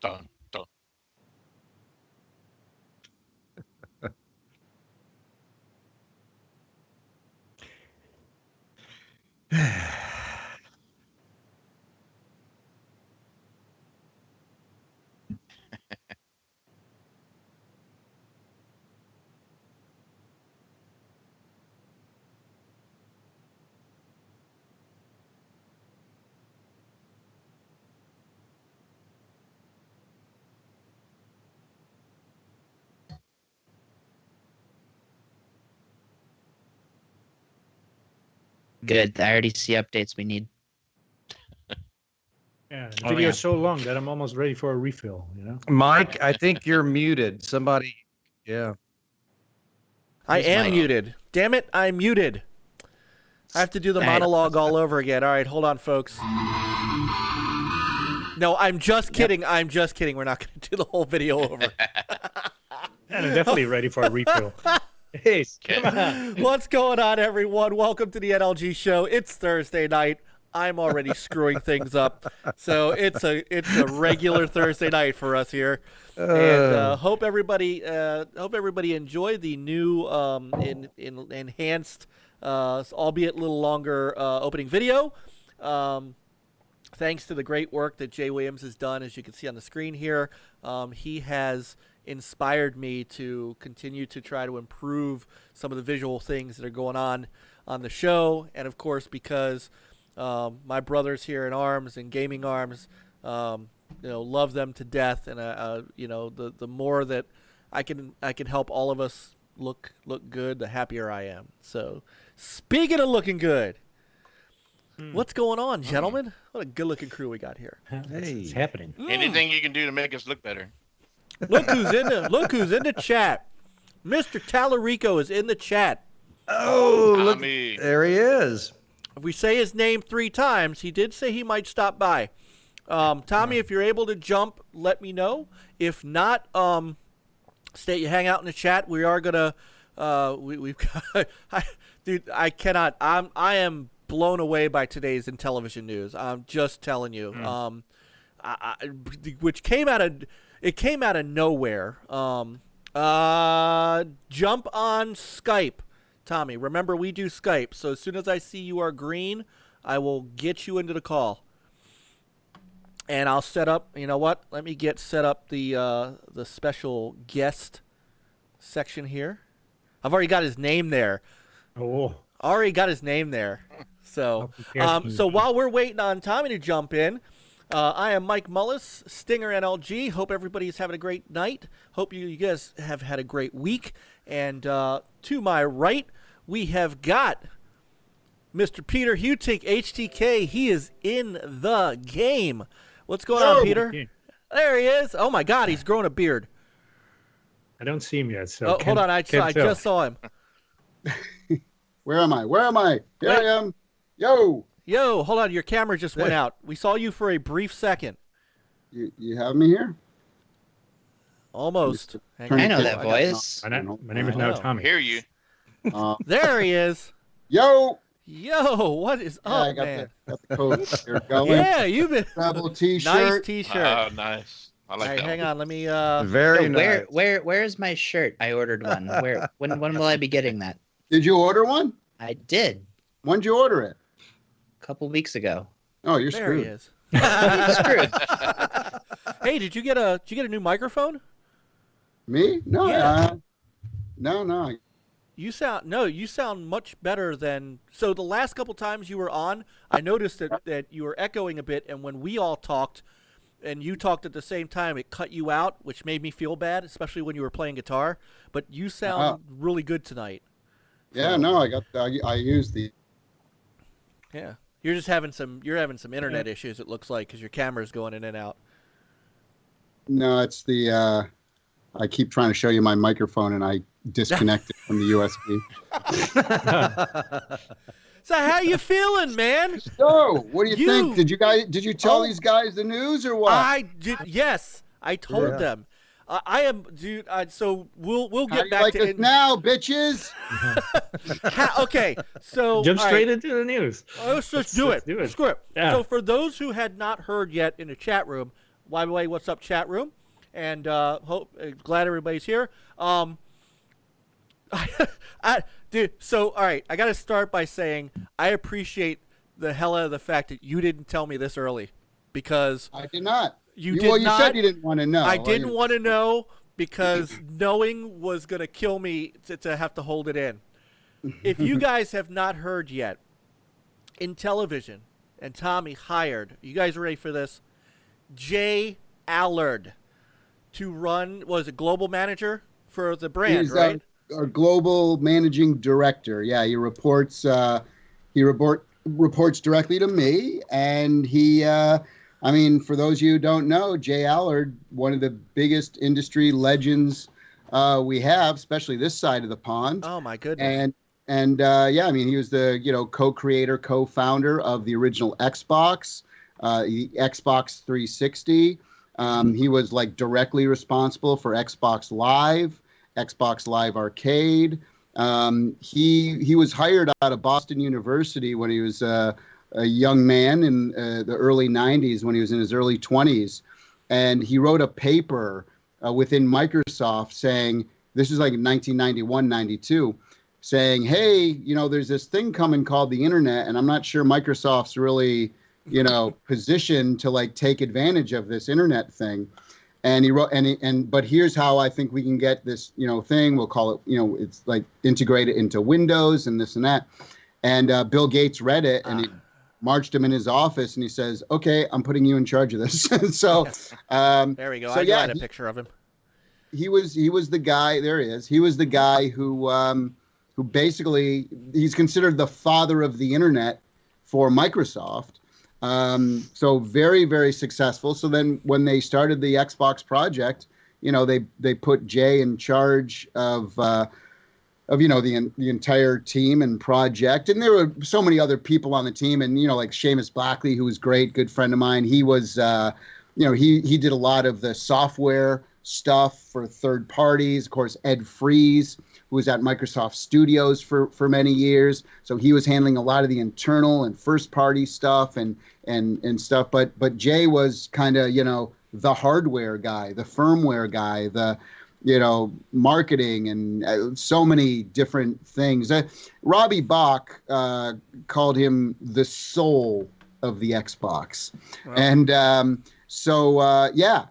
Dun, dun. Good. I already see updates we need. Yeah, the video is so long that I'm almost ready for a refill, Mike, I think you're muted. Somebody, yeah. I am muted. Damn it, I'm muted. I have to do the monologue all over again. All right, hold on, folks. No, I'm just kidding. I'm just kidding. We're not going to do the whole video over. And I'm definitely ready for a refill. Hey, come on. What's going on, everyone? Welcome to the NLG show. It's Thursday night. I'm already screwing things up, so it's a regular Thursday night for us here. And hope everybody enjoyed the new enhanced, albeit a little longer opening video. Thanks to the great work that Jay Williams has done, as you can see on the screen here, he has inspired me to continue to try to improve some of the visual things that are going on the show, and of course because my brothers here in arms and gaming arms, love them to death, and the more that I can help all of us look good, the happier I am. So, speaking of looking good, what's going on, gentlemen? What a good-looking crew we got here. Hey, it's happening. Anything you can do to make us look better. Look who's in the chat. Mr. Tallarico is in the chat. Oh, look, there he is. If we say his name 3 times, he did say he might stop by. Tommy, if you're able to jump, let me know. If not, hang out in the chat. We are gonna. We've got. Dude, I cannot. I am blown away by today's Intellivision news. I'm just telling you. Which came out of. It came out of nowhere. Jump on Skype. Tommy, remember we do Skype, so as soon as I see you are green, I will get you into the call. And I'll set up, you know what? Let me set up the special guest section here. I've already got his name there. Oh. Already got his name there. So so while we're waiting on Tommy to jump in, I am Mike Mullis, Stinger NLG. Hope everybody's having a great night. Hope you guys have had a great week. And to my right, we have got Mr. Peter Hutink, HTK. He is in the game. What's going on, Peter? There he is. Oh, my God, he's growing a beard. I don't see him yet. So hold on. I just saw him. Where am I? Here I am. Yo, hold on. Your camera just went out. We saw you for a brief second. You have me here? Almost. I know that voice. My name is now Tommy. Hear you. There he is. Yo, what is up, man? Got the coat here going. Yeah, you've been. Travel T-shirt. Nice T-shirt. Oh, nice. I like that. Hang on, let me. Very nice. Where is my shirt? I ordered one. When will I be getting that? Did you order one? I did. When'd you order it? A couple weeks ago. Oh, you're there screwed. He is. Screwed. Hey, did you get a new microphone? Me? No. Yeah. No. You sound much better than. So the last couple times you were on, I noticed that you were echoing a bit, and when we all talked, and you talked at the same time, it cut you out, which made me feel bad, especially when you were playing guitar. But you sound really good tonight. Yeah, so, no, I used the. Yeah, you're just having some internet issues. It looks like because your camera's going in and out. No, it's the. I keep trying to show you my microphone, and I disconnect it from the USB. So how you feeling, man? So, what do you think? Did you tell these guys the news or what? I did. Yes, I told them. I am, dude. So we'll get back to it now, bitches. Okay, so jump straight into the news. Let's just do it. Do it. Screw it. Yeah. So for those who had not heard yet in the chat room, by the way, what's up, chat room? And glad everybody's here. Dude, so all right, I got to start by saying I appreciate the hell out of the fact that you didn't tell me this early, because I did not. You said you didn't want to know. I didn't want to know because knowing was going to kill me to have to hold it in. If you guys have not heard yet, Intellivision and Tommy hired, you guys ready for this? J Allard to run, was it global manager for the brand, He's right? Our global managing director. Yeah, he reports directly to me, and he I mean, for those of you who don't know, J Allard, one of the biggest industry legends we have, especially this side of the pond. Oh my goodness. And yeah, I mean, he was the, co-creator, co-founder of the original Xbox, the Xbox 360. He was like directly responsible for Xbox Live Arcade. He was hired out of Boston University when he was a young man in the early 90s, when he was in his early 20s. And he wrote a paper within Microsoft saying, this is like in 1991, 92, saying, hey, there's this thing coming called the internet, and I'm not sure Microsoft's really, positioned to like take advantage of this internet thing. And he wrote, but here's how I think we can get this, thing. We'll call it, it's like integrated into Windows and this and that. And Bill Gates read it, and he marched him in his office, and he says, okay, I'm putting you in charge of this. So there we go. So, I got a picture of him. He was the guy. There he is. He was the guy who basically, he's considered the father of the internet for Microsoft. So very, very successful. So then when they started the Xbox project, they put Jay in charge of the entire team and project. And there were so many other people on the team, and, like Seamus Blackley, who was great, good friend of mine. He was, he did a lot of the software stuff for third parties. Of course, Ed Fries, who was at Microsoft Studios for many years. So he was handling a lot of the internal and first party stuff and stuff. But Jay was kind of, the hardware guy, the firmware guy, the, marketing, and so many different things. Robbie Bach called him the soul of the Xbox. Wow. And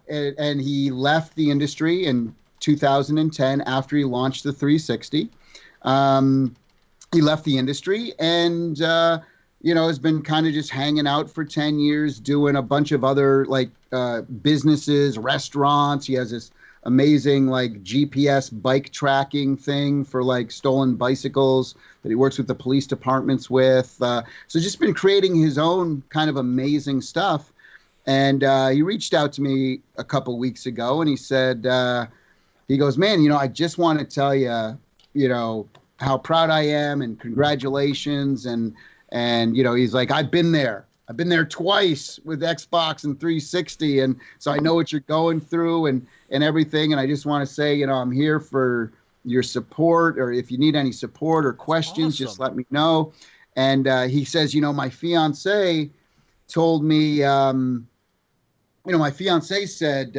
and he left the industry in 2010 after he launched the 360. He left the industry and, has been kind of just hanging out for 10 years, doing a bunch of other like businesses, restaurants. He has this amazing like GPS bike tracking thing for like stolen bicycles that he works with the police departments with. So just been creating his own kind of amazing stuff. And he reached out to me a couple weeks ago, and he said, he goes, man, I just want to tell you, how proud I am, and congratulations. And he's like, I've been there twice with Xbox and 360. And so I know what you're going through and everything. And I just want to say, I'm here for your support, or if you need any support or questions, just let me know. And he says, my fiance told me, my fiance said,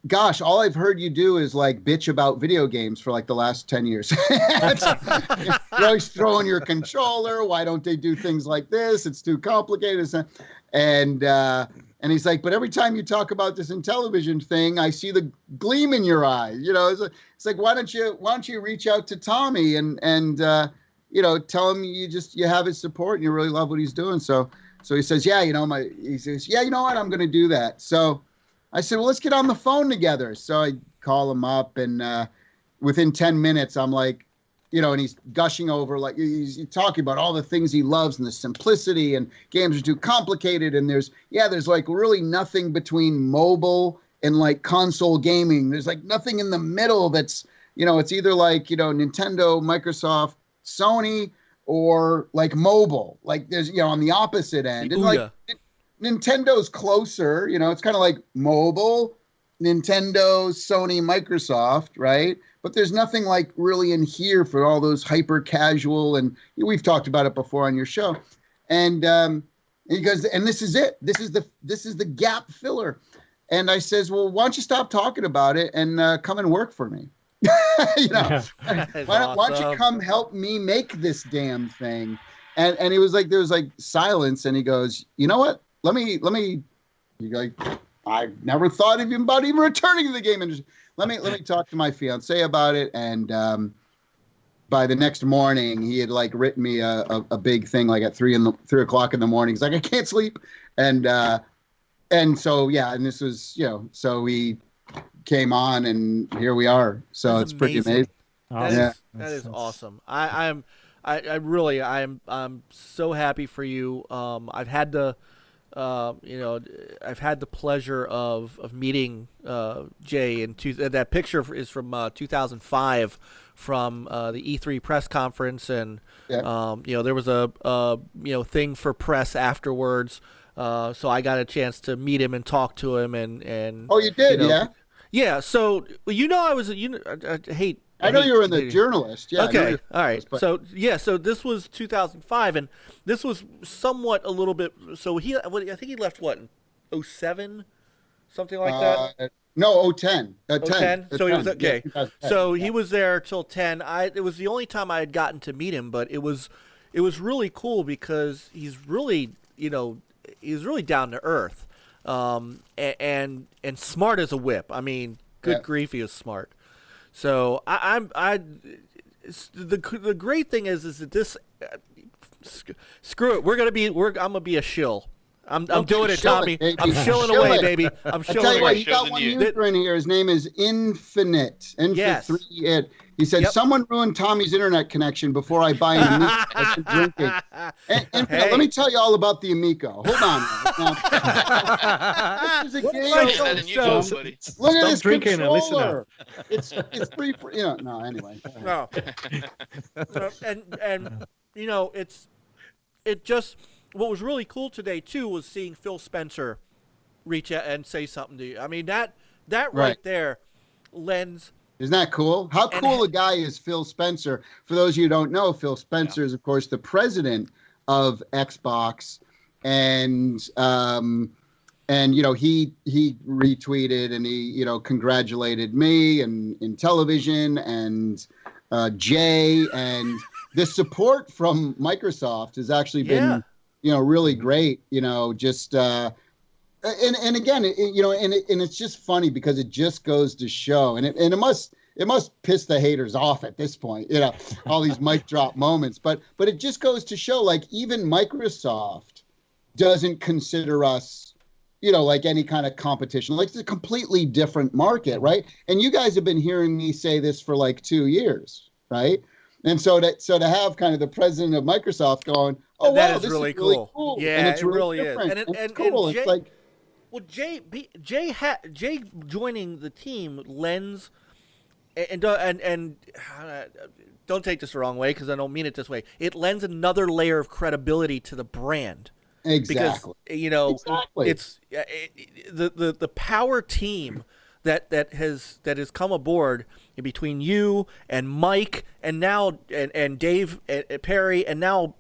gosh, all I've heard you do is like bitch about video games for like the last 10 years. You're always throwing your controller. Why don't they do things like this? It's too complicated. And he's like, but every time you talk about this Intellivision thing, I see the gleam in your eye. It's like, why don't you reach out to Tommy and tell him you have his support and you really love what he's doing. So he says, he says, you know what? I'm going to do that. So I said, well, let's get on the phone together. So I call him up, and within 10 minutes, I'm like, and he's gushing over, like he's talking about all the things he loves and the simplicity, and games are too complicated. And there's like really nothing between mobile and like console gaming. There's like nothing in the middle that's, it's either like, Nintendo, Microsoft, Sony, or like mobile. Like there's, on the opposite end. And like Nintendo's closer, it's kind of like mobile, Nintendo, Sony, Microsoft, right? But there's nothing like really in here for all those hyper casual, and we've talked about it before on your show. And And he goes, and this is it. This is the gap filler. And I says, well, why don't you stop talking about it and come and work for me? You know, why don't you come help me make this damn thing? And it was like, there was like silence. And he goes, you know what? Let me, you like, I've never thought about even returning to the game industry. Let me talk to my fiance about it. And by the next morning, he had like written me a big thing like at 3 o'clock in the morning. He's like, I can't sleep. And so, yeah, and this was, you know, so we came on and here we are. So That's it's pretty amazing. That is awesome. I'm so happy for you. I've had the pleasure of meeting Jay that picture is from 2005 from the E3 press conference, and there was a thing for press afterwards. So I got a chance to meet him and talk to him, and oh, you did, yeah. So I was I know you were in the journalist. Yeah. Okay. All right. So this was 2005, and this was somewhat a little bit. So I think he left what, in 07, something like that. No, 010. 10. So he was okay. Yeah, so he was there till 10. It was the only time I had gotten to meet him, but it was really cool because he's really down to earth, and smart as a whip. I mean, good grief, he was smart. So the great thing is that this, screw it. I'm gonna be a shill. I'm doing it, Tommy. I'm shilling away, baby. I'm shilling away. away. You got one user in here. His name is Infinite. Yes. He said, someone ruined Tommy's internet connection before I buy an Amico. I've been drinking. Infinite, let me tell you all about the Amico. Hold on. This is a game. Look at this controller. It's free. No, anyway. No. And it just. What was really cool today too was seeing Phil Spencer reach out and say something to you. I mean, that right there lends. Isn't that cool? How cool a guy is Phil Spencer? For those of you who don't know, Phil Spencer is, of course, the president of Xbox, and he retweeted and he congratulated me and Intellivision and Jay, and the support from Microsoft has actually been. Really great, just, and again, and it's just funny because it just goes to show, and it must piss the haters off at this point, all these mic drop moments, but it just goes to show, like, even Microsoft doesn't consider us, like any kind of competition. Like, it's a completely different market, right? And you guys have been hearing me say this for like 2 years, right? And so to have kind of the president of Microsoft going, oh, wow, this is really cool. Yeah, and it's really different. And it's cool. And Jay, it's like, well, Jay joining the team lends, and don't take this the wrong way because I don't mean it this way. It lends another layer of credibility to the brand. Exactly. Because it's the power team that has come aboard between you and Mike and now and Dave Perry and now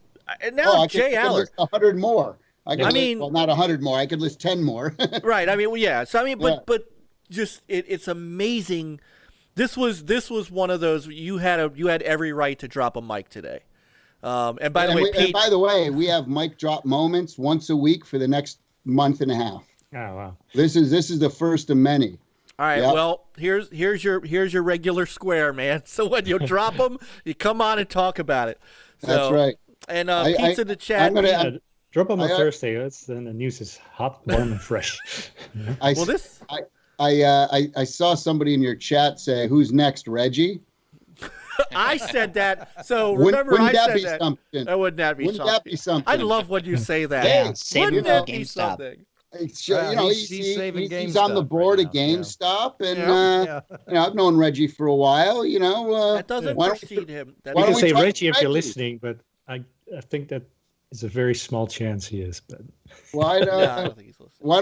J Allard. 100 more. Not 100 more. I could list 10 more. Right. I mean, well, yeah. So I mean, but just it's amazing. This was one of those you had every right to drop a mic today. And by the way, we have mic drop moments once a week for the next month and a half. Oh wow. This is the first of many. All right. Yep. Well, here's your regular square, man. So when you drop them, you come on and talk about it. So, that's right. And Pete's in the chat. Drop them on Thursday. Then the news is hot, warm, and fresh. I saw somebody in your chat say, "Who's next, Reggie?" I said that. So remember, wouldn't I that said be something? That would not be wouldn't something. That be something? I love when you say that. Yeah, wouldn't that be something? He's on the board at GameStop, and I've known Reggie for a while. That doesn't precede him. You can say Reggie if you're listening, but I think that is a very small chance he is. But I don't think he's listening. Why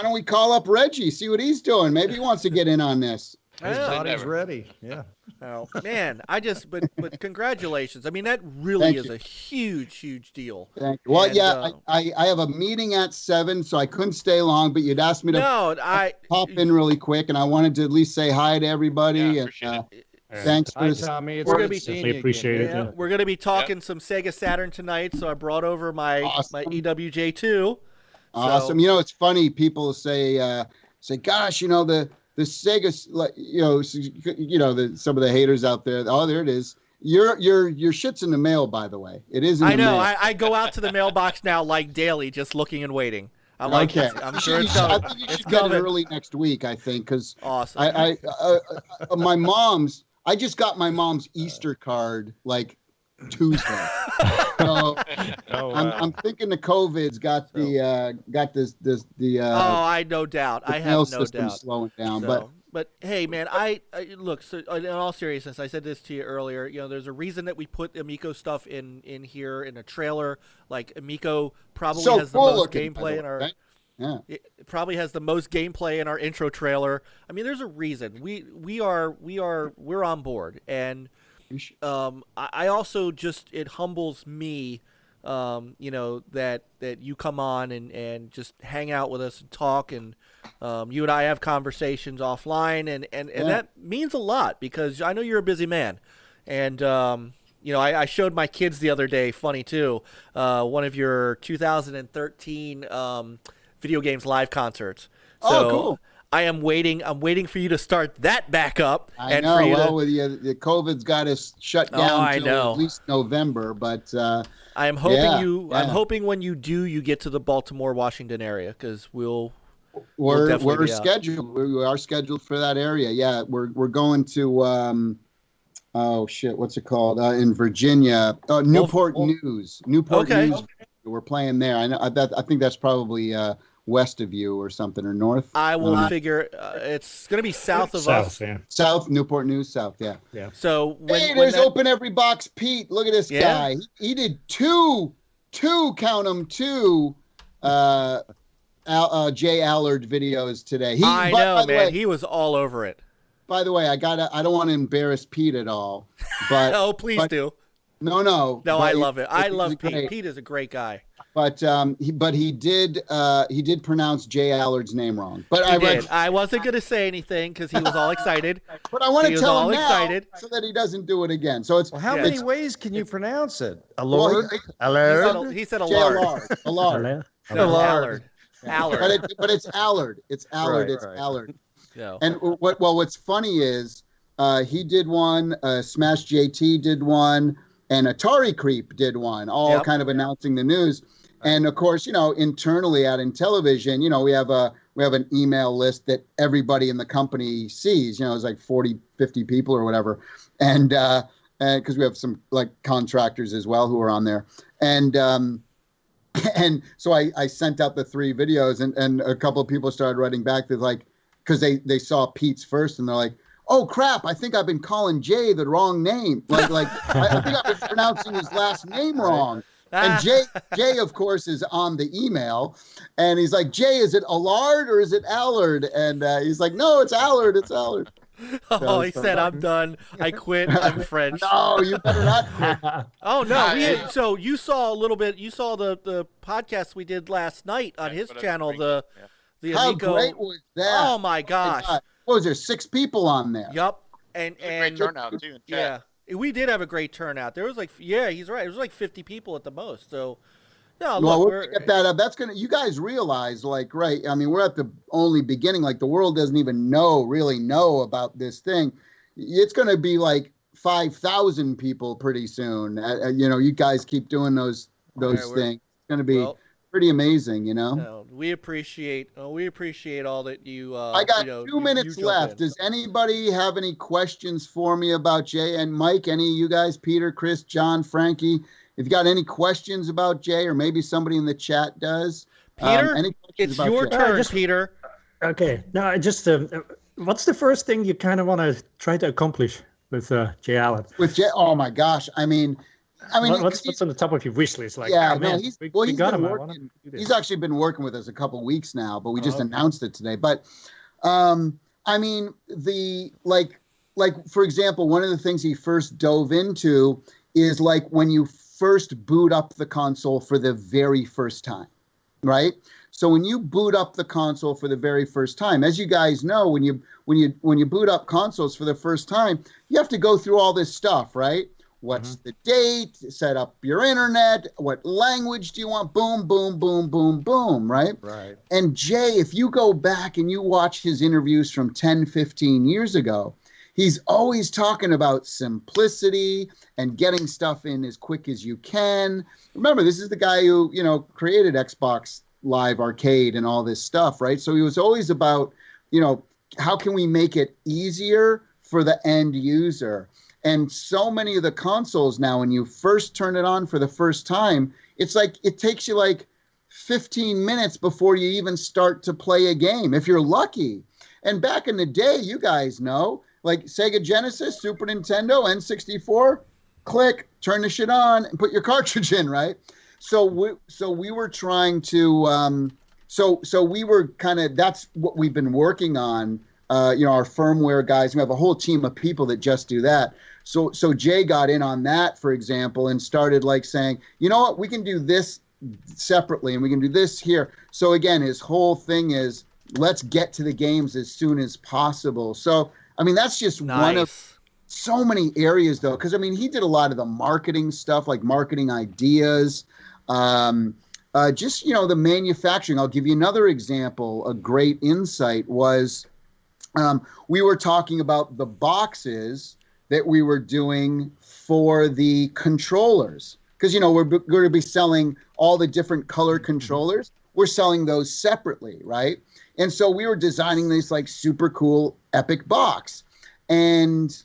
don't we call up Reggie, see what he's doing? Maybe he wants to get in on this. His body's ready. Yeah. Oh man, but congratulations. I mean, that really Thank is you. a huge deal. Thank you. Well, And, yeah, I have a meeting at 7, so I couldn't stay long. But you'd asked me to No, pop in really quick, and I wanted to at least say hi to everybody. Yeah, and appreciate it. thanks for Hi, this. Tommy. It's We're good gonna be- seeing Definitely you appreciate again. it. yeah, we're gonna be talking some Sega Saturn tonight, so I brought over my Awesome. EWJ2. Awesome. So- You know, it's funny. People say, gosh, the Sega, like, some of the haters out there. Oh, there it is. Your shit's in the mail, by the way. It is in the I know. mail. I go out to the mailbox now like daily, just looking and waiting. I'm like, Okay. I'm sure it's I coming. think you It's should get it coming. early next week, I think, because Awesome. I just got my mom's Easter card like Tuesday. So Oh, I'm thinking the COVID's got the I no doubt. I mail have no system doubt. slowing down. So, but hey, man, I look. So in all seriousness, I said this to you earlier. You know, there's a reason that we put Amico stuff in here in a trailer. Like Amico probably So has the cool most looking, by gameplay the in our. way, right? Yeah. It probably has the most gameplay in our intro trailer. I mean, there's a reason. We're on board, and I also it humbles me, that you come on and just hang out with us and talk, and you and I have conversations offline, and that means a lot because I know you're a busy man, and I showed my kids the other day. Funny too, one of your 2013 video games live concerts. So Oh, cool. I'm waiting for you to start that back up. I and know. For you Well, with the COVID's got us shut down I till know. at least November, but I'm hoping yeah. I'm hoping when you do, you get to the Baltimore, Washington area because we're we're be out. scheduled. We are scheduled for that area. Yeah, we're going to oh shit, what's it called? In Virginia, Newport News. Newport Okay. News. We're playing there. I know. I think that's probably west of you or something, or north. I will figure it's going to be south of South, us. yeah. South, Newport News, south. Yeah. So Hey, when there's that, Open Every Box Pete. Look at this Yeah. guy. He did two, count them, two J Allard videos today. I by know, the man, way- he was all over it. By the way, I don't want to embarrass Pete at all, but Oh, please do. no. No, but I love it. I he's love Pete. great. Pete is a great guy. But he did pronounce J Allard's name wrong. But He I did. I wasn't going to say anything because he was all excited. But I want He to was tell all him now excited. so that he doesn't do it again. So it's Well, how Yeah. many ways can you pronounce it? well, Allard? He Allard? said J Allard. Allard. No, Allard. Allard. But it's Allard. It's Allard. Right, It's right. Allard. No. And what's funny is he did one, Smash JT did one, and Atari Creep did one, all Yep. kind of announcing the news. And of course, internally at Intellivision, we have an email list that everybody in the company sees. It's like 40, 50 people or whatever, and because we have some like contractors as well who are on there, and so I sent out the 3 videos, and a couple of people started writing back. They're like, because they saw Pete's first, and they're like, oh crap, I think I've been calling Jay the wrong name. I think I've been pronouncing his last name wrong. And Jay, of course, is on the email, and he's like, Jay, is it Allard or is it Allard? And he's like, no, it's Allard. It's Allard. Oh, he said, I'm done. I quit. I'm French. No, you better not quit. Oh no! So you saw a little bit. You saw the podcast we did last night on his channel. The How Amico. great was that? Oh my gosh! What was there? 6 people on there. Yup. And Great turnout too. In chat. yeah, we did have a great turnout. There was he's right. It was like 50 people at the most. So no, Well, look, we're gonna get that up. That's gonna. You guys realize, right? I mean, we're at the only beginning. Like the world doesn't even really know about this thing. It's gonna be like 5,000 people pretty soon. You guys keep doing those right, things. It's gonna be well, pretty amazing. no, we appreciate all that you. I got 2 minutes you jump left. in. Does anybody have any questions for me about Jay and Mike? Any of you guys, Peter, Chris, John, Frankie? If you got any questions about Jay, or maybe somebody in the chat does. Peter, any questions it's about your Jay? turn, Peter. Okay. No, what's the first thing you kind of want to try to accomplish with J Allard? With Jay, oh my gosh! I mean, What's on the top of your wish list? Like, yeah, oh, man, he's we got been him. I wanna working. do this. He's actually been working with us a couple weeks now, but we just okay. announced it today. But I mean, for example, one of the things he first dove into is like when you first boot up the console for the very first time, right? So when you boot up the console for the very first time, as you guys know, when you boot up consoles for the first time, you have to go through all this stuff, right? What's the date? Set up your internet. What language do you want? Boom, boom, boom, boom, boom, right? Right. And Jay, if you go back and you watch his interviews from 10, 15 years ago, he's always talking about simplicity and getting stuff in as quick as you can. Remember, this is the guy who, created Xbox Live Arcade and all this stuff, right? So he was always about, how can we make it easier for the end user? And so many of the consoles now, when you first turn it on for the first time, it's like it takes you like 15 minutes before you even start to play a game, if you're lucky. And back in the day, you guys know, like Sega Genesis, Super Nintendo, N64, click, turn the shit on, and put your cartridge in, right? So we were trying to, so we were kind of, that's what we've been working on. Our firmware guys, we have a whole team of people that just do that. So Jay got in on that, for example, and started like saying, you know what, we can do this separately and we can do this here. So again, his whole thing is let's get to the games as soon as possible. So, I mean, that's just one of so many areas though. Cause I mean, he did a lot of the marketing stuff, like marketing ideas, the manufacturing. I'll give you another example. A great insight was, we were talking about the boxes that we were doing for the controllers. Because, we're going to be selling all the different color controllers. We're selling those separately, right? And so we were designing this like super cool epic box. And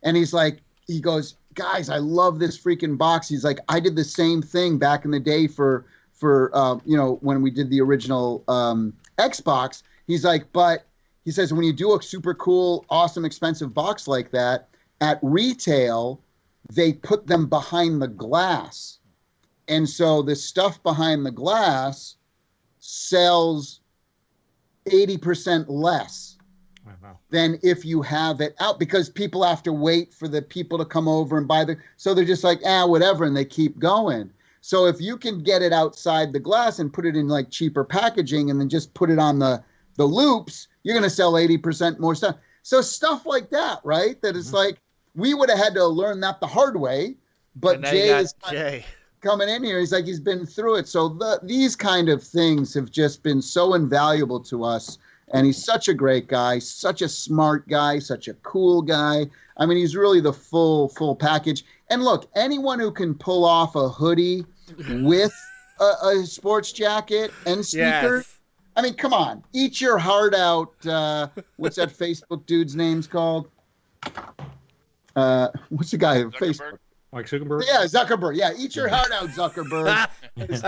he's like, he goes, guys, I love this freaking box. He's like, I did the same thing back in the day for when we did the original Xbox. He's like, but he says, when you do a super cool, awesome, expensive box like that, at retail, they put them behind the glass. And so the stuff behind the glass sells 80% less than if you have it out, because people have to wait for the people to come over and buy so they're just like, whatever, and they keep going. So if you can get it outside the glass and put it in like cheaper packaging and then just put it on the loops, you're going to sell 80% more stuff. So stuff like that, right? That is like, we would have had to learn that the hard way, but Jay is coming in here. He's like, he's been through it. So these kind of things have just been so invaluable to us. And he's such a great guy, such a smart guy, such a cool guy. I mean, he's really the full package. And look, anyone who can pull off a hoodie with a sports jacket and sneakers, Yes. I mean, come on, eat your heart out. What's that Facebook dude's name's called? What's the guy on Facebook? Mark Zuckerberg? Yeah, Zuckerberg. Yeah, eat your heart out, Zuckerberg. 'Cause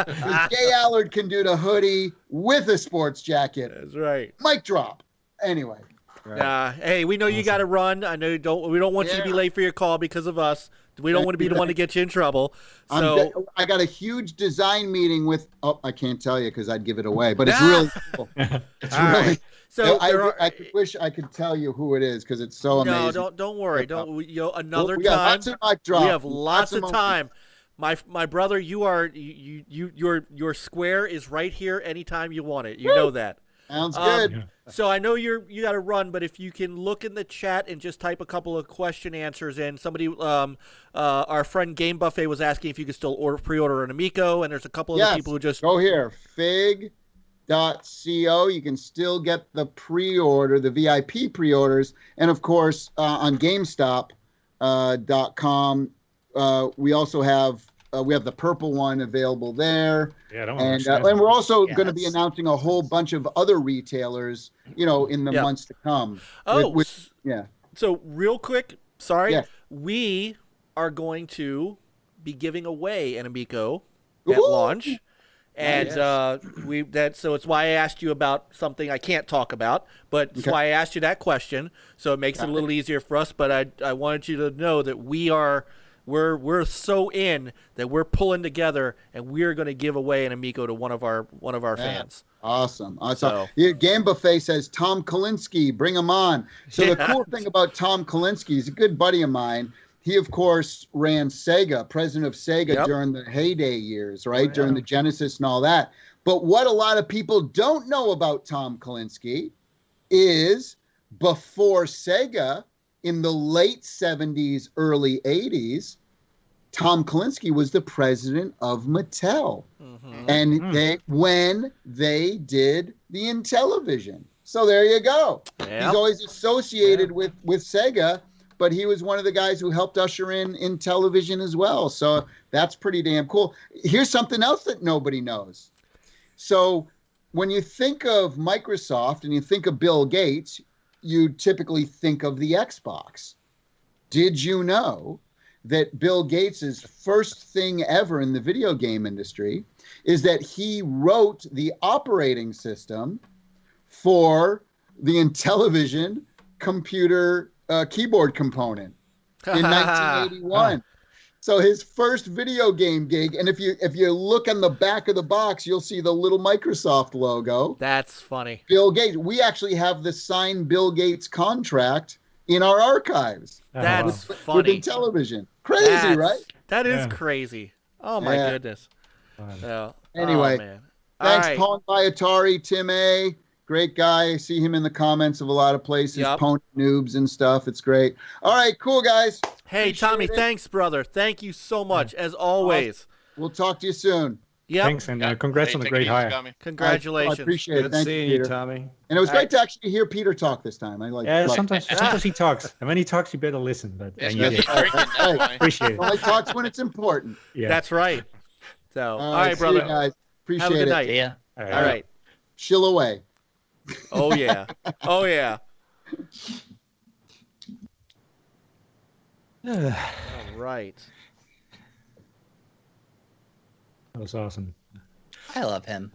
J Allard can do the hoodie with a sports jacket. That's right. Mic drop. Anyway. Hey, we know you got to run. I know we don't want you to be late for your call because of us. We don't want to be the one to get you in trouble. So I got a huge design meeting with. Oh, I can't tell you because I'd give it away. But it's really cool. It's All really. right. So I wish I could tell you who it is because it's so amazing. No, don't worry. Another we time. got lots of mic drop. We have lots of moments. time. My brother, your square is right here anytime you want it. You know that. Sounds good. So I know you got to run, but if you can look in the chat and just type a couple of question answers in. Somebody, our friend Game Buffet was asking if you could still pre-order an Amico, and there's a couple of people who just go here, fig.co. You can still get the pre-order, the VIP pre-orders, and of course on GameStop.com. We also have the purple one available there. Yeah, I don't and we're also going to be announcing a whole bunch of other retailers, in the months to come. So real quick, sorry, Yeah. we are going to be giving away an Amico at launch, and so it's why I asked you about something I can't talk about, but it's why I asked you that question. So it makes it a little easier for us. But I wanted you to know that we are we're so in that we're pulling together and we're going to give away an Amico to one of our fans. Awesome. So- Yeah, Game Buffet says Tom Kalinske, bring him on. So the cool thing about Tom Kalinske, he's a good buddy of mine. He, of course, ran Sega, president of Sega during the heyday years, right? During the Genesis and all that. But what a lot of people don't know about Tom Kalinske is before Sega, in the late 70s, early 80s, Tom Kalinske was the president of Mattel. And when they did the Intellivision. So there you go. Yep. He's always associated with Sega, but he was one of the guys who helped usher in Intellivision as well. So that's pretty damn cool. Here's something else that nobody knows. So when you think of Microsoft and you think of Bill Gates, you typically think of the Xbox. Did you know that Bill Gates' first thing ever in the video game industry is that he wrote the operating system for the Intellivision computer keyboard component in 1981. So his first video game gig, and if you look on the back of the box, you'll see the little Microsoft logo. That's funny. Bill Gates. We actually have the signed Bill Gates contract in our archives. That's With funny. Intellivision. Crazy, right? That is Yeah. crazy. Oh my goodness. So, Anyway, oh, man. Thanks, All right. Pwned by Atari, Tim A. Great guy. I see him in the comments of a lot of places. Yep. Pwned noobs and stuff. It's great. All right, cool, guys. Hey, Appreciate Tommy, it. thanks, brother. Thank you so much, as always. We'll talk to you soon. Yep. Thanks, and congrats on the great hire. Congratulations. I appreciate it. Good Thank seeing you, you, Peter. Tommy. And it was All great right. to actually hear Peter talk this time. I like. Yeah, like- sometimes he talks, and when he talks, you better listen. But Yes, and you he's did. drinking, that's why. Appreciate He it. only talks when it's important. Yeah. That's right. So, all right, right, see you brother. guys. Appreciate Have a good it. night. Yeah. All All right. Chill away. Oh, yeah. Oh, yeah. That All right. was awesome. I love him.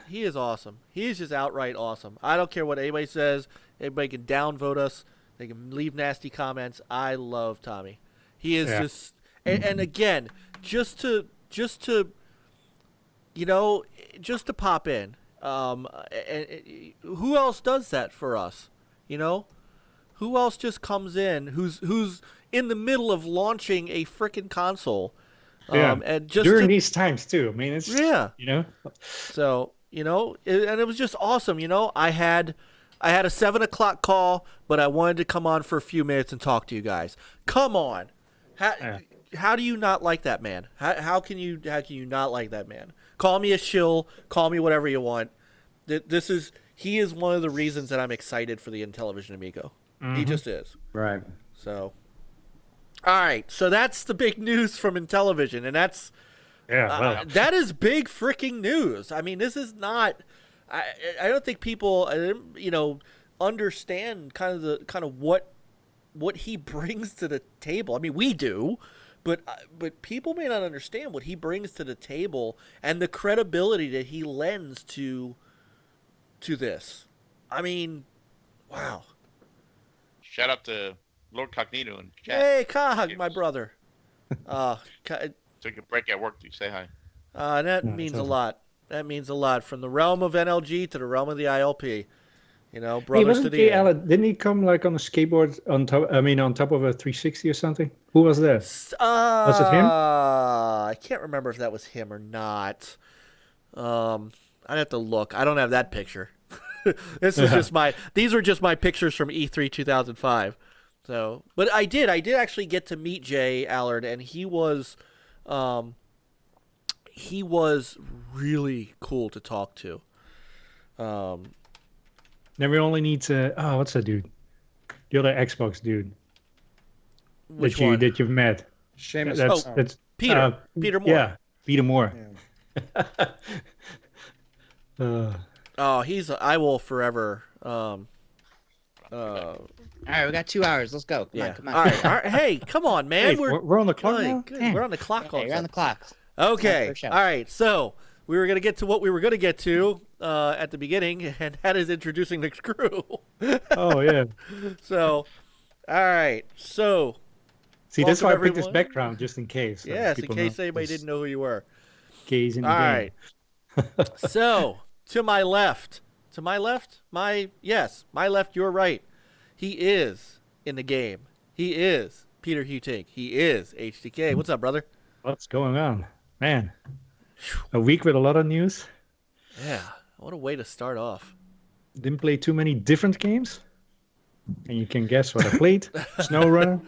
He is awesome. He is just outright awesome. I don't care what anybody says. Everybody can downvote us. They can leave nasty comments. I love Tommy. He is Yeah. just, and again, just to you know, just to pop in. Who else does that for us? You know, who else just comes in? Who's in the middle of launching a freaking console? Yeah. And just During to, these times too. I mean, it's Yeah. you know. So, you know, and it was just awesome. You know, I had a 7:00 call, but I wanted to come on for a few minutes and talk to you guys. Come on, how do you not like that man? How can you not like that man? Call me a shill, call me whatever you want. He is one of the reasons that I'm excited for the Intellivision Amico. He just is. Right. So, all right. So that's the big news from Intellivision, and that's. Yeah. Well. That is big freaking news. I mean, this is not. I don't think people, you know, understand kind of what he brings to the table. I mean, we do, but people may not understand what he brings to the table and the credibility that he lends to this. I mean, wow. Shout out to Lord Cognito and chat. Hey, Cog, my brother. Took a break at work to say hi. That means a lot. That means a lot. From the realm of NLG to the realm of the ILP. You know, Hey, brothers to wasn't the J end. Allard, didn't he come like on a skateboard on top? I mean, on top of a 360 or something? Who was that? Was it him? I can't remember if that was him or not. I'd have to look. I don't have that picture. This is just these were just my pictures from E3 2005. So, but I did actually get to meet J Allard, and he was really cool to talk to. Then we only need to. Oh, what's that dude? The other Xbox dude Which one? that you've met. Seamus. That's Peter. Peter Moore. Yeah, Peter Moore. Oh, I will forever. All right, we got 2 hours. Let's go. Come on, come on. All right. Hey, come on, man. Hey, we're on the clock now? Good. Damn. We're on the clock. Okay, you're on the clock. Okay. First show. All right. So we were gonna get to what we were gonna get to at the beginning, and that is introducing the crew. Oh yeah. So, all right. So See, that's why Welcome, I picked this everyone. background just in case. Yes, in people case know anybody this didn't know who you were. Gaze in the All game. right. So, to my left. My left, your right. He is in the game. He is Peter Hutink. He is HDK. What's up, brother? What's going on? Man, a week with a lot of news. Yeah, what a way to start off. Didn't play too many different games. And you can guess what I played. SnowRunner.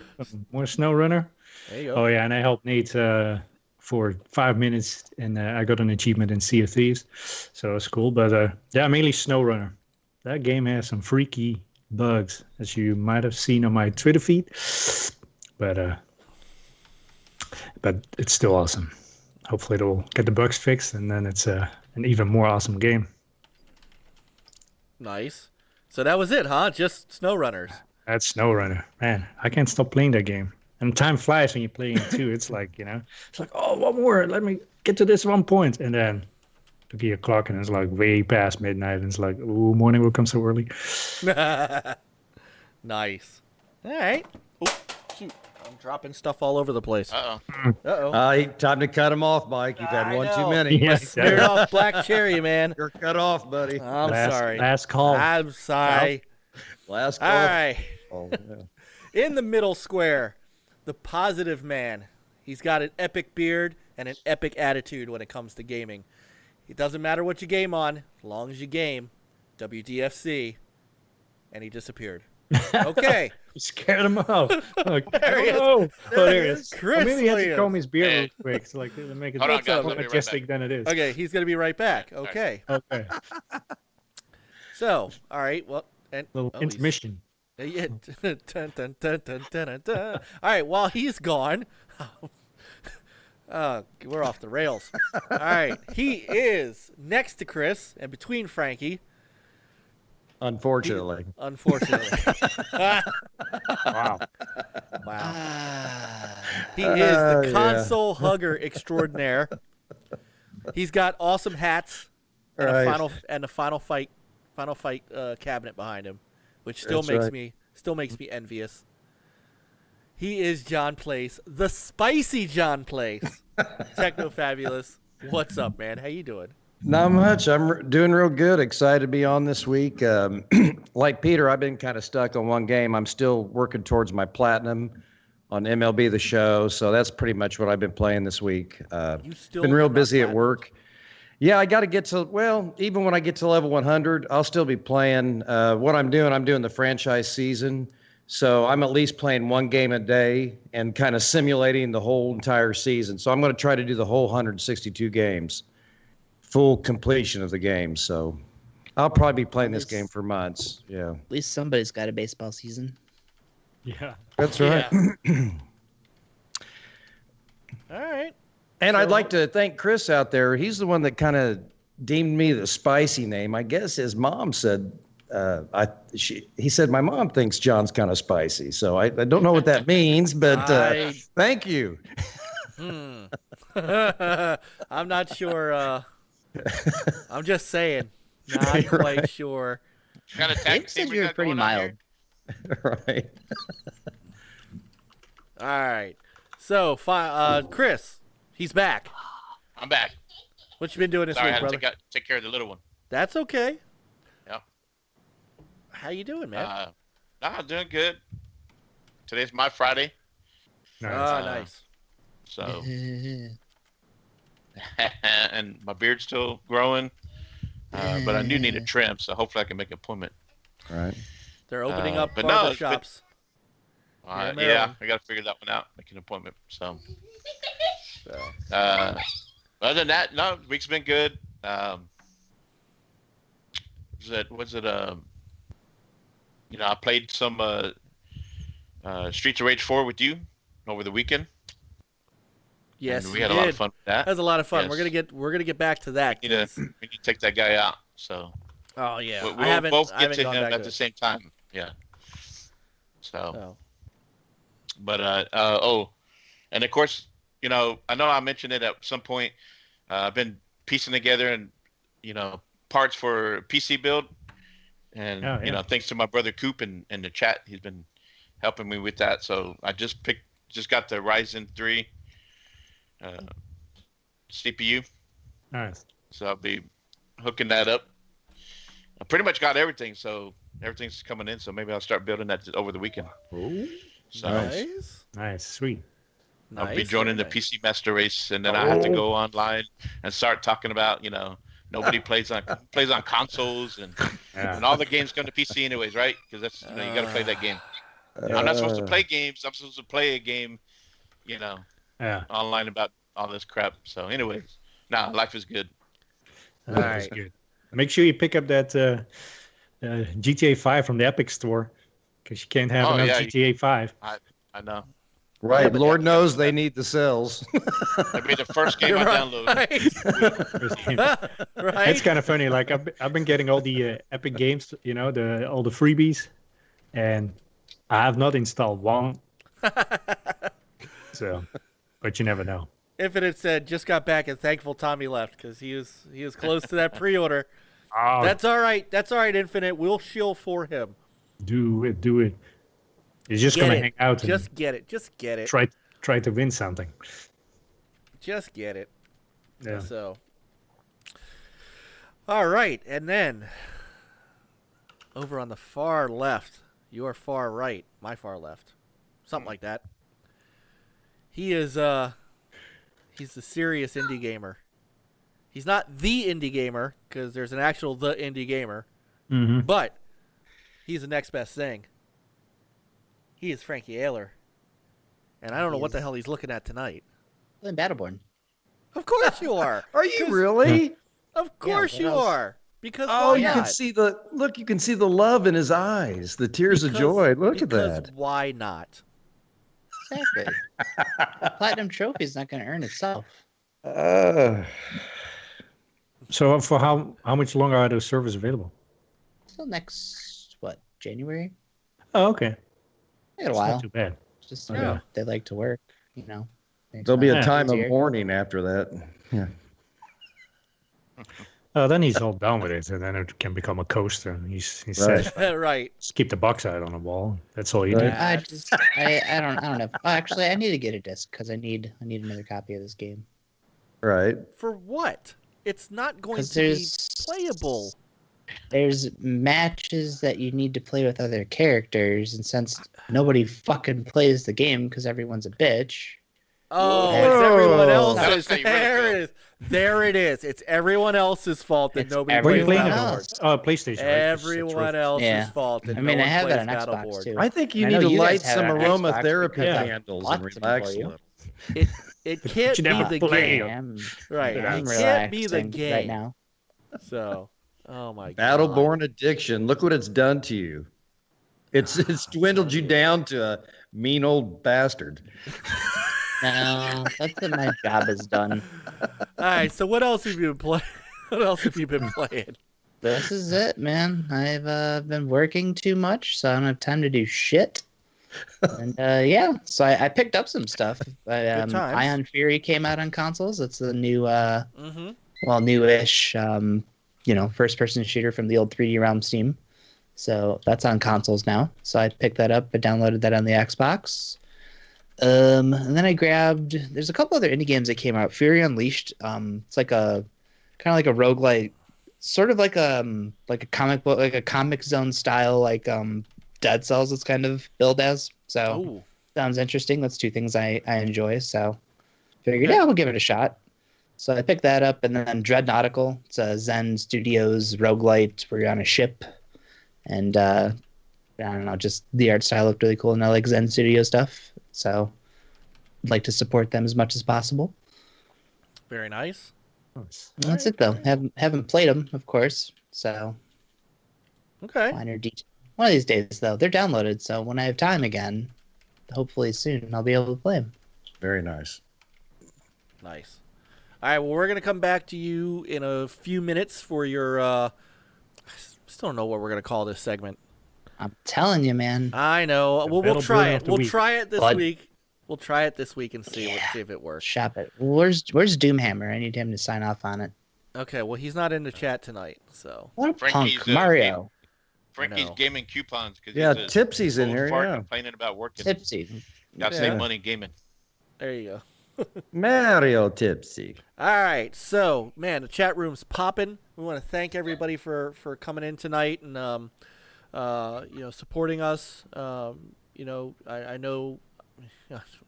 More SnowRunner. There you go. Oh, yeah, and I helped Nate for 5 minutes, and I got an achievement in Sea of Thieves. So it was cool. But yeah, mainly SnowRunner. That game has some freaky bugs, as you might have seen on my Twitter feed. But it's still awesome. Hopefully it'll get the bugs fixed, and then it's an even more awesome game. Nice. So that was it, huh? Just SnowRunners. That's SnowRunner. Man, I can't stop playing that game. And time flies when you're playing it too. It's like, it's like, oh, one more. Let me get to this 1 point. And then look at your clock, and it's like way past midnight. And it's like, ooh, morning will come so early. Nice. All right. Oh, shoot. I'm dropping stuff all over the place. Uh-oh. Uh-oh. Time to cut him off, Mike. You've had I one know. too many. Yes. Smeared off black cherry, man. You're cut off, buddy. I'm last, sorry. Last call. I'm sorry. Last call. All right. Oh, yeah. In the middle square, the positive man. He's got an epic beard and an epic attitude when it comes to gaming. It doesn't matter what you game on, as long as you game. WDFC. And he disappeared. Okay. You scared him off. Like, There he is. oh, there he is. Chris Maybe he had to Williams. comb his beard Hey. real quick to like to make it Hold on, look guys. more I'll be right majestic back. than it is. Okay, he's going to be right back. Okay. Okay. So, all right. Well, and Little oh, he's- intermission. Yeah. Dun, dun, dun, dun, dun, dun. All right, while he's gone, we're off the rails. All right, he is next to Chris and between Frankie, Unfortunately. unfortunately. Wow. Wow. He is the Yeah. console hugger extraordinaire. He's got awesome hats and Right. a final fight cabinet behind him, which still That's makes me envious. He is John Place, the spicy John Place. Techno Fabulous. What's up, man? How you doing? Not much. I'm doing real good. Excited to be on this week. Like Peter, I've been kind of stuck on one game. I'm still working towards my platinum on MLB The Show. So that's pretty much what I've been playing this week. You still Been real have not busy at platinumed? work. Yeah, I got to get to, well, even when I get to level 100, I'll still be playing. What I'm doing the franchise season. So I'm at least playing one game a day and kind of simulating the whole entire season. So I'm going to try to do the whole 162 games, full completion of the game. So I'll probably be playing this game for months. Yeah, At least somebody's got a baseball season. Yeah. that's right. Yeah. All right. And I'd So- like to thank Chris out there. He's the one that kind of deemed me the spicy name. I guess his mom said, he said, my mom thinks John's kind of spicy. So I don't know what that means, but I- thank you. I'm not sure. I'm just saying. Not You're quite right. sure. Kind of Dave said you were pretty mild. Right. All right. So, Chris, he's back. I'm back. What you been doing this Sorry, I week, had to brother? take care of the little one. That's okay. Yeah. How you doing, man? Nah, doing good. Today's my Friday, Nice. Nice. so and my beard's still growing, but I do need a trim, so hopefully I can make an appointment. Right. They're opening up but no, barber it's good. shops. Yeah, Maryland. I got to figure that one out, make an appointment. So, So, other than that, no, week's been good. I played some Streets of Rage 4 with you over the weekend. yes, and we you had a lot did. of fun with That that. was a lot of fun. Yes. We're gonna get back to that. We need 'cause- to take that guy out. So Oh yeah, we'll I haven't. both I get haven't to gone him back at to the it. same time. Yeah. So, Oh. but and of course, I know I mentioned it at some point. I've been piecing together and parts for PC build, and Oh, yeah. thanks to my brother Coop in the chat, he's been helping me with that. So I just picked just got the Ryzen 3 CPU, Nice. so I'll be hooking that up. I pretty much got everything, so everything's coming in. So maybe I'll start building that over the weekend. So Nice. Sweet. I'll be joining the PC Master Race, and then I have to go online and start talking about, nobody plays on consoles, and all the games come to PC anyways, right? Because that's you got to play that game. I'm not supposed to play games. I'm supposed to play a game, online about all this crap. So anyways, life is good. That's good. Make sure you pick up that GTA 5 from the Epic Store, because you can't have enough GTA 5. I know. Right. Lord knows they need the cells. That'd be the first game I download. Right. It's kind of funny. Like I've been getting all the Epic games, all the freebies, and I have not installed one. So, but you never know. Infinite said, just got back and thankful Tommy left because he was close to that pre-order. Oh, That's all right. That's all right, Infinite. We'll shill for him. do it. He's just gonna hang out and Just get it. try to win something. Just get it. Yeah. So, all right, and then over on the far left, your far right, my far left, something like that. He is he's the serious indie gamer. He's not the indie gamer because there's an actual the indie gamer, but he's the next best thing. He is Frankie Allard, and I don't know what the hell he's looking at tonight. Playing Battleborn. Of course you are. Are you really? Of course what you else? are. Because You can see the love in his eyes, the tears of joy. Look at that. Why not? Exactly. Platinum trophy's not going to earn itself. So for how much longer are those servers available? Till next January? Oh, okay. I got a It's while. not too bad. Just Yeah. they like to work, There'll be a Makes time it of easier. mourning after that. Yeah. Then he's all done with it, and then it can become a coaster. And he says, Right. just keep the box out on the wall. That's all you do. I don't know. Actually, I need to get a disc because I need another copy of this game. Right. For what? It's not going 'Cause to be there's- playable. There's matches that you need to play with other characters, and since nobody fucking plays the game because everyone's a bitch. Oh, Whoa. it's everyone else's. That's how you really There feel. it is. There it is. It's everyone else's fault that It's nobody Where are you plays playing it on? else. Oh, PlayStation. Right? Everyone else's Yeah. fault that I mean, no I one have that plays on Xbox Battleborn. too. I think you I need know to you light guys have some it on Xbox aromatherapy because I've candles bought and them relax for a you. little. It can't You be never the play. game. Right. I'm It can't be the relaxing game. right now. So, oh my god. Battleborn addiction. Look what it's done to you. It's dwindled you down to a mean old bastard. No, that's what my job is done. All right. So what else have you been playing? What else have you been playing? This is it, man. I've been working too much, so I don't have time to do shit. And so I picked up some stuff. Good times. Ion Fury came out on consoles. It's the new, Mm-hmm. newish, first-person shooter from the old 3D Realm Steam. So that's on consoles now. So I picked that up. I downloaded that on the Xbox. And then I grabbed. There's a couple other indie games that came out. Fury Unleashed. It's like a kind of like a roguelike, sort of like a comic book, like a Comic Zone style, like Dead Cells. It's kind of billed as. So Ooh. sounds interesting. That's two things I enjoy. So figured, we'll give it a shot. So I picked that up, and then Dreadnautical. It's a Zen Studios roguelite where you're on a ship, and I don't know, just the art style looked really cool, and I like Zen Studio stuff. So I'd like to support them as much as possible. Very nice. Nice. And that's it, though. Haven't played them, of course. So Okay. minor detail. One of these days, though, they're downloaded. So when I have time again, hopefully soon, I'll be able to play them. Very nice. Nice. All right. Well, we're gonna come back to you in a few minutes for your. I still don't know what we're gonna call this segment. I'm telling you, man. I know. The We'll Battle try Burn it. of the We'll week. try it this Bud. week. We'll try it this week and see if it works. Shop it. Where's Doomhammer? I need him to sign off on it. Okay. Well, he's not in the chat tonight, so. What a Frankie's, punk. Mario. Frankie's know. gaming coupons. 'Cause Yeah, he's a Tipsy's in old here. fart Yeah. complaining about working. Tipsy. Got to Yeah. save money gaming. There you go. Mario Tipsy. All right, so man, the chat room's popping. We want to thank everybody for coming in tonight and supporting us. I know,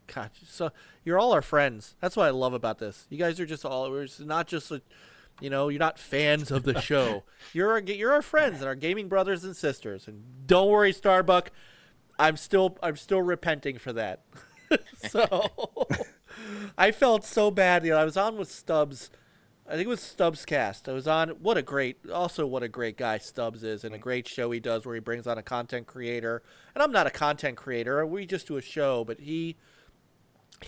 God, so you're all our friends. That's what I love about this. You guys are just all. It's not just you're not fans of the show. You're our friends and our gaming brothers and sisters. And don't worry, Starbuck, I'm still repenting for that. So. I felt so bad. I was on with Stubbs. I think it was Stubbs Cast. I was on. What a great guy Stubbs is, and a great show he does where he brings on a content creator. And I'm not a content creator. We just do a show. But he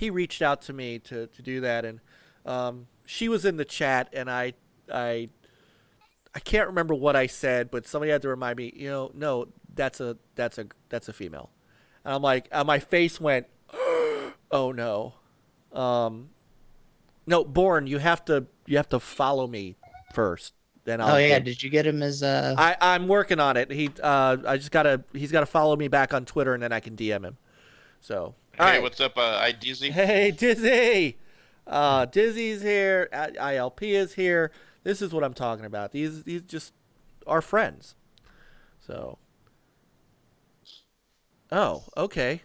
reached out to me to do that, and she was in the chat, and I can't remember what I said, but somebody had to remind me. No, that's a female. And I'm like, my face went, oh no. No, Born, you have to follow me first. Then I'll. Oh yeah, did you get him as I'm working on it. He's gotta follow me back on Twitter and then I can DM him. So. Hey, right. what's up, Dizzy? Hey, Dizzy. Dizzy's here. ILP is here. This is what I'm talking about. These just are friends. So. Oh, okay.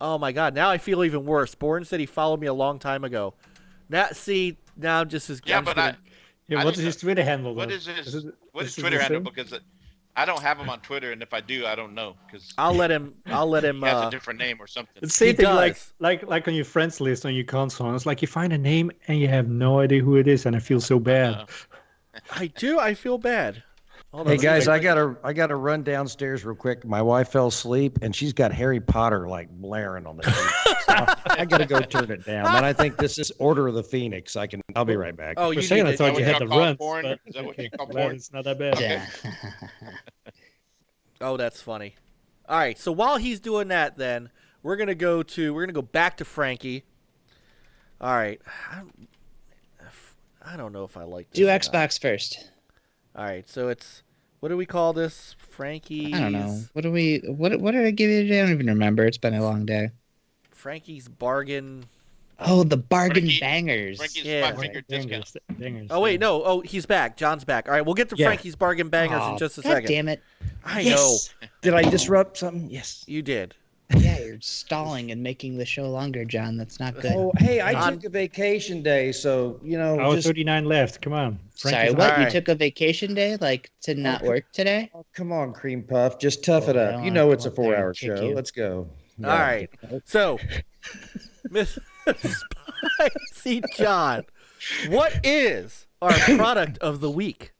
Oh my God! Now I feel even worse. Born said he followed me a long time ago. Now just as Yeah, what is his Twitter handle? What though? is his Is it- what is is it Twitter the handle? same? Because I don't have him on Twitter, and if I do, I don't know because I'll let him. he has a different name or something. It's the same He thing does. like on your friends list on your console. It's like you find a name and you have no idea who it is, and I feel so bad. I do. I feel bad. Hold on, Hey let me guys, wait I gotta run downstairs real quick. My wife fell asleep and she's got Harry Potter like blaring on the TV. So I gotta go turn it down. And I think this is Order of the Phoenix. I'll be right back. Oh, For you a second, I need thought to. you had the call runs. porn? But, Is that what you okay, call well, porn? it's not that bad. yeah. Oh, that's funny. All right. So while he's doing that, then we're gonna go back to Frankie. All right. I don't know if I like this. Do or not. Xbox first. All right. So it's what do we call this? Frankie's. I don't know. What did I give you today? I don't even remember. It's been a long day. Frankie's bargain. Oh, the bargain Frankie- bangers. Frankie's Yeah. 5-finger discount. Dingers, Oh wait, no. Oh, he's back. John's back. All right, we'll get to Yeah. Frankie's bargain bangers in Oh, just a God second. damn it. I Yes. Did I disrupt something? Yes. know you did. Yeah, you're stalling and making the show longer, John. That's not good. Oh, hey, I John- took a vacation day, so Oh, just 39 left. Come on. Sorry, Frankie's what? All You right. took a vacation day, like to not work today? oh, come on, Cream Puff, just tough it Oh, I up. don't You wanna know it's a come up there 4-hour and kick show. you. Let's go. All right. So, Miss Spicy John, what is our product of the week?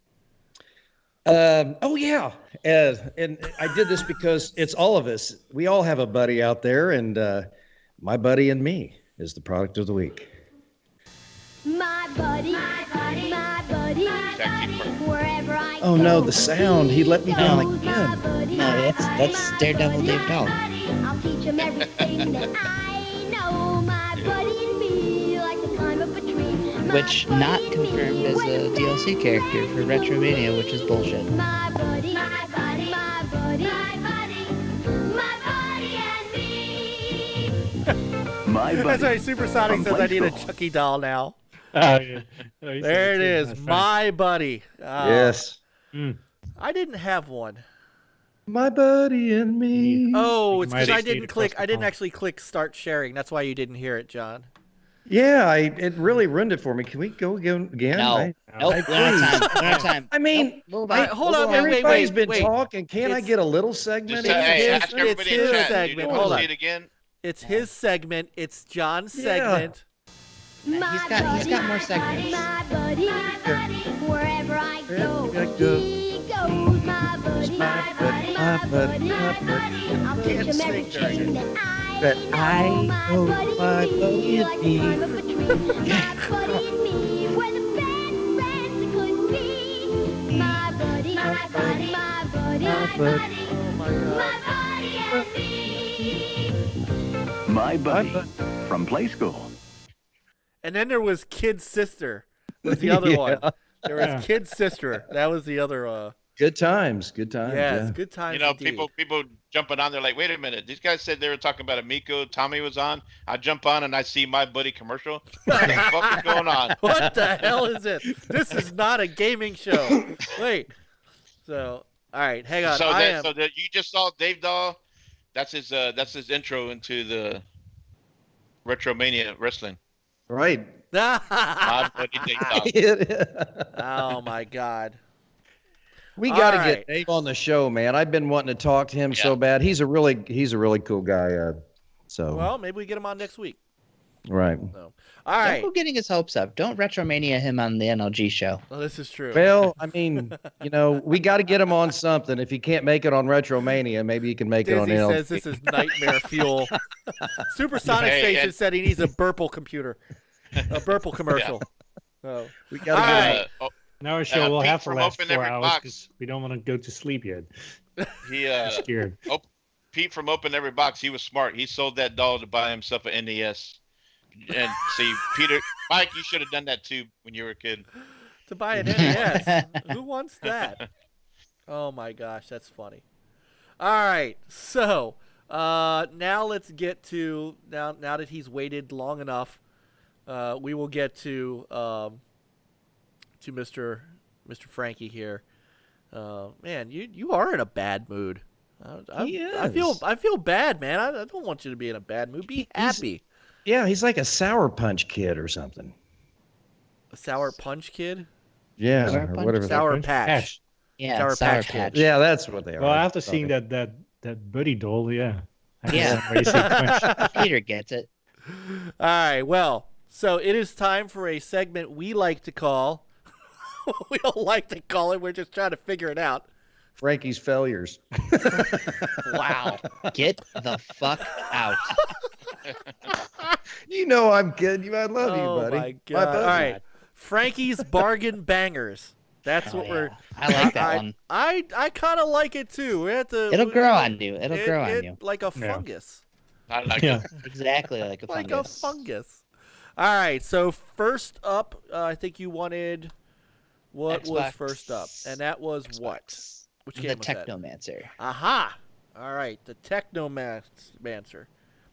Oh yeah, and I did this because it's all of us. We all have a buddy out there, and my buddy and me is the product of the week. My buddy, wherever I Oh no, the sound. He let me down goes again. my buddy. No, that's Daredevil Dave Dahl. I'll teach him everything that I know. My buddy and me, like the climb up a tree. My Which buddy not and confirmed me, as when a the DLC band character for plays Retromania, which is bullshit. My buddy, my buddy, my buddy, my buddy, my buddy and me. My That's buddy. why Supersonic From says I need a Playful. Chucky doll now. Oh, yeah. Oh, he's There it too. is, That's my buddy. Yes, I didn't have one. my buddy and me. Oh, You it's might because I have stayed didn't across click. the I didn't pond. actually click start sharing. That's why you didn't hear it, John. Yeah, it really ruined it for me. Can we go again? No. Nope, we don't have time. We don't have time. I mean, Move All on. right, hold Move on, wait, everybody's been wait. talking. Can't I It's- get a little segment? Just in? hey, his- ask everybody it's in his chat. segment. Do you Hold want to on. see it again? It's his segment. It's John's Yeah. segment. He's got more segments. My buddy, wherever I go, I go. he goes. My buddy, my buddy, my buddy, my buddy. I'll teach Can't him sing everything during that I know. I know, my buddy like and the me. climb up a tree. My buddy and me, we're the best friends that could be. My buddy, my buddy, my buddy, my buddy, Oh my God. my buddy and me. My buddy. From Play School. And then there was Kid's sister. Was the other Yeah. one. There was Yeah. Kid's sister. That was the other. Good times. Good times. Yes, Yeah. good times. You know, indeed. people jumping on there like, wait a minute, these guys said they were talking about Amico. Tommy was on. I jump on and I see my buddy commercial. What the fuck is going on? What the hell is it? This is not a gaming show. Wait. So, all right, hang on. So that you just saw Dave Dahl. That's his intro into the Retromania wrestling. Right. My buddy Dave Dahl. Oh my God. We got to All get right. Dave on the show, man. I've been wanting to talk to him so Yeah. bad. He's a really cool guy. So Well, maybe we get him on next week. right. So, all Don't right. go getting his hopes up. Don't Retromania him on the NLG show. Well, this is true. Well, I mean, we got to get him on something. If he can't make it on Retromania, maybe he can make it on Dizzy NLG. says this is nightmare fuel. Supersonic Hey, Station and- said he needs a Burple computer, a Burple commercial. So, We got to All get him. right. Now our show will Pete have to from last Open 4 Every hours Box. because we don't want to go to sleep yet. He I'm scared. Pete from Open Every Box, he was smart. He sold that doll to buy himself an NES. And see, Mike, you should have done that too when you were a kid. to buy an NES, who wants that? Oh my gosh, that's funny. All right, so now let's get to now that he's waited long enough, we will get to Mr. Frankie here. Man, you are in a bad mood. I feel bad, man. I don't want you to be in a bad mood. Be happy. Yeah, he's like a Sour Punch kid or something. A sour punch kid, Yeah, Sour or Punch? whatever. sour patch. Yeah, Sour Sour Patch Patch. Kid. Yeah, that's what they are. Well, after seeing that buddy doll, yeah. I Yeah. understand why you say punch. Peter gets it. All right, well, so it is time for a segment we like to call. We don't like to call it. We're just trying to figure it out. Frankie's failures. Wow. Get the fuck out. You know I'm kidding you. I love you, Oh buddy. my god! All buddy. right, Frankie's bargain bangers. That's Oh, what yeah. we're. I like that one. I kind of like it too. We have to. It'll grow on you. It'll grow on you. like a Yeah. fungus. I like Yeah. it. Exactly like a Like fungus. a fungus. All right. So first up, I think you wanted. What was Xbox. first up? And that was what? Which The game was that? Technomancer. Aha! All right, the Technomancer,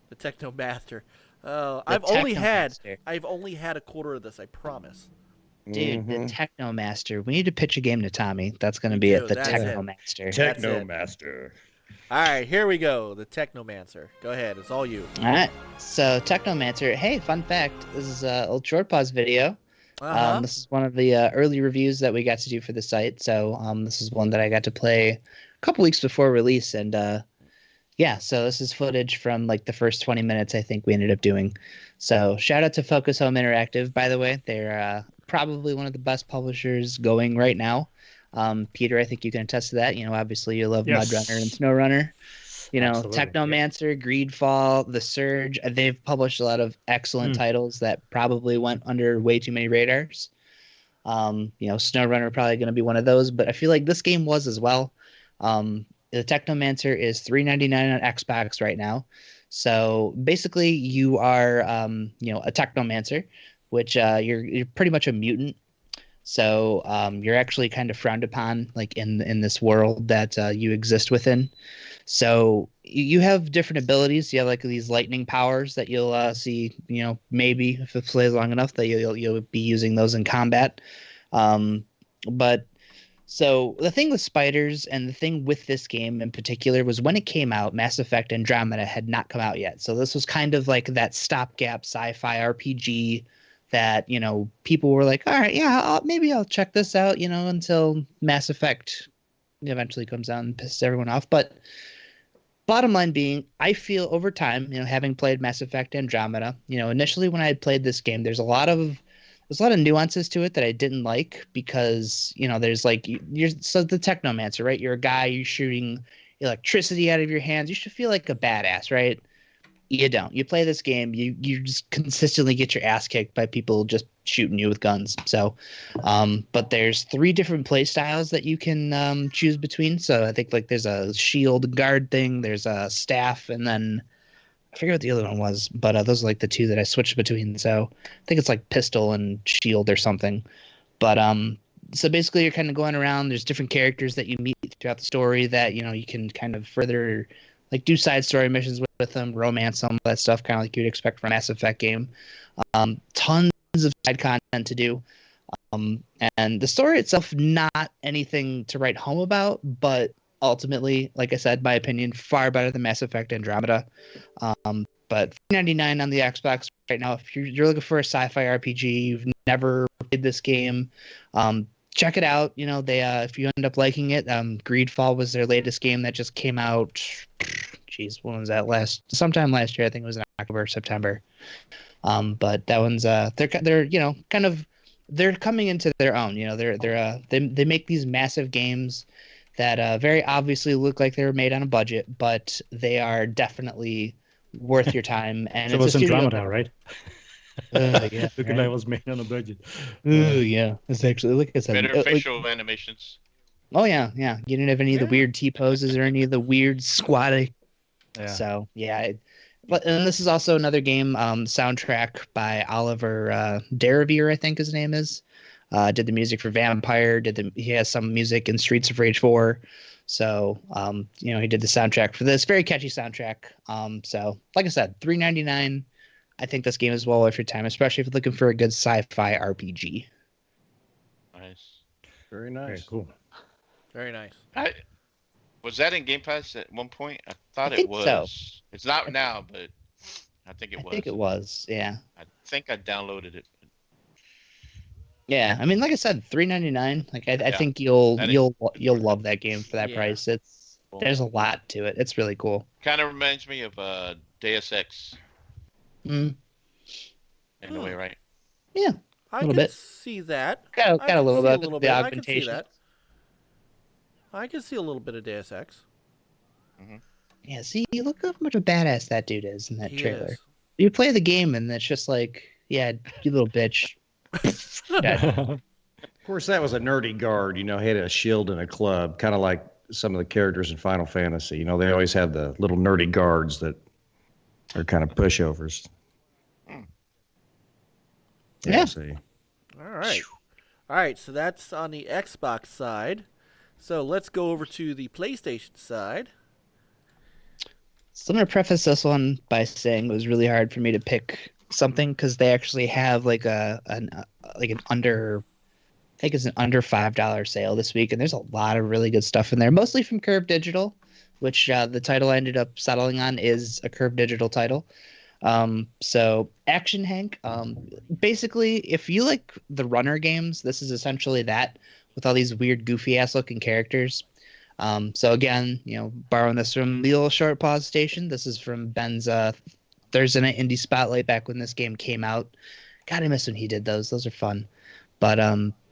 the Technomaster. I've only had a quarter of this. I promise. Dude, Mhm. the Technomaster. We need to pitch a game to Tommy. That's going to We be do, it. The that's it. Technomaster. That's it. Technomaster. All right, here we go. The Technomancer. Go ahead. It's all you. All right. So Technomancer. Hey, fun fact. This is a old short pause video. Uh-huh. This is one of the early reviews that we got to do for the site. So this is one that I got to play a couple weeks before release, and yeah. So this is footage from like the first 20 minutes I think we ended up doing. So shout out to Focus Home Interactive, by the way. They're probably one of the best publishers going right now. Peter, I think you can attest to that. You know, obviously you love Yes. Mudrunner and SnowRunner. You know, Absolutely, yeah. Technomancer, Greedfall, The Surge. They've published a lot of excellent titles that probably went under way too many radars. You know, SnowRunner probably going to be one of those, but I feel like this game was as well. The Technomancer is $3.99 on Xbox right now. So basically, you are, you know, a Technomancer, which you're pretty much a mutant. So you're actually kind of frowned upon, like in this world that you exist within. So you have different abilities. You have like these lightning powers that you'll see. You know, maybe if it plays long enough, that you'll be using those in combat. But so the thing with spiders and the thing with this game in particular was when it came out, Mass Effect Andromeda had not come out yet. So this was kind of like that stopgap sci-fi RPG that, you know, people were like, all right, yeah, maybe I'll check this out, you know, until Mass Effect eventually comes out and pisses everyone off. But bottom line being, I feel over time, you know, having played Mass Effect Andromeda, you know, initially when I had played this game, there's a lot of nuances to it that I didn't like because, you know, there's like you're so the Technomancer, right? You're a guy, you're shooting electricity out of your hands. You should feel like a badass, right? You don't. You play this game, you just consistently get your ass kicked by people just shooting you with guns. So, but there's 3 different play styles that you can choose between. So I think like there's a shield guard thing, there's a staff, and then I forget what the other one was, but those are like the 2 that I switched between. So I think it's like pistol and shield or something. But So basically, you're kind of going around. There's different characters that you meet throughout the story that you can kind of further like do side story missions with them, romance them, that stuff, kind of like you'd expect from a Mass Effect game. Tons of side content to do. And the story itself, not anything to write home about, but ultimately, like I said, my opinion, far better than Mass Effect Andromeda. But $3.99 on the Xbox right now. If you're looking for a sci-fi RPG, you've never played this game, check it out. They if you end up liking it, Greedfall was their latest game that just came out. Jeez, when was that? Sometime last year. I think it was in October or September. But that one's they're kind of they're coming into their own. They make these massive games that very obviously look like they were made on a budget, but they are definitely worth your time. And So it was a studio Andromeda, right? yeah, Look at that was made on a budget. yeah. It's actually, like I said, Better facial animations. oh yeah. You didn't have any of the weird T poses or any of the weird squatting. Yeah. So yeah. And this is also another game, soundtrack by Oliver Derivier, I think his name is. Did the music for Vampire. He has some music in Streets of Rage 4. So he did the soundtrack for this. Very catchy soundtrack. So like I said, $3.99. I think this game is well worth your time, especially if you're looking for a good sci-fi RPG. Nice. Very nice. Very cool. Very nice. Was that in Game Pass at one point? I thought I it think was. so. It's not now, but I think it was. I think it was, yeah. I think I downloaded it. Yeah, I mean, like I said, $3.99. Like I Yeah. think you'll love that game for that Yeah. price. Cool. There's a lot to it. It's really cool. Kind of reminds me of Deus Ex Mm, in a way, right? yeah, I Little can bit. see that. got I a little can see bit of the I can see augmentation. that. I can see a little bit of Deus Ex. Yeah, see, look how much of a badass that dude is in that He trailer. is. You play the game and it's just like, yeah, you little bitch. Dead. Of course, that was a nerdy guard. He had a shield and a club, kind of like some of the characters in Final Fantasy. They always have the little nerdy guards that are kind of pushovers. Yeah. See. All right. All right, so that's on the Xbox side. So let's go over to the PlayStation side. So I'm gonna preface this one by saying it was really hard for me to pick something because they actually have like an under, I think it's an under $5 sale this week, and there's a lot of really good stuff in there, mostly from Curve Digital, which the title I ended up settling on is a Curve Digital title. So Action Hank, basically, if you like the runner games, this is essentially that with all these weird, goofy ass looking characters. So again, borrowing this from the old Short Pause Station. This is from Ben's Thursday Night Indie Spotlight back when this game came out. God, I miss when he did those. Those are fun. But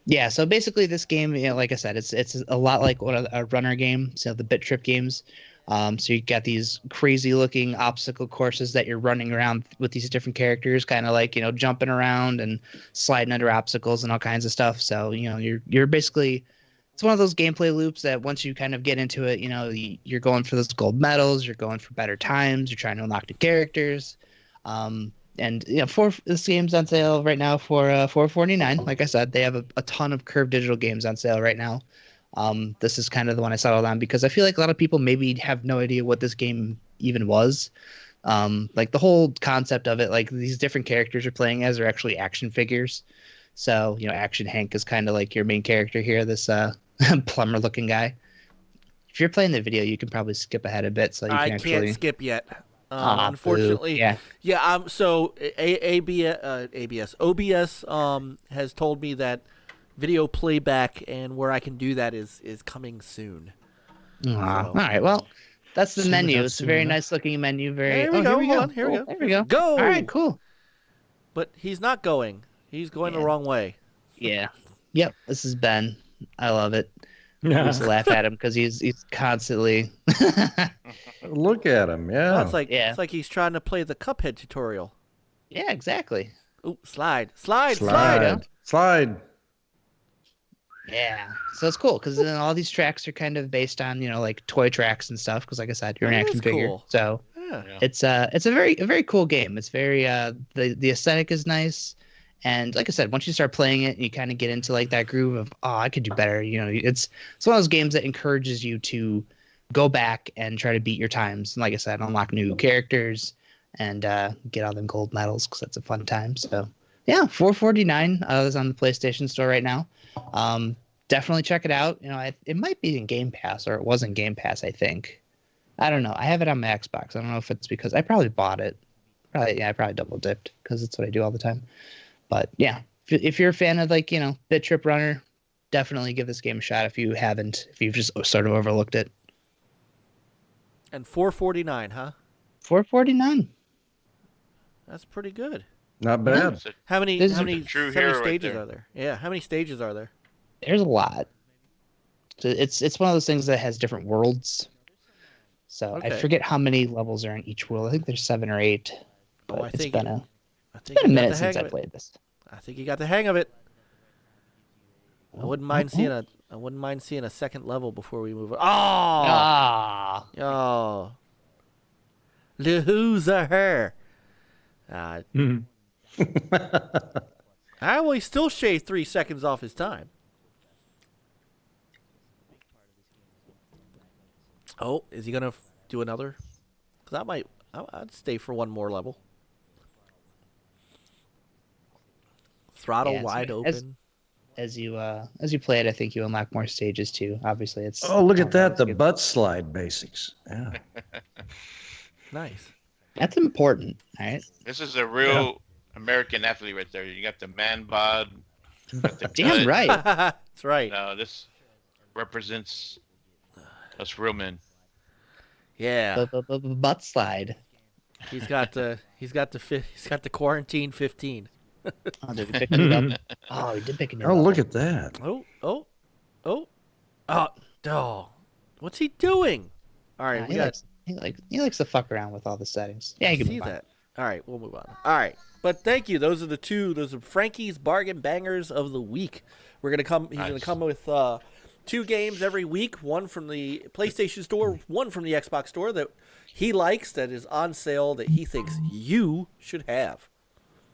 yeah, so basically this game, like I said, it's a lot like a runner game. So the Bit Trip games. So you got these crazy looking obstacle courses that you're running around with these different characters, kind of like, jumping around and sliding under obstacles and all kinds of stuff. So, you're basically, it's one of those gameplay loops that once you kind of get into it, you're going for those gold medals, you're going for better times, you're trying to unlock the characters. And this game's on sale right now for $4.49. Like I said, they have a ton of Curve Digital games on sale right now. This is kind of the one I settled on because I feel like a lot of people maybe have no idea what this game even was. Like the whole concept of it, like these different characters you're playing as are actually action figures. So, Action Hank is kind of like your main character here, this plumber looking guy. If you're playing the video, you can probably skip ahead a bit so you I can can't actually skip yet. Boo. Unfortunately. Yeah. So OBS has told me that video playback and where I can do that is coming soon. All right. Well, that's the Soon menu. enough, It's a soon very enough. nice looking menu. Very. Here we go. Here we Hold go. on, here we go. There we go. Go. All right. Cool. But he's not going. He's going the Yeah. wrong way. Yeah. Yep. This is Ben. I love it. I used to laugh at him because he's constantly. Look at him. Yeah. It's like he's trying to play the Cuphead tutorial. Yeah. Exactly. Ooh, slide. Slide. Slide. Yeah. So it's cool because then all these tracks are kind of based on like toy tracks and stuff. Because like I said, you're an That action is figure. cool. So Yeah. Yeah. it's a very cool game. It's very the aesthetic is nice, And like I said, once you start playing it, you kind of get into like that groove of, oh, I could do better. It's one of those games that encourages you to go back and try to beat your times. And like I said, unlock new characters and get all them gold medals because that's a fun time. So yeah, $4.49 is on the PlayStation Store right now. Definitely check it out. It might be in Game Pass, or it was in Game Pass, I think. I don't know. I have it on my Xbox. I don't know if it's because I probably bought it. I probably double dipped because it's what I do all the time. But yeah, if you're a fan of Bit Trip Runner, definitely give this game a shot if you haven't, if you've just sort of overlooked it. And $4.49, huh? $4.49. That's pretty good. Not bad. How many true how many hero right stages there. are there? Yeah, how many stages are there? There's a lot. So it's one of those things that has different worlds. So I Okay. forget how many levels are in each world. I think there's 7 or 8. But I it's think been I it's think been a you got minute the since hang I of it. played this. I think you got the hang of it. I wouldn't mind seeing a second level before we move on. Ah, Oh. Loser her. Mhm. He still shaved 3 seconds off his time. Oh, is he gonna do another? Because I'd stay for one more level. Throttle Yeah, so wide open. as you play it, I think you unlock more stages too. Obviously, it's Oh, look at that. The good. butt slide basics. Yeah. Nice. That's important, all right? This is a real American athlete right there. You got the man bod. Got the Damn gut. right. That's right. This represents us real men. Yeah. Butt slide. He's got the quarantine 15. Oh, did he pick it up? Oh, he did pick it up. Oh, look at that. Oh. What's he doing? All right, we got He likes to fuck around with all the settings. Yeah, I you can see move on. that. All right, we'll move on. All right, but thank you. Those are Frankie's bargain bangers of the week. He's gonna come with 2 games every week. One from the PlayStation Store, one from the Xbox Store that he likes, that is on sale, that he thinks you should have.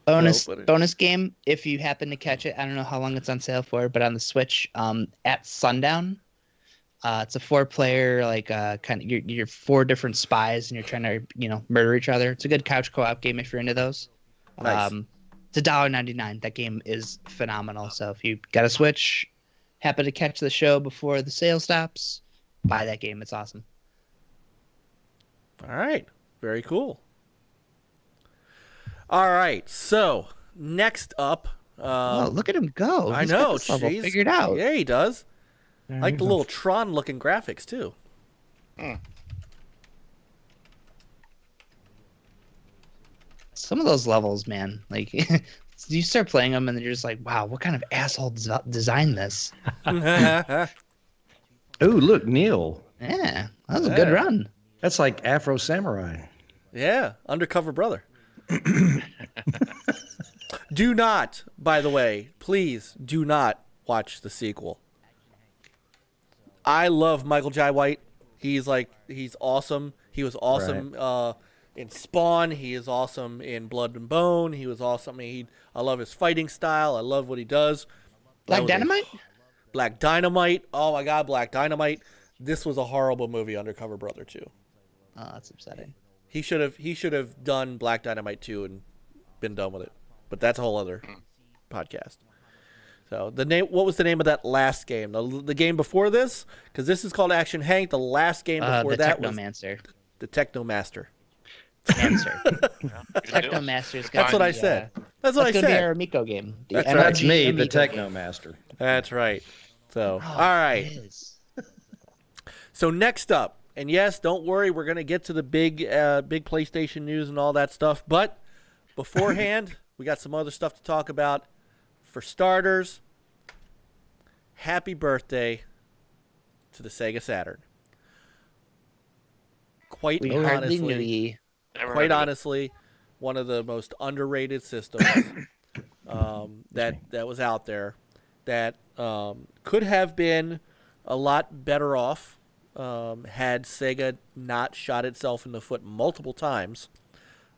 Bonus game if you happen to catch it. I don't know how long it's on sale for, but on the Switch, at sundown. It's a 4-player, kind of you're 4 different spies and you're trying to murder each other. It's a good couch co-op game if you're into those. Nice. It's $1.99. That game is phenomenal. So if you got a Switch, happen to catch the show before the sale stops, buy that game. It's awesome. All right, very cool. All right, so next up. Oh, look at him go! I He's got know. this level Jeez. figured out. Yeah, he does. Yeah, Like the little Tron-looking graphics too. Some of those levels, man, you start playing them and then you're just like, wow, what kind of asshole designed this? Oh, look, Neil. Yeah, that was a good run. That's like Afro Samurai. Yeah, Undercover Brother. Do not, by the way, please do not watch the sequel. I love Michael Jai White. He's awesome. He was awesome in Spawn. He is awesome in Blood and Bone. He was awesome. I love his fighting style. I love what he does. Black Dynamite? Black Dynamite. Oh my God, Black Dynamite. This was a horrible movie, Undercover Brother 2. Oh, that's upsetting. He should have done Black Dynamite 2 and been done with it. But that's a whole other podcast. So what was the name of that last game? The game before this? Because this is called Action Hank. The last game before that was the Technomaster. Technomaster's That's what I said. That's what I That's going to be said. our Amico game. That's right. That's me, the Amico Techno game. Master. That's right. So, Oh, all right. it is. So next up, and yes, don't worry, we're going to get to the big PlayStation news and all that stuff. But beforehand, we got some other stuff to talk about. For starters, happy birthday to the Sega Saturn. Quite We hardly knew ye. quite honestly, one of the most underrated systems that was out there that could have been a lot better off had Sega not shot itself in the foot multiple times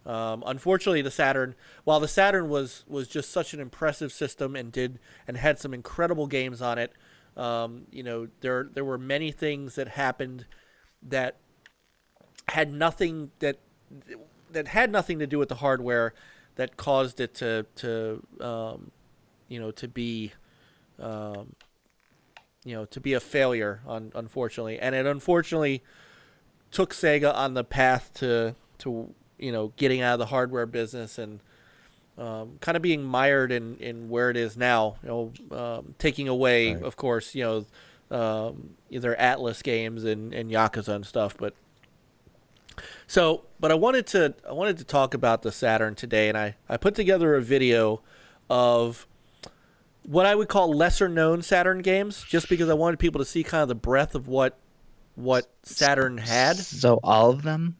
Unfortunately, the Saturn, while the Saturn was just such an impressive system and had some incredible games on it, there were many things that happened that had nothing that had nothing to do with the hardware that caused it to be a failure, unfortunately. And it unfortunately took Sega on the path to getting out of the hardware business and kind of being mired in where it is now, taking away, of course, their Atlas games and Yakuza and stuff. But I wanted to talk about the Saturn today, and I put together a video of what I would call lesser known Saturn games, just because I wanted people to see kind of the breadth of what Saturn had. So all of them?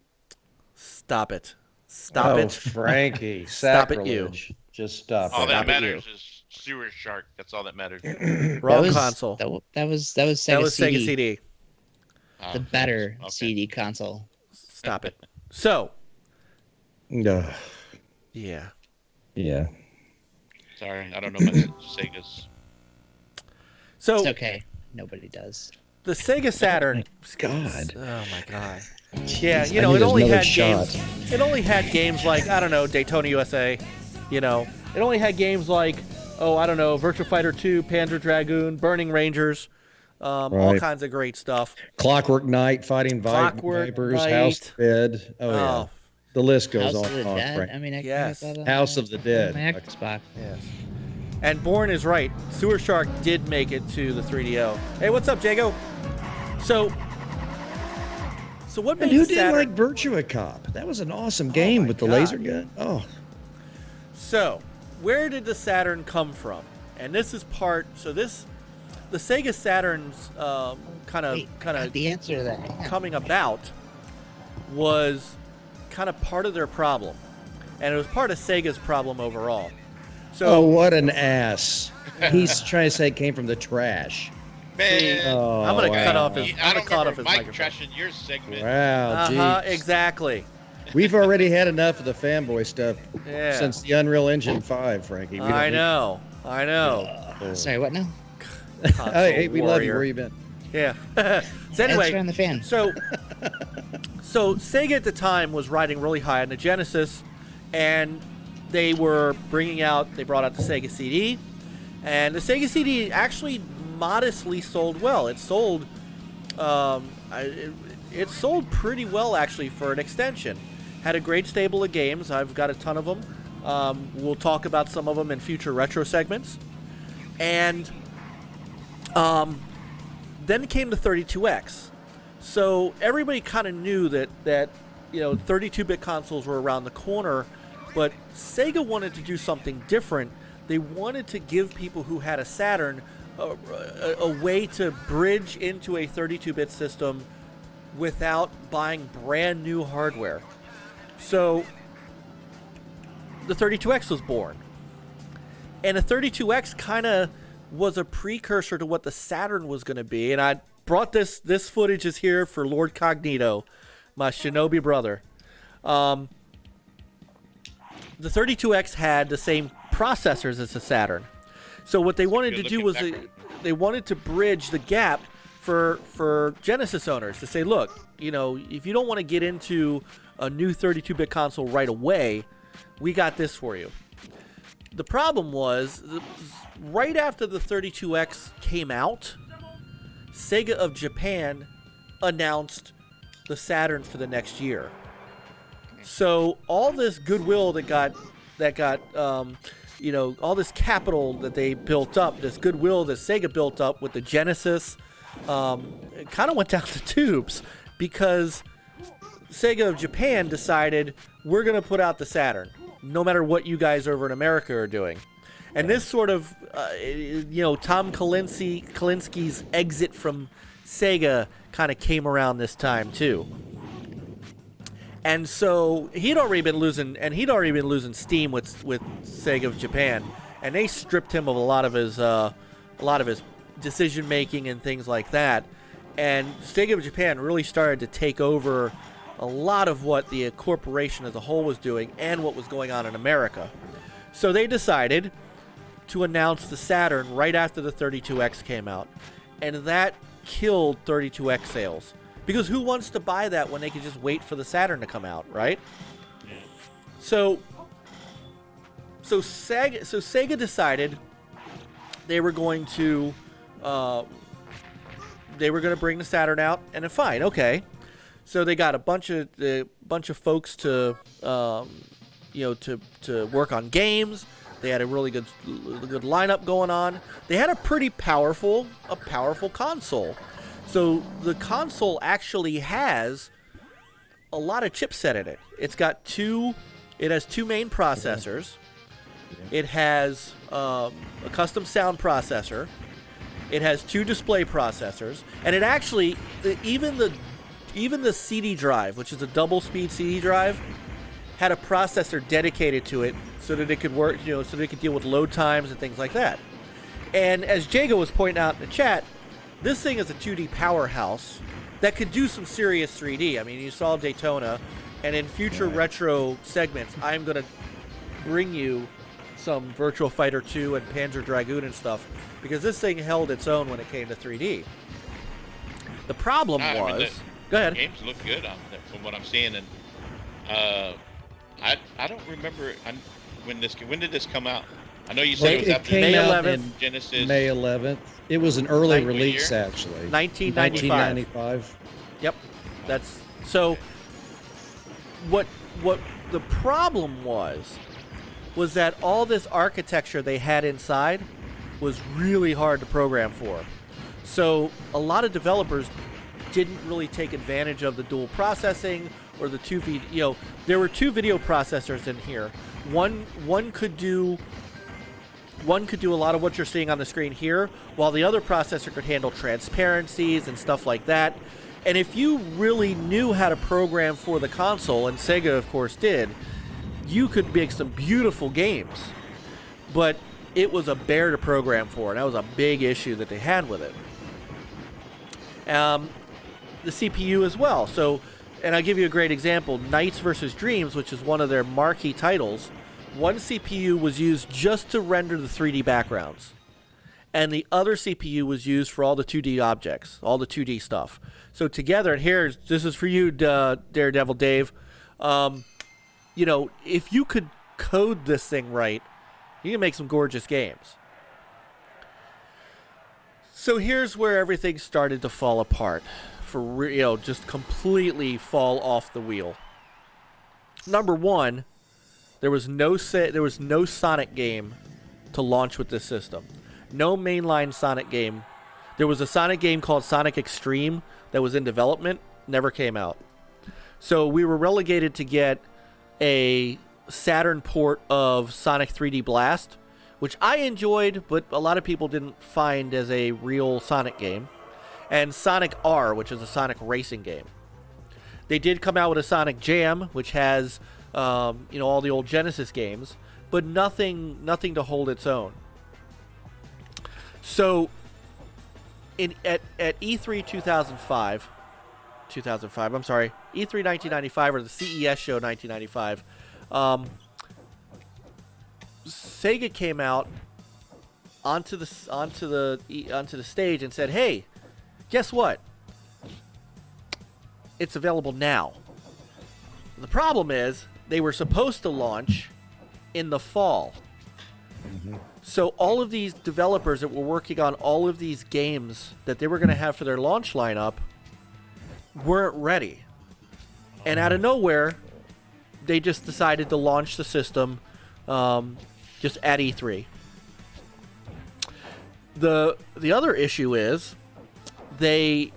Stop it. Stop it. Frankie. Stop it, sacrilege. you. Just stop All it. that Stop it, matters is Sewer Shark. That's all that matters. Wrong console. That was Sega That was CD. Sega CD. The better Okay. CD console. Stop it. So, Ugh. yeah. Yeah. Sorry, I don't know about Sega's. So It's okay. Nobody does. the Sega Saturn. God. Oh my god. Yeah, I it need only another had shot. games. It only had games like, I don't know, Daytona USA. It only had games like, Virtua Fighter 2, Panzer Dragoon, Burning Rangers, all Right. kinds of great stuff. Clockwork Knight, Fighting Clockwork Vipers, Knight. House of the Dead. Oh, yeah. Oh, The list goes House on of the and on, Dead. Frank. I mean, I Yes. can get that House of the Dead. on my Xbox. yes. And Bourne is right. Sewer Shark did make it to the 3DO. Hey, what's up, Jago? So what And made who the did Saturn? like Virtua Cop? That was an awesome game my with the God. laser gun. Oh, So, where did the Saturn come from? And this is the Sega Saturn's kind Wait, of the answer to that. coming about was kind of part of their problem, and it was part of Sega's problem overall. oh, So, what an ass! He's trying to say it came from the trash. Man, Oh, I'm gonna cut wow. off his. I I'm don't gonna cut off remember his Mike microphone. trashing your segment. Wow, geez. Exactly. We've already had enough of the fanboy stuff Yeah. since the Unreal Engine 5, Frankie. We don't I need- know. Sorry, what now? Console Hey, we love you. warrior. Where you been? Yeah. So Answer anyway, on the fan. So Sega at the time was riding really high on the Genesis, and they brought out the Sega CD, and the Sega CD actually modestly sold well. It sold, it sold pretty well actually for an extension. Had a great stable of games. I've got a ton of them. We'll talk about some of them in future retro segments, and then came the 32X. So everybody kind of knew that 32-bit consoles were around the corner, but Sega wanted to do something different. They wanted to give people who had a Saturn a way to bridge into a 32-bit system without buying brand new hardware. So the 32X was born. And the 32X kind of was a precursor to what the Saturn was going to be. And I brought this footage is here for Lord Cognito, my Shinobi brother. The 32X had the same processors as the Saturn. So what they wanted to do was they wanted to bridge the gap for Genesis owners to say, look, if you don't want to get into a new 32-bit console right away, we got this for you. The problem was, right after the 32X came out, Sega of Japan announced the Saturn for the next year. So all this goodwill that got all this capital that they built up, this goodwill that Sega built up with the Genesis, it kind of went down the tubes because Sega of Japan decided we're going to put out the Saturn, no matter what you guys over in America are doing. And this sort of, Tom Kalinski's exit from Sega kind of came around this time too. And so he'd already been losing steam with Sega of Japan, and they stripped him of a lot of his decision making and things like that. And Sega of Japan really started to take over a lot of what the corporation as a whole was doing and what was going on in America. So they decided to announce the Saturn right after the 32X came out. And that killed 32X sales. Because who wants to buy that when they could just wait for the Saturn to come out, right? So Sega decided they were going to bring the Saturn out, and then fine, okay. So they got a bunch of folks to to work on games. They had a really good lineup going on. They had a pretty powerful console. So the console actually has a lot of chipset in it. It has two main processors. It has a custom sound processor. It has two display processors, and it actually even the CD drive, which is a double-speed CD drive, had a processor dedicated to it so that it could work, so that it could deal with load times and things like that. And as Jago was pointing out in the chat, this thing is a 2D powerhouse that could do some serious 3D. I mean, you saw Daytona, and in future retro segments, I'm going to bring you some Virtua Fighter 2 and Panzer Dragoon and stuff, because this thing held its own when it came to 3D. The problem was... Go ahead. Games look good on there from what I'm seeing, and I don't remember when did this come out? I know you said it was after came May out 11th. in Genesis. May 11th. It was an early release, actually. 1995. Yep. That's so. What the problem was that all this architecture they had inside was really hard to program for. So a lot of developers didn't really take advantage of the dual processing or the there were two video processors in here. One could do a lot of what you're seeing on the screen here, while the other processor could handle transparencies and stuff like that. And if you really knew how to program for the console, and Sega of course did, you could make some beautiful games. But it was a bear to program for, and that was a big issue that they had with it. The CPU as well. So, and I'll give you a great example. Nights vs. Dreams, which is one of their marquee titles, one CPU was used just to render the 3D backgrounds. And the other CPU was used for all the 2D objects, all the 2D stuff. So together, and this is for you, Daredevil Dave. If you could code this thing right, you can make some gorgeous games. So here's where everything started to fall apart. Just completely fall off the wheel. Number one, there was no Sonic game to launch with this system. No mainline Sonic game. There was a Sonic game called Sonic Extreme that was in development, never came out. So we were relegated to get a Saturn port of Sonic 3D Blast, which I enjoyed, but a lot of people didn't find as a real Sonic game. And Sonic R, which is a Sonic racing game. They did come out with a Sonic Jam, which has all the old Genesis games, but nothing to hold its own. So at E3 2005, I'm sorry, E3 1995 or the CES show 1995, Sega came out onto the stage and said, "Hey, guess what? It's available now." The problem is they were supposed to launch in the fall. Mm-hmm. So all of these developers that were working on all of these games that they were going to have for their launch lineup weren't ready. And out of nowhere, they just decided to launch the system just at E3. The other issue is they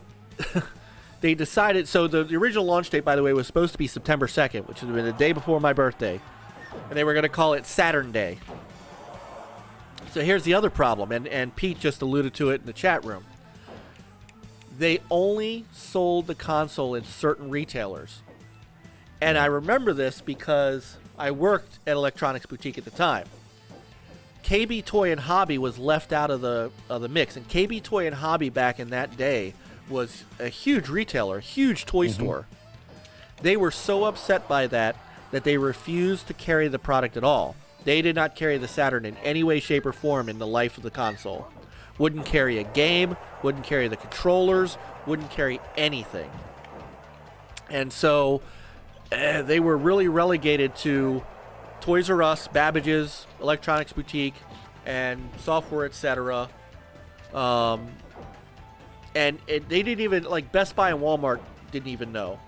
decided, so the original launch date, by the way, was supposed to be September 2nd, which would have been the day before my birthday. And they were going to call it Saturn Day. So here's the other problem, and Pete just alluded to it in the chat room. They only sold the console in certain retailers. And I remember this because I worked at Electronics Boutique at the time. KB Toy and Hobby was left out of the mix, and KB Toy and Hobby back in that day was a huge retailer, a huge toy store. They were so upset by that they refused to carry the product at all. They did not carry the Saturn in any way, shape, or form in the life of the console. Wouldn't carry a game, wouldn't carry the controllers, wouldn't carry anything. And so they were really relegated to Toys R Us, Babbage's, Electronics Boutique, and software, etc. And they didn't even, like, Best Buy and Walmart didn't even know.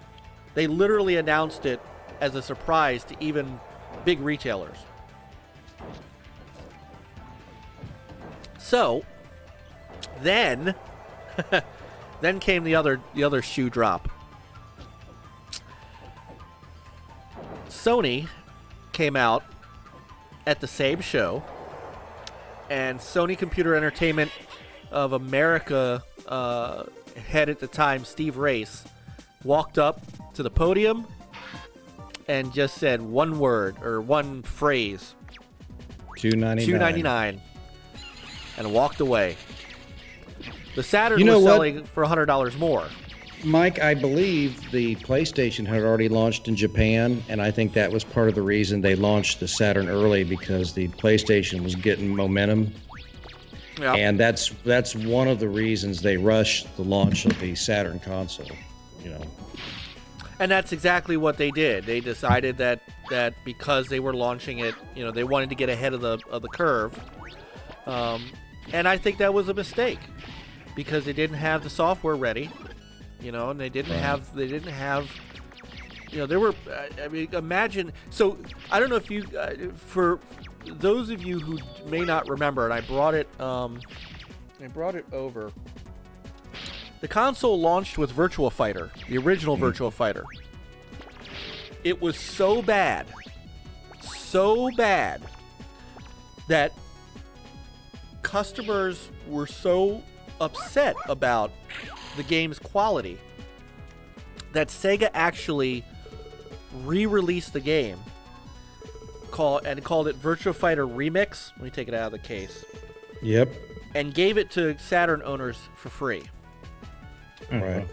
They literally announced it as a surprise to even big retailers. So then came the other shoe drop. Sony came out at the same show, and Sony Computer Entertainment of America head at the time, Steve Race, walked up to the podium and just said one word or one phrase, $299, and walked away. The Saturn was selling for $100 more. Mike, I believe the PlayStation had already launched in Japan, and I think that was part of the reason they launched the Saturn early, because the PlayStation was getting momentum. Yeah. And that's one of the reasons they rushed the launch of the Saturn console, you know. And that's exactly what they did. They decided that because they were launching it, you know, they wanted to get ahead of the curve. And I think that was a mistake, because they didn't have the software ready, you know, and they didn't have, you know, there were, I mean, imagine, so I don't know if you, for those of you who may not remember, and I brought it over. The console launched with Virtua Fighter, the original Virtua Fighter. It was so bad that customers were so upset about the game's quality that Sega actually re-released the game called it Virtua Fighter Remix. Let me take it out of the case. Yep. And gave it to Saturn owners for free. Right.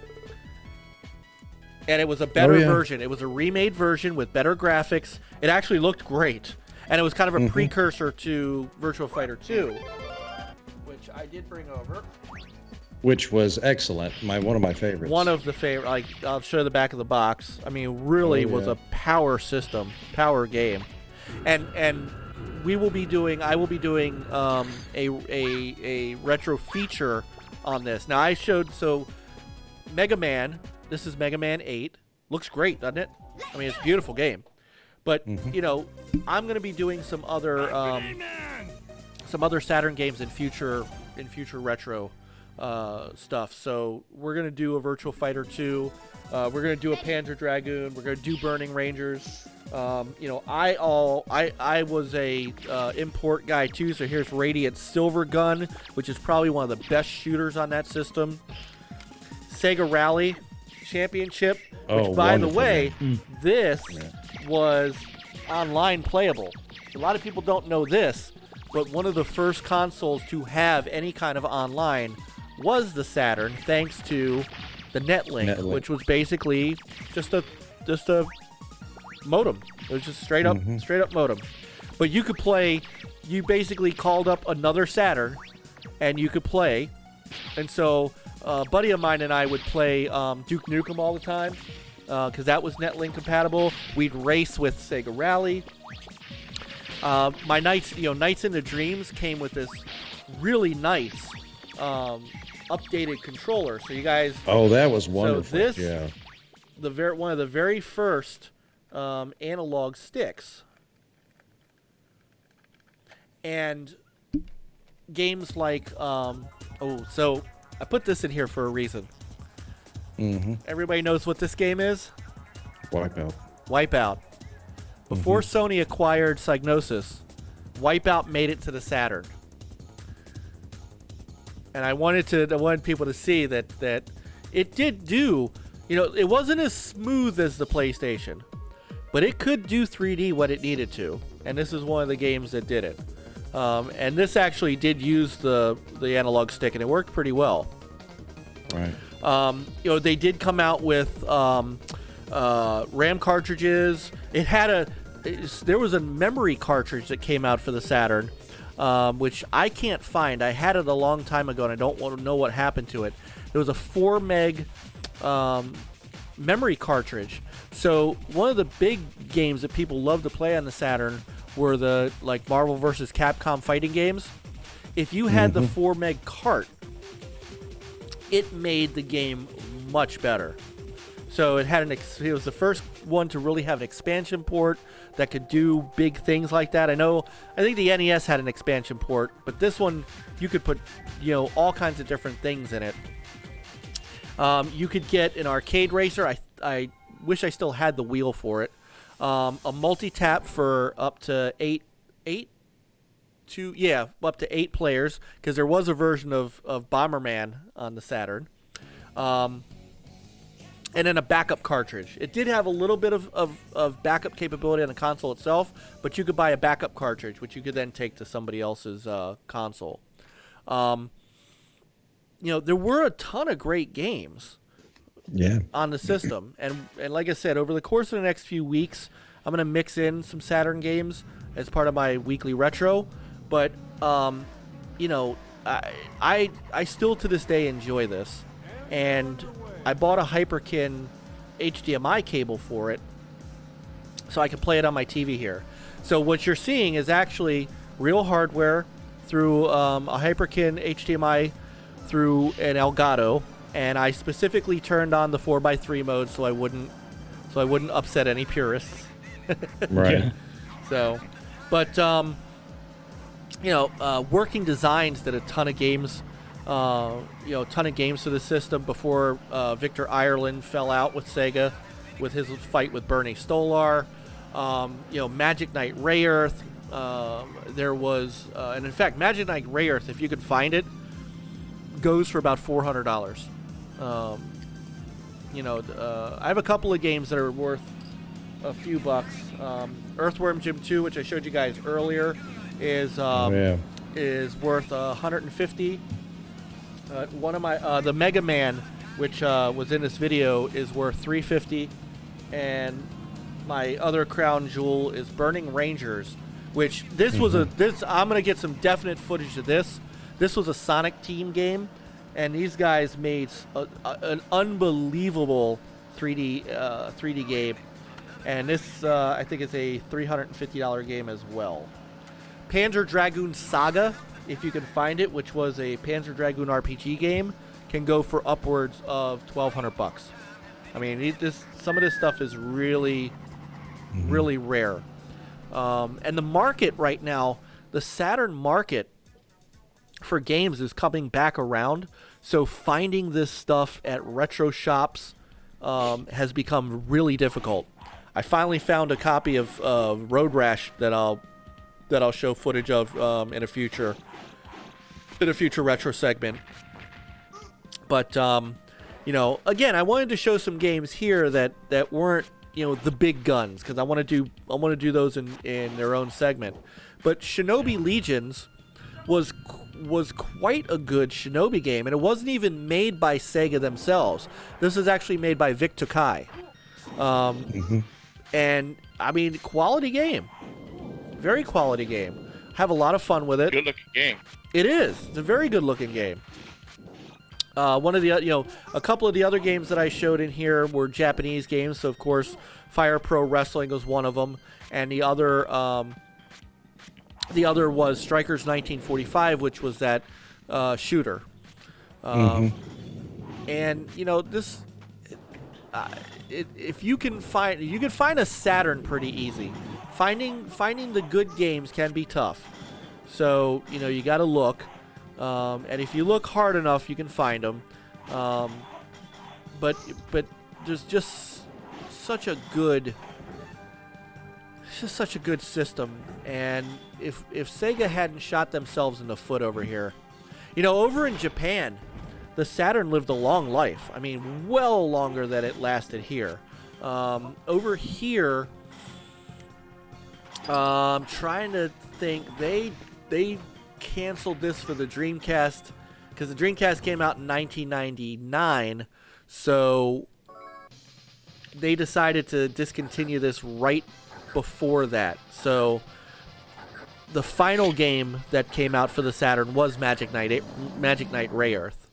And it was a better version. It was a remade version with better graphics. It actually looked great. And it was kind of a precursor to Virtua Fighter 2, which I did bring over. Which was excellent. One of my favorites. One of the favorite. Like, I'll show you the back of the box. I mean, really was a power game. And I will be doing a retro feature on this. Now I showed Mega Man. This is Mega Man 8. Looks great, doesn't it? I mean, it's a beautiful game. But you know, I'm going to be doing some other Saturn games in future retro stuff. So we're going to do a Virtua Fighter 2. We're going to do a Panzer Dragoon. We're going to do Burning Rangers. You know, I was a import guy too. So here's Radiant Silver Gun, which is probably one of the best shooters on that system. Sega Rally Championship, which by the way, this was online playable. A lot of people don't know this, but one of the first consoles to have any kind of online was the Saturn, thanks to the Netlink, which was basically just a modem. It was just straight up modem. But you could play. You basically called up another Saturn, and you could play. And so, a buddy of mine and I would play Duke Nukem all the time, because that was Netlink compatible. We'd race with Sega Rally. My Nights into Dreams came with this really nice updated controller. So you guys. Oh, that was wonderful. So this, one of the very first analog sticks, and games like so I put this in here for a reason. Everybody knows what this game is? Wipeout. Before Sony acquired Psygnosis, Wipeout made it to the Saturn. And I wanted people to see that it did do, you know, it wasn't as smooth as the PlayStation, but it could do 3D what it needed to. And this is one of the games that did it. And this actually did use the analog stick, and it worked pretty well. Right. You know, they did come out with RAM cartridges. There was a memory cartridge that came out for the Saturn, which I can't find. I had it a long time ago, and I don't want to know what happened to it. There was a 4 meg memory cartridge. So one of the big games that people love to play on the Saturn were the like Marvel vs. Capcom fighting games. If you had the 4 meg cart, it made the game much better. So it had it was the first one to really have an expansion port that could do big things like that. I think the NES had an expansion port, but this one you could put, all kinds of different things in it. You could get an arcade racer. I wish I still had the wheel for it. A multi-tap for up to up to 8 players, because there was a version of Bomberman on the Saturn. And then a backup cartridge. It did have a little bit of backup capability on the console itself, but you could buy a backup cartridge, which you could then take to somebody else's console. There were a ton of great games on the system. And like I said, over the course of the next few weeks, I'm going to mix in some Saturn games as part of my weekly retro. But, I still to this day enjoy this. And I bought a Hyperkin HDMI cable for it so I can play it on my TV here. So what you're seeing is actually real hardware through a Hyperkin HDMI through an Elgato, and I specifically turned on the 4x3 mode so I wouldn't upset any purists. Right. So, but working designs did a ton of games. For the system before Victor Ireland fell out with Sega with his fight with Bernie Stolar. Magic Knight Ray Earth. There was, and in fact, Magic Knight Ray Earth, if you could find it, goes for about $400. I have a couple of games that are worth a few bucks. Earthworm Jim 2, which I showed you guys earlier, is worth $150. One of my the Mega Man, which was in this video, is worth $350, and my other crown jewel is Burning Rangers, which I'm gonna get some definite footage of this. This was a Sonic Team game, and these guys made an unbelievable 3D game, and this I think is a $350 game as well. Panzer Dragoon Saga, if you can find it, which was a Panzer Dragoon RPG game, can go for upwards of $1,200. I mean, some of this stuff is really, really rare. And the market right now, the Saturn market for games is coming back around. So finding this stuff at retro shops has become really difficult. I finally found a copy of Road Rash that I'll show footage of in a future retro segment. But again, I wanted to show some games here that weren't the big guns, because I want to do those in their own segment. But Shinobi Legions was quite a good Shinobi game, and it wasn't even made by Sega themselves. This is actually made by Vic Tokai. And I mean, quality game. Very quality game. Have a lot of fun with it. Good looking game. It is. It's a very good looking game. One of the a couple of the other games that I showed in here were Japanese games. So of course, Fire Pro Wrestling was one of them, and the other was Strikers 1945, which was that shooter. And this. If you can find a Saturn pretty easy. Finding the good games can be tough. So you got to look, and if you look hard enough, you can find them. But there's just such a good system, and if Sega hadn't shot themselves in the foot over here, over in Japan, the Saturn lived a long life. I mean, well longer than it lasted here. Over here, I'm trying to think. They canceled this for the Dreamcast because the Dreamcast came out in 1999. So they decided to discontinue this right before that. So the final game that came out for the Saturn was Magic Knight Ray Earth.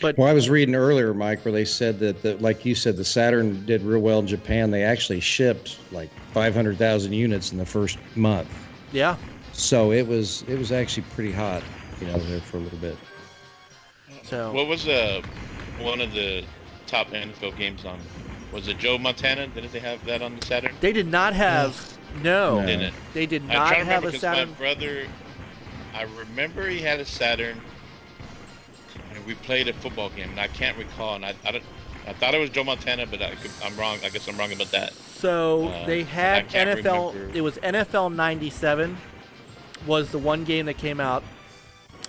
But Well, I was reading earlier, Mike, where they said that, like you said, the Saturn did real well in Japan. They actually shipped like 500,000 units in the first month. yeah, So it was actually pretty hot, there for a little bit. so What was one of the top NFL games on? Was it Joe Montana? Didn't they have that on the Saturn? they did not have no, No. Didn't it? they did I'm not trying to have remember a 'cause Saturn. my brother, I remember he had a Saturn, and we played a football game, and I can't recall. And I thought it was Joe Montana, but I'm wrong. I guess I'm wrong about that. So they I had can't NFL. remember. It was NFL '97 was the one game that came out,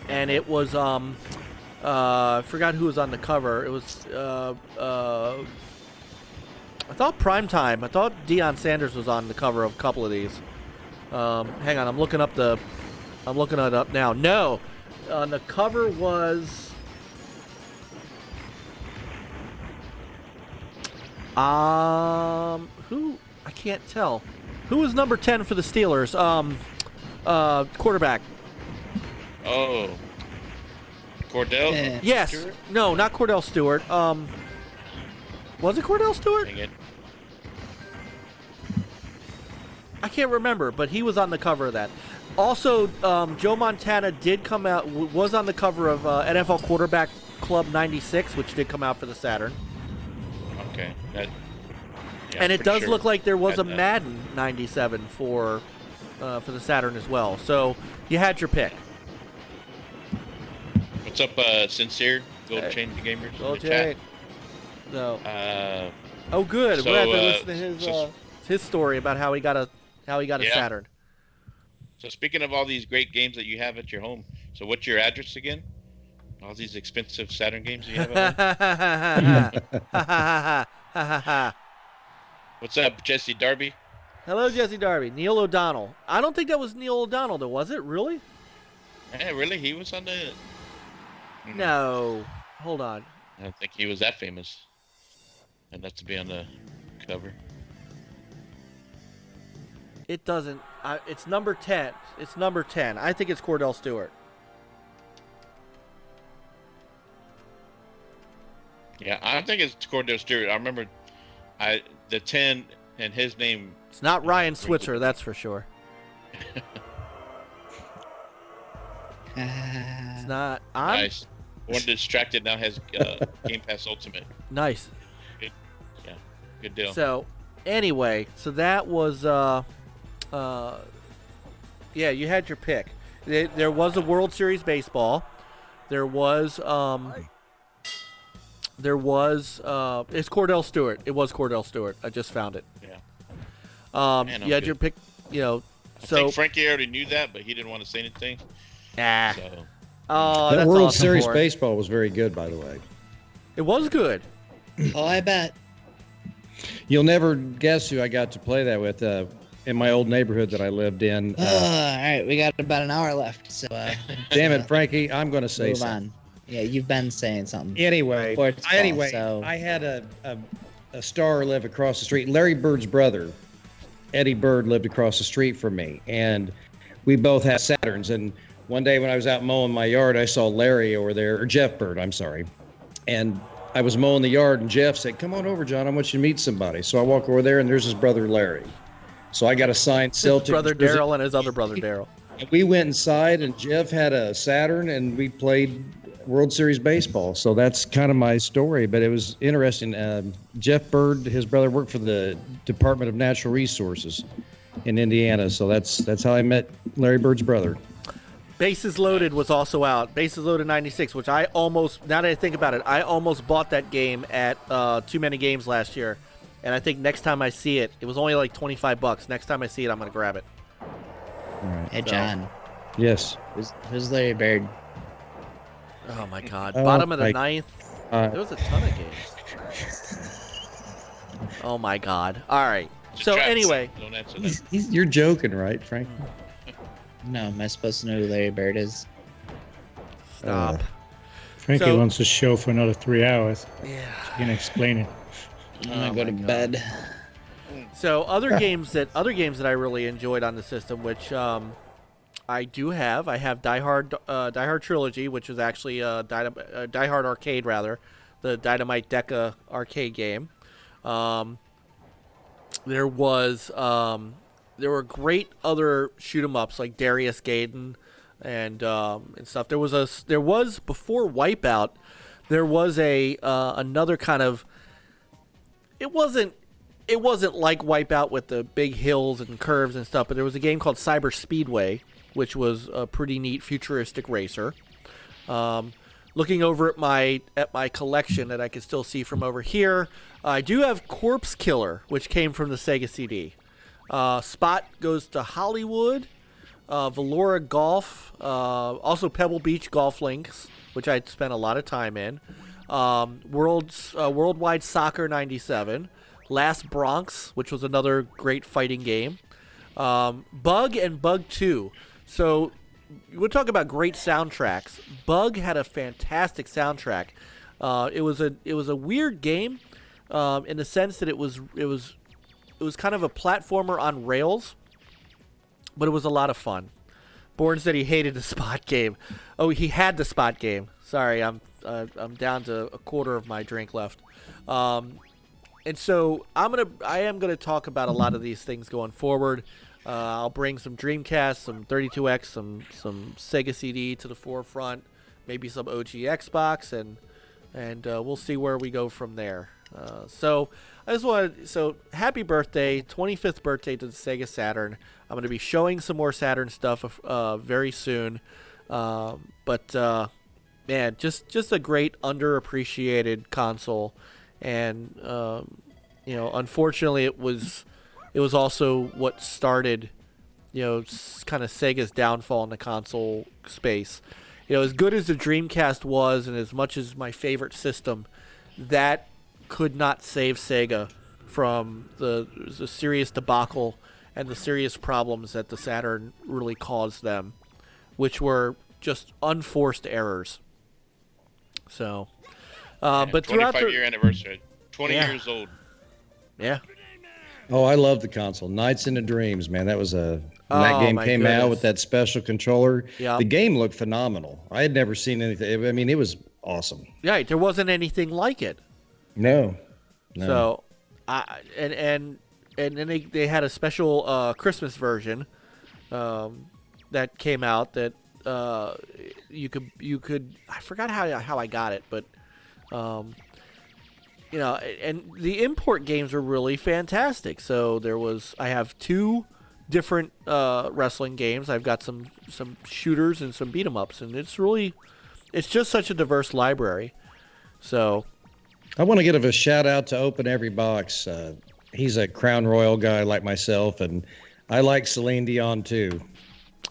and it was I forgot who was on the cover. It was I thought Primetime. I thought Deion Sanders was on the cover of a couple of these. Hang on, I'm looking it up now. No, on the cover was who? I can't tell. Who was number 10 for the Steelers? Quarterback. Oh, Cordell. Yeah. Yes. Stewart? No, not Cordell Stewart. Was it Cordell Stewart? Dang it. I can't remember, but he was on the cover of that. Also, Joe Montana did come out, was on the cover of NFL Quarterback Club '96, which did come out for the Saturn. Okay. And I'm it pretty does sure look like there was had a that. Madden '97 for the Saturn as well. So you had your pick. What's up, Sincere? Gold Hey. Chain Gamers. Go in the chat. Jay. No. Uh, Oh, good. so, We'll have to listen to his so- his story about how he got a Yeah. Saturn. So speaking of all these great games that you have at your home, so what's your address again? All these expensive Saturn games you have at home? What's up, Jesse Darby? Hello, Jesse Darby. Neil O'Donnell. I don't think that was Neil O'Donnell, though, was it? Really? Yeah, really? He was on the... No. Hold on. I don't think he was that famous enough to be on the cover. It doesn't. It's number 10. It's number 10. I think it's Cordell Stewart. Yeah, I think it's Cordell Stewart. I remember the 10 and his name. It's not Ryan Switzer, that's for sure. It's not. Nice. One Distracted now has Gamepass Ultimate. Nice. Good deal. So, anyway, so that was, yeah, you had your pick. There was a World Series baseball. There was, it's Cordell Stewart. It was Cordell Stewart. I just found it. Yeah. Man, you had okay. your pick, I so. think Frankie already knew that, but he didn't want to say anything. Ah. So Oh, That that's World awesome Series for it. baseball was very good, by the way. It was good. Oh, I bet. You'll never guess who I got to play that with in my old neighborhood that I lived in. All right, we got about an hour left, so Damn it, Frankie, I'm going to say move something. on. Yeah, you've been saying something. Anyway, Sports ball, so- I had a star live across the street. Larry Bird's brother, Eddie Bird, lived across the street from me, and we both had Saturns. And one day when I was out mowing my yard, I saw Larry over there, or Jeff Bird, I'm sorry. And I was mowing the yard, and Jeff said, "Come on over, John. I want you to meet somebody." So I walk over there, and there's his brother Larry. So I got a signed His Celtics brother jersey. Daryl and his other brother Daryl. And we went inside, and Jeff had a Saturn, and we played World Series baseball. So that's kind of my story, but it was interesting. Jeff Bird, his brother, worked for the Department of Natural Resources in Indiana. So that's how I met Larry Bird's brother. Bases Loaded was also out. Bases Loaded 96, which I almost, now that I think about it, I almost bought that game at Too Many Games last year. And I think next time I see it, it was only like $25. Next time I see it, I'm going to grab it. All right. Hey, John, Yes. who's Larry Bird? Oh, my God. Oh, Bottom of the my- ninth. There was a ton of games. Oh, my God. All right. So, Distracted. anyway, Don't answer that. You're joking, right, Frank? No, am I supposed to know who Larry Bird is? stop. Frankie So- wants a show for another 3 hours. Yeah. You can explain it. I'm gonna go to bed. So other games that I really enjoyed on the system, which I do have. I have Die Hard Trilogy, which is actually Die Hard Arcade rather, the Dynamite Deca arcade game. There were great other shoot 'em ups like Darius Gaiden and stuff. There was before Wipeout. There was another kind of. It wasn't like Wipeout with the big hills and curves and stuff, but there was a game called Cyber Speedway, which was a pretty neat futuristic racer. Looking over at my collection that I can still see from over here, I do have Corpse Killer, which came from the Sega CD. Spot Goes to Hollywood, Valora Golf, also Pebble Beach Golf Links, which I spent a lot of time in. Worldwide Soccer 97, Last Bronx, which was another great fighting game, Bug and Bug 2. So we'll talk about great soundtracks. Bug had a fantastic soundtrack. It was a weird game in the sense that it was kind of a platformer on rails, but it was a lot of fun. Bourne said he hated the Spot game. Oh, he had the Spot game. Sorry, I'm down to a quarter of my drink left. And so I am gonna talk about a lot of these things going forward. I'll bring some Dreamcast, some 32X, some Sega CD to the forefront, maybe some OG Xbox, and we'll see where we go from there. So happy birthday, 25th birthday to the Sega Saturn. I'm going to be showing some more Saturn stuff very soon. But man, just a great underappreciated console. And, unfortunately it was also what started, kind of Sega's downfall in the console space. As good as the Dreamcast was and as much as my favorite system, that could not save Sega from the serious debacle and the serious problems that the Saturn really caused them, which were just unforced errors. So, but throughout 25-year anniversary, 20 Yeah. years old. Yeah. Oh, I love the console. Nights into Dreams, man. That was when that Oh, game my came out goodness. with that special controller. Yeah. The game looked phenomenal. I had never seen anything. I mean, it was awesome. Right, there wasn't anything like it. No. So, and then they had a special Christmas version that came out that you could I forgot how I got it, but and the import games were really fantastic. So I have two different wrestling games. I've got some shooters and some beat 'em ups, and it's just such a diverse library. So. I want to give a shout out to Open Every Box. He's a Crown Royal guy like myself, and I like Celine Dion too.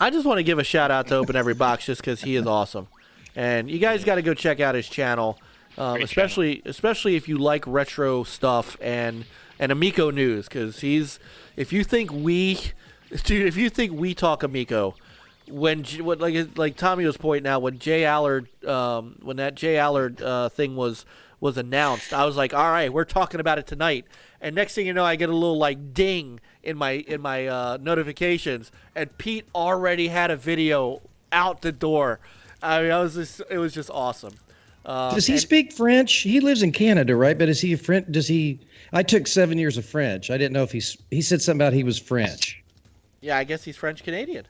I just want to give a shout out to Open Every Box just because he is awesome, and you guys got to go check out his channel, especially if you like retro stuff and Amico news, because if you think we talk Amico, like Tommy was pointing out, when J Allard when that J Allard thing was announced, I was like, all right, we're talking about it tonight. And next thing you know, I get a little like ding in my notifications, and Pete already had a video out the door. I mean, it was just awesome. Does he speak French? He lives in Canada, right? But is he French? I took 7 years of French. I didn't know if he said something about he was French. Yeah, I guess he's French Canadian.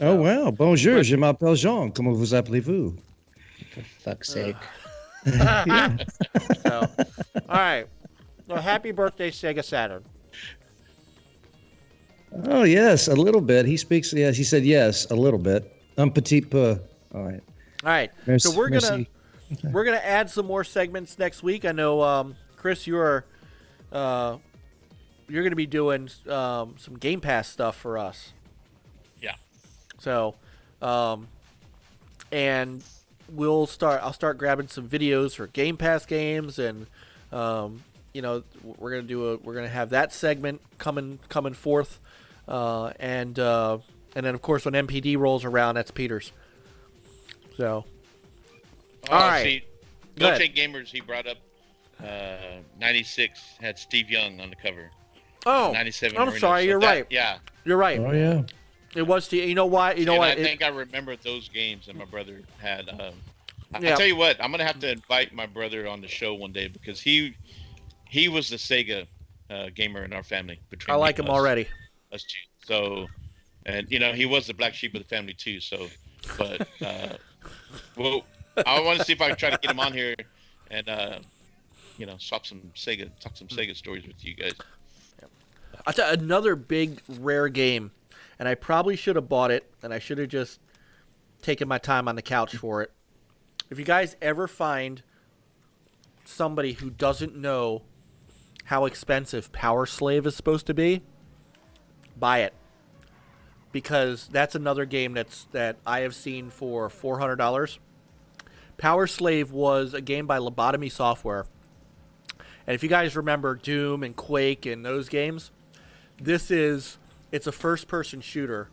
Oh, wow. Bonjour, je m'appelle Jean. Comment vous appelez-vous? For fuck's sake. So, all right. Well, happy birthday, Sega Saturn. Oh, yes, a little bit. He speaks, yes, he said yes, a little bit. Un petit peu. All right. All right. Merci, So we're merci. gonna add some more segments next week. I know, Chris, you're gonna be doing some Game Pass stuff for us. Yeah. So, and I'll start grabbing some videos for Game Pass games, and we're gonna have that segment coming forth, and then of course when MPD rolls around, that's Peter's. So, All right. See, Go ahead. Milkshake Gamers, he brought up 96 had Steve Young on the cover. Oh, 97. I'm Marino. sorry. So You're that- right. Yeah. You're right. Oh yeah. It was the. You know why? You know And what? I think I remember those games that my brother had. Yeah. I tell you what, I'm gonna have to invite my brother on the show one day because he was the Sega gamer in our family. Between I like him already. Us two. So, and he was the black sheep of the family too. So, but well, I want to see if I can try to get him on here and talk some Sega stories with you guys. I'll tell you, another big rare game, and I probably should have bought it, and I should have just taken my time on the couch for it. If you guys ever find somebody who doesn't know how expensive Power Slave is supposed to be, buy it. Because that's another game that I have seen for $400. Power Slave was a game by Lobotomy Software. And if you guys remember Doom and Quake and those games, it's a first-person shooter.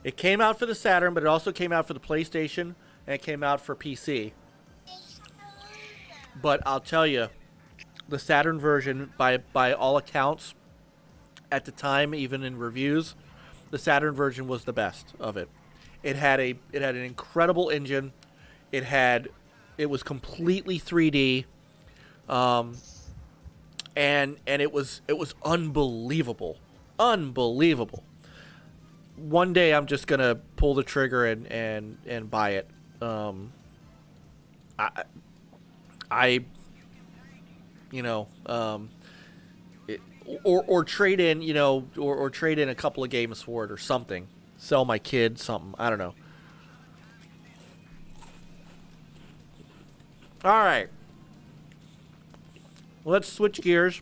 It came out for the Saturn, but it also came out for the PlayStation, and it came out for PC. But I'll tell you, the Saturn version, by all accounts, at the time, even in reviews, the Saturn version was the best of it. It had an incredible engine. It was completely 3D, and it was unbelievable. One day I'm just gonna pull the trigger and buy it. Or trade in, or trade in a couple of games for it or something. Sell my kid something. I don't know. All right. Let's switch gears.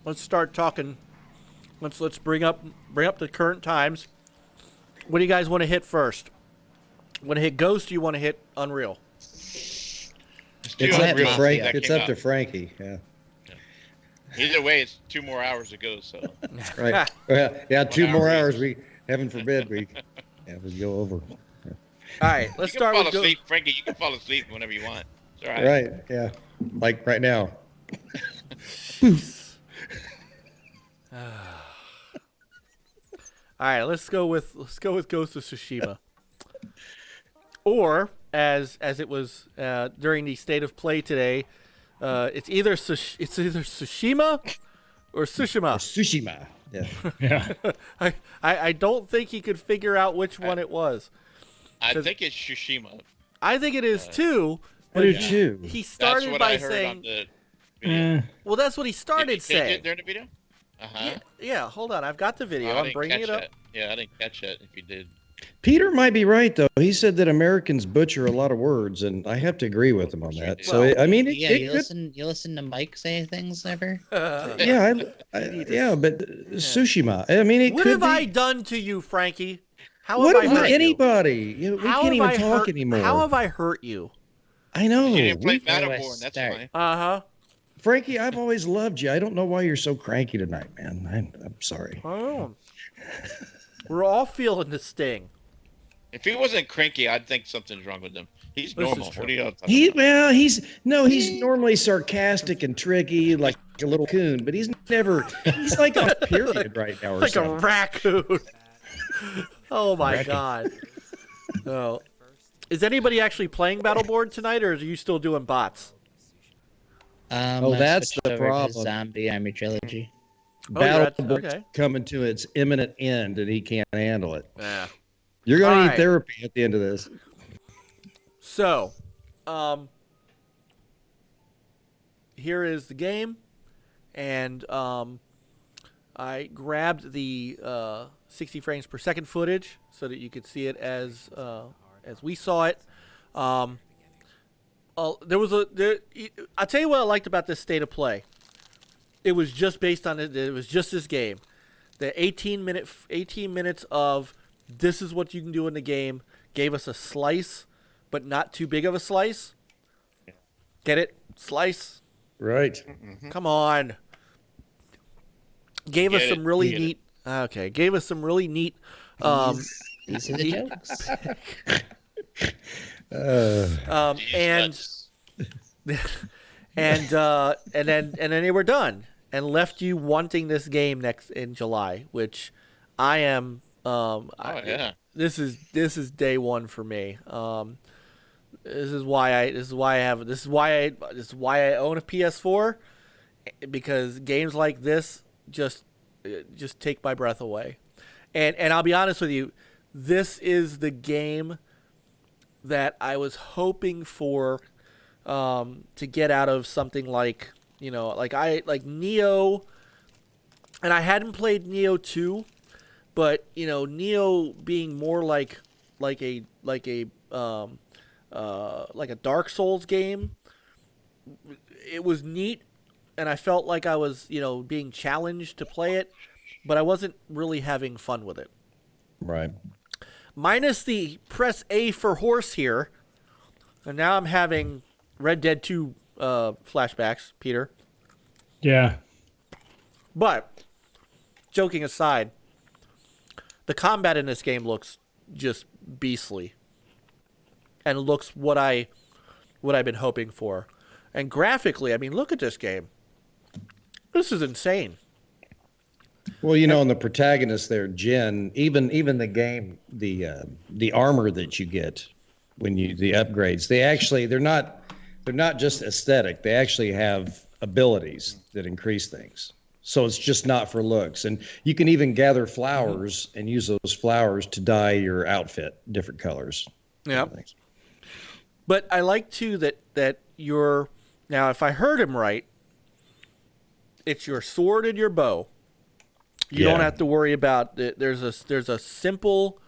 Let's start talking. Let's bring up the current times. What do you guys want to hit first? Want to hit Ghost? Or you want to hit Unreal? It's up to Frank. That It's came up to out. Frankie. Yeah. Either way, it's 2 more hours to go. So Right. Well, yeah. 2 1 more hour hours. We, heaven forbid, we go over. All right. Let's you start can with fall Ghost. asleep, Frankie. You can fall asleep whenever you want. It's all right. Right. Yeah. Like right now. All right, let's go with Ghost of Tsushima, or as it was during the state of play today, it's either Tsushima or Tsushima. Tsushima. Yeah. Yeah. I don't think he could figure out which one it was. I think it's Tsushima. I think it is too. I do too. He That's started what by I heard on saying, the video. well, that's what he Did started he change saying. it during the video? Yeah, hold on, I've got the video. I I'm didn't bringing catch it up. that. Yeah, I didn't catch that. If you did, Peter might be right though. He said that Americans butcher a lot of words, and I have to agree with him on that. So Well, I mean, it, Yeah, it you could, listen to Mike say things ever. yeah, but Tsushima. I mean, it What could have be. I done to you, Frankie? How What have I about hurt you? anybody? We How can't have even I talk hurt- anymore. How have I hurt you? I know. you didn't play Where do I Battleborn. That's start? why. Frankie, I've always loved you. I don't know why you're so cranky tonight, man. I'm sorry. Oh. We're all feeling the sting. If he wasn't cranky, I'd think something's wrong with him. He's This is normal. true. What are you talking about? He's normally sarcastic and tricky, like a little coon, but he's like on a period right now or Like a something. raccoon. Oh my god. Oh. Is anybody actually playing Battleborn tonight, or are you still doing bots? Oh, I that's switched the over to problem. Zombie Army Trilogy. Oh, you're at- Battleborn's okay. coming to its imminent end, and he can't handle it. Yeah. You're going to All need right. therapy at the end of this. So, here is the game, and I grabbed the 60 frames per second footage so that you could see it as we saw it. I'll tell you what I liked about this state of play. It was just based on it. It was just this game. The 18 minutes of this is what you can do in the game gave us a slice, but not too big of a slice. Get it? Slice. Right. Come on. Gave us Get some it, really get neat. Okay, gave us some really neat. These are the jokes. And Jeez, then they were done and left you wanting this game next in July, which I am. Yeah. This is day one for me. This is why I own a PS4, because games like this just take my breath away. And I'll be honest with you, this is the game that I was hoping for to get out of something like Neo, and I hadn't played Neo 2, but Neo being more like a Dark Souls game. It was neat, and I felt like I was being challenged to play it, but I wasn't really having fun with it. Right. Minus the press A for horse here, and now I'm having Red Dead 2 flashbacks, Peter. Yeah. But joking aside, the combat in this game looks just beastly, and looks what I've been hoping for. And graphically, I mean, look at this game. This is insane. Well, and the protagonist there, Jen, even the game, the armor that you get when the upgrades, they're not just aesthetic. They actually have abilities that increase things. So it's just not for looks. And you can even gather flowers and use those flowers to dye your outfit different colors. Yeah. But I like too that you're now, if I heard him right, it's your sword and your bow. You don't have to worry about it. There's a simple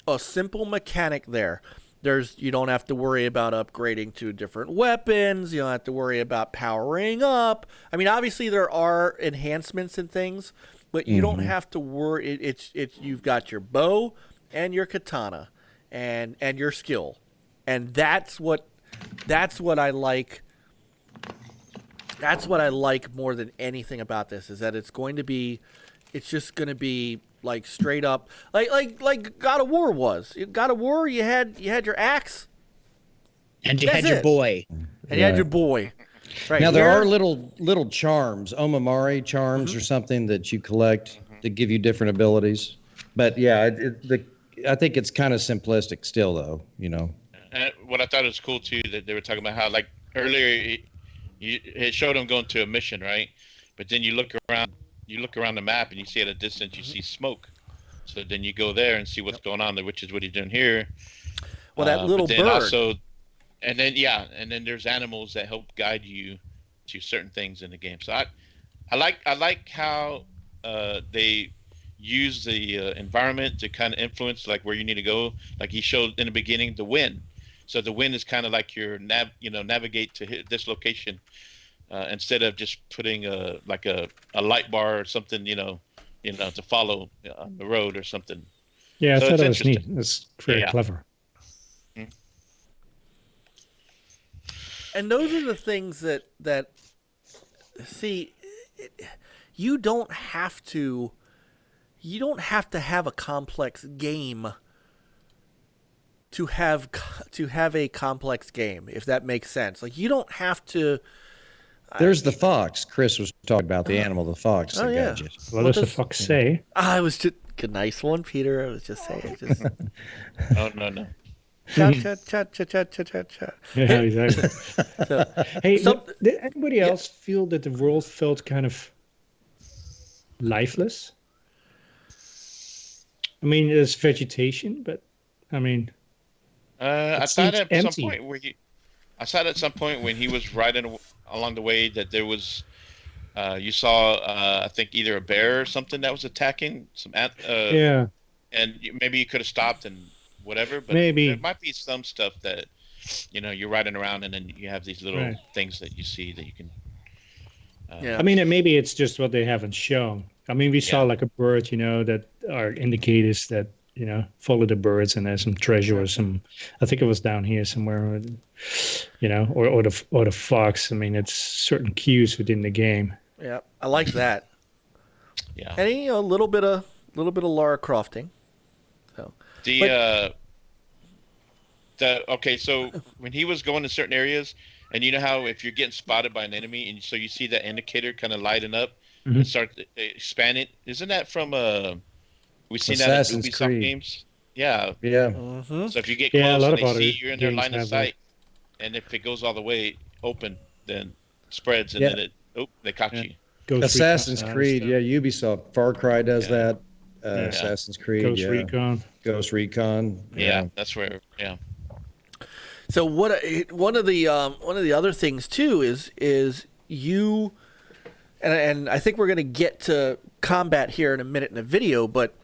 mechanic there. You don't have to worry about upgrading to different weapons. You don't have to worry about powering up. I mean, obviously there are enhancements and things, but you don't have to worry. It's you've got your bow and your katana and your skill, and that's what I like. That's what I like more than anything about this, is that it's just going to be like straight up like God of War was. God of War, you had your axe, and you had your boy, and you had your boy. Right now there here, are little charms, omamari charms or something that you collect that give you different abilities. But yeah, I think it's kind of simplistic still, though. And what I thought was cool too, that they were talking about how, like, earlier it showed them going to a mission, right? But then you look around the map and you see at a distance, you see smoke. So then you go there and see what's going on there, which is what he's doing here. Well, that little bird. Also, and then there's animals that help guide you to certain things in the game. So I like how they use the environment to kind of influence like where you need to go. Like he showed in the beginning, the wind. So the wind is kind of like your navigate to hit this location, instead of just putting a light bar or something, to follow on the road or something. Yeah, So I thought it's it was neat. interesting. It's very clever. And those are the things that see, you don't have to have a complex game to have a complex game, if that makes sense. Like, you don't have to. There's the fox. Chris was talking about the animal, the fox. Oh, yeah. What does the fox say? I was just a nice one, Peter. I was just saying. Just Oh no. chat, chat, chat, chat, chat, chat, chat, chat. Yeah, exactly. Hey, So- did anybody else feel that the world felt kind of lifeless? I mean, there's vegetation, but I mean, I It thought seems at empty. some point when he was riding along the way that there was, you saw, I think either a bear or something that was attacking yeah, and maybe you could have stopped and whatever, but Maybe. there might be some stuff that, you're riding around and then you have these little Right. things that you see that you can. Yeah. I mean, and maybe it's just what they haven't shown. I mean, we saw like a bird, that are indicators that, follow the birds, and there's some treasure or some, I think it was down here somewhere, or the fox. I mean, it's certain cues within the game. Yeah, I like that. Yeah. And a little bit of Lara Crofting. So Okay, so when he was going to certain areas And you know how if you're getting spotted by an enemy, and so you see that indicator kind of lighting up Mhm. and start expanding. Isn't that from we've seen that in Assassin's Ubisoft Creed. games? Yeah. Yeah. Mm-hmm. So if you get Yeah, a close lot and of they other see you're in their games line of have that. sight, and if it goes all the way open, then it spreads, and Yeah. then they caught Yeah. you. Ghost Assassin's Recon Creed. stuff. Yeah, Ubisoft. Far Cry does Yeah. that. Yeah. Assassin's Creed. Ghost yeah. Recon. Ghost Recon. Yeah, that's where. Yeah. So one of the other things too is you, and I think we're gonna get to combat here in a minute in the video, but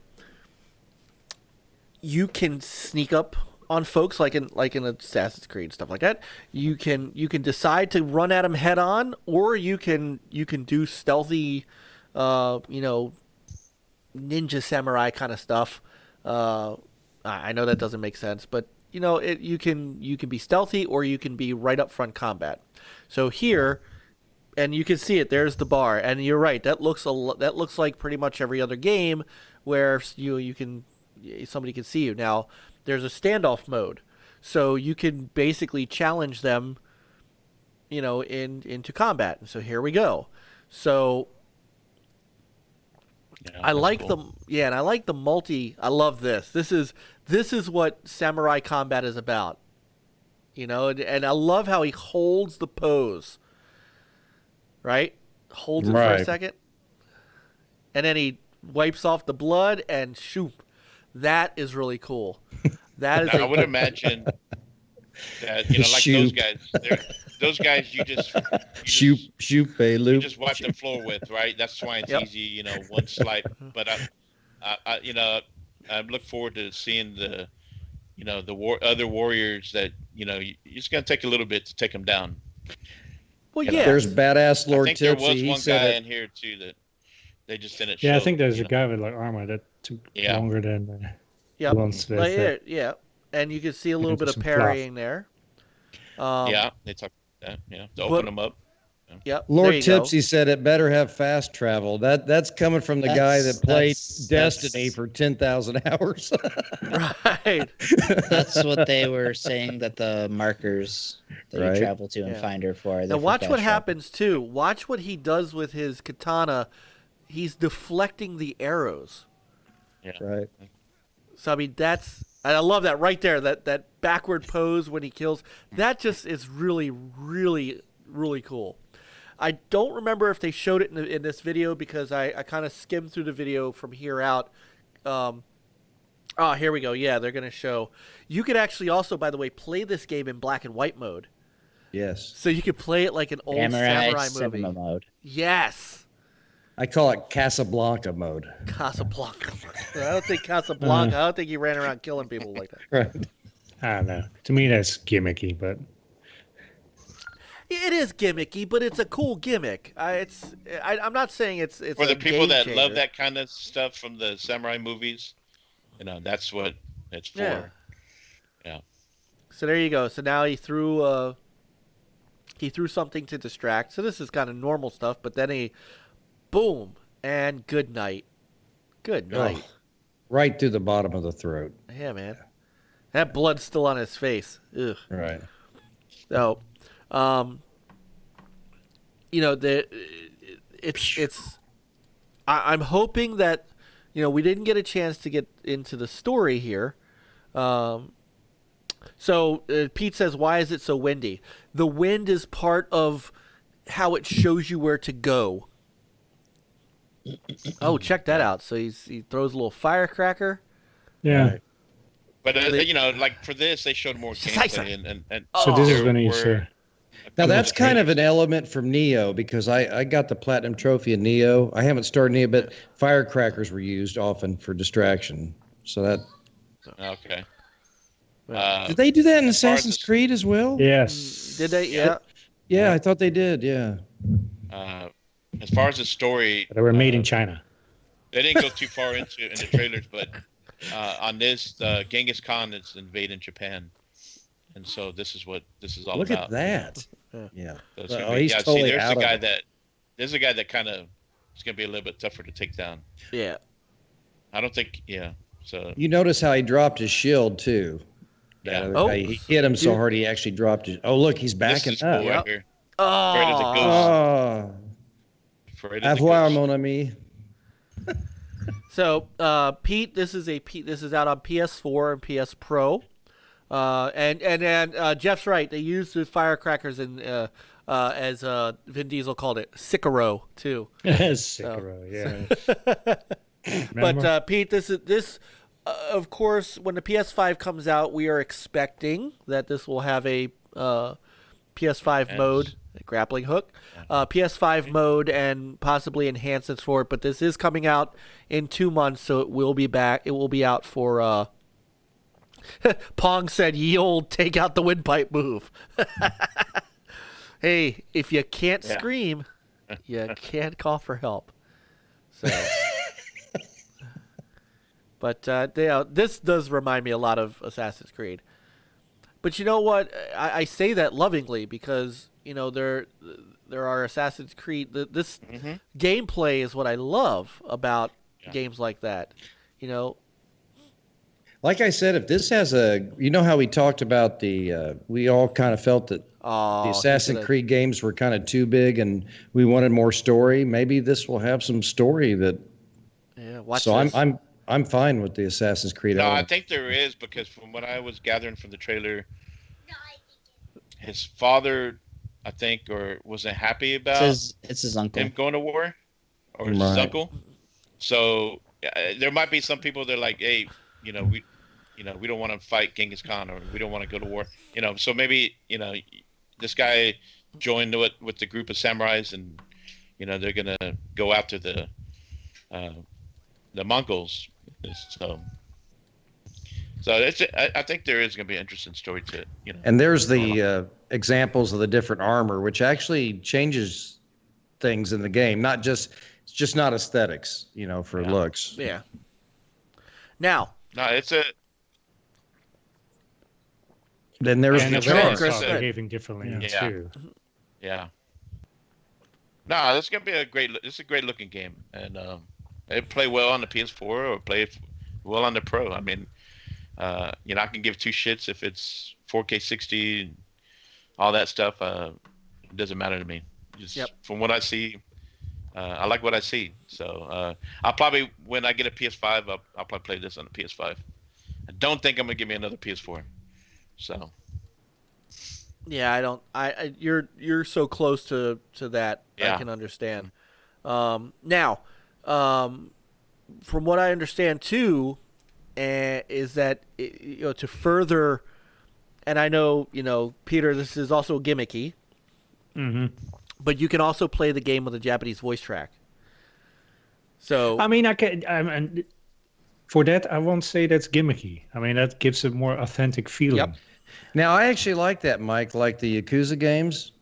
you can sneak up on folks like in Assassin's Creed and stuff like that. You can decide to run at them head on, or you can do stealthy, ninja samurai kind of stuff. I know that doesn't make sense, but you can be stealthy, or you can be right up front combat. So here, and you can see it. There's the bar, and you're right. That looks like pretty much every other game where somebody can see you. Now there's a standoff mode, so you can basically challenge them, into combat. And so here we go. So Yeah, I that's like cool. and I like the multi. I love this. This is what samurai combat is about, and I love how he holds the pose. Right, holds it for a Right. second, and then he wipes off the blood and shoot. That is really cool. That is. Now, I would imagine that like Shoot. those guys you just Shoot, you loop. just wipe the floor with, right? That's why it's Yep. easy, one slight. But I look forward to seeing the other warriors that it's gonna take a little bit to take them down. Well, You know, yeah. There's badass I Lord think there Tipsy. was He one said guy it. in here too that they just didn't. Yeah, I show, think there's you a know. guy with like armor that took Yeah. longer than Yep. once. That, Like, yeah, and you can see a little into bit of some fluff. parrying there. Yeah, they talked about that. Yeah, to open them up. Yep. Lord there you go. Tipsy said it better have fast travel. That's coming from the guy that played Destiny for 10,000 hours. Right. That's what they were saying, that the markers that Right. you travel to and Yeah. find her for. Now watch what happens too. Watch what he does with his katana. He's deflecting the arrows. Right. So I mean, I love that right there. That backward pose when he kills. That just is really, really, really cool. I don't remember if they showed it in this video, because I kind of skimmed through the video from here out. Here we go. Yeah, they're going to show. You could actually also, by the way, play this game in black and white mode. Yes. So you could play it like an old samurai movie. cinema mode. Yes. I call it Casablanca mode. Casablanca. I don't think Casablanca. I don't think he ran around killing people like that. Right. I don't know. To me, that's gimmicky, but It is gimmicky, but it's a cool gimmick. I'm not saying it's For the a people game that changer. love that kind of stuff from the samurai movies, that's what it's for. Yeah. Yeah. So there you go. So now he threw something to distract. So this is kind of normal stuff, but then he, boom, and good night. Good night. Oh, right through the bottom of the throat. Yeah, man. That blood's still on his face. Ugh. Right. So, I'm hoping that, we didn't get a chance to get into the story here. So Pete says, why is it so windy? The wind is part of how it shows you where to go. Oh, check that out. So he throws a little firecracker. yeah. Right. But like for this, they showed more gameplay and So this is there when he's were- Now Cool. that's kind of an element from Neo, because I got the platinum trophy in Neo. I haven't started Neo, but firecrackers were used often for distraction. So that Okay. did they do that in as far as Assassin's this- Creed as well? Yes. Did they? Yeah. Yeah, I thought they did. Yeah. As far as the story, They were made in China. they didn't go too far in the trailers, but on this, Genghis Khan is invading Japan, and so this is what this is all Look about. at that. Yeah. Yeah. So it's Well, gonna be- he's yeah, totally see, there's out a of guy it. there's a guy that kind of is gonna be a little bit tougher to take down. Yeah. I don't think, yeah. So You notice how he dropped his shield too. That other Oh, guy, he hit him so dude. hard he actually dropped his. Oh, look, he's This backing is cool up. right here. Afraid of the ghost. Oh. Oh, Afraid of the avoir, ghost. mon ami. So, Pete, this is out on PS4 and PS Pro, and Jeff's right. They used the firecrackers as Vin Diesel called it, Sicaro too. Sekiro, yeah. But Pete, this of course, when the PS5 comes out, we are expecting that this will have a PS5 mode, a grappling hook, PS5 mode, and possibly enhancements for it. But this is coming out in 2 months, so it will be back. It will be out for. Pong said, "Ye old take out the windpipe move." Hey, if you can't scream, you can't call for help. So. But this does remind me a lot of Assassin's Creed. But you know what? I say that lovingly because there are Assassin's Creed. This gameplay is what I love about games like that. Like I said, if this has how we talked about we all kind of felt that the Assassin's Creed games were kind of too big and we wanted more story. Maybe this will have some story that. Yeah, watch so this. I'm fine with the Assassin's Creed. No, I think there is because from what I was gathering from the trailer, his father, I think, or wasn't happy about It's his uncle. him going to war, or his uncle. So there might be some people that are like, hey, we don't want to fight Genghis Khan, or we don't want to go to war. So maybe this guy joined with the group of samurais, and they're gonna go after the Mongols. So I think there is going to be an interesting story to it. And there's the examples of the different armor, which actually changes things in the game. It's just not aesthetics, for looks. Yeah. Now. No, it's a. Then there's And the the charge. weapons are behaving differently too. Yeah. No, this is going to be a great looking game, and it play well on the PS4 or play well on the Pro. I mean, I can give two shits if it's 4K 60 and all that stuff. It doesn't matter to me. From what I see, I like what I see. So I'll probably, when I get a PS5, I'll probably play this on the PS5. I don't think I'm gonna give me another PS4. So. Yeah, I don't. You're so close to that. Yeah. I can understand. Now. From what I understand too, is that to further, and I know Peter, this is also gimmicky, but you can also play the game with a Japanese voice track. So I mean, for that I won't say that's gimmicky. I mean, that gives a more authentic feeling. Yep. Now I actually like that, Mike. Like the Yakuza games.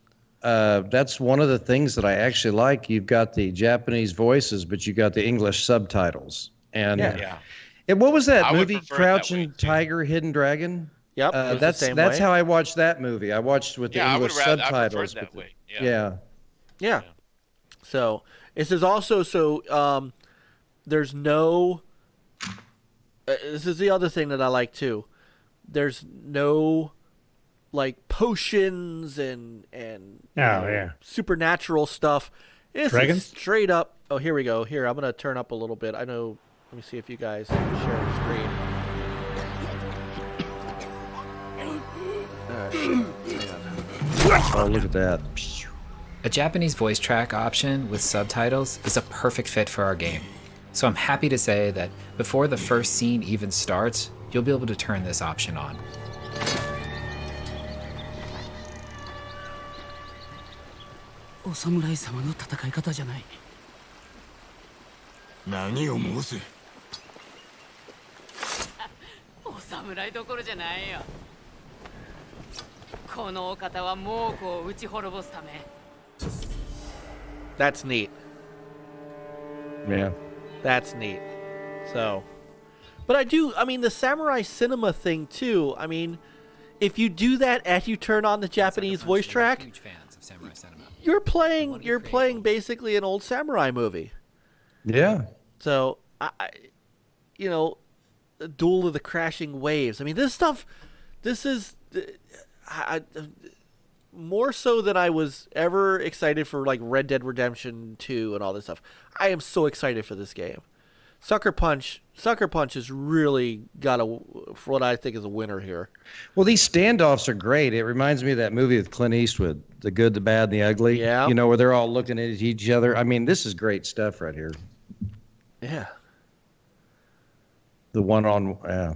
That's one of the things that I actually like. You've got the Japanese voices, but you got the English subtitles. And what was that movie, Crouching Tiger, Hidden Dragon? Yep. That's how I watched that movie. I watched with the English subtitles. I that way. Yeah. So this is also there's no. This is the other thing that I like too. There's no. Like potions and supernatural stuff. This is straight up. Oh, here we go. Here, I'm gonna turn up a little bit. I know. Let me see if you guys can share the screen. Oh, look at that. A Japanese voice track option with subtitles is a perfect fit for our game. So I'm happy to say that before the first scene even starts, you'll be able to turn this option on. お侍様の戦い方じゃない。何を申す。お侍どころじゃないよ。このお方は猛虎を打ち滅ぼすため。That's neat. Yeah. That's neat. So, but I mean, the samurai cinema thing too. I mean, if you do that and you turn on the Japanese voice track, you're playing basically an old samurai movie. Yeah. So, Duel of the Crashing Waves. I mean, this stuff this is more so than I was ever excited for, like Red Dead Redemption 2 and all this stuff. I am so excited for this game. Sucker Punch has really got for what I think is a winner here. Well, these standoffs are great. It reminds me of that movie with Clint Eastwood, The Good, the Bad, and the Ugly. Yeah. You know, where they're all looking at each other. I mean, this is great stuff right here. Yeah. The one-on, yeah.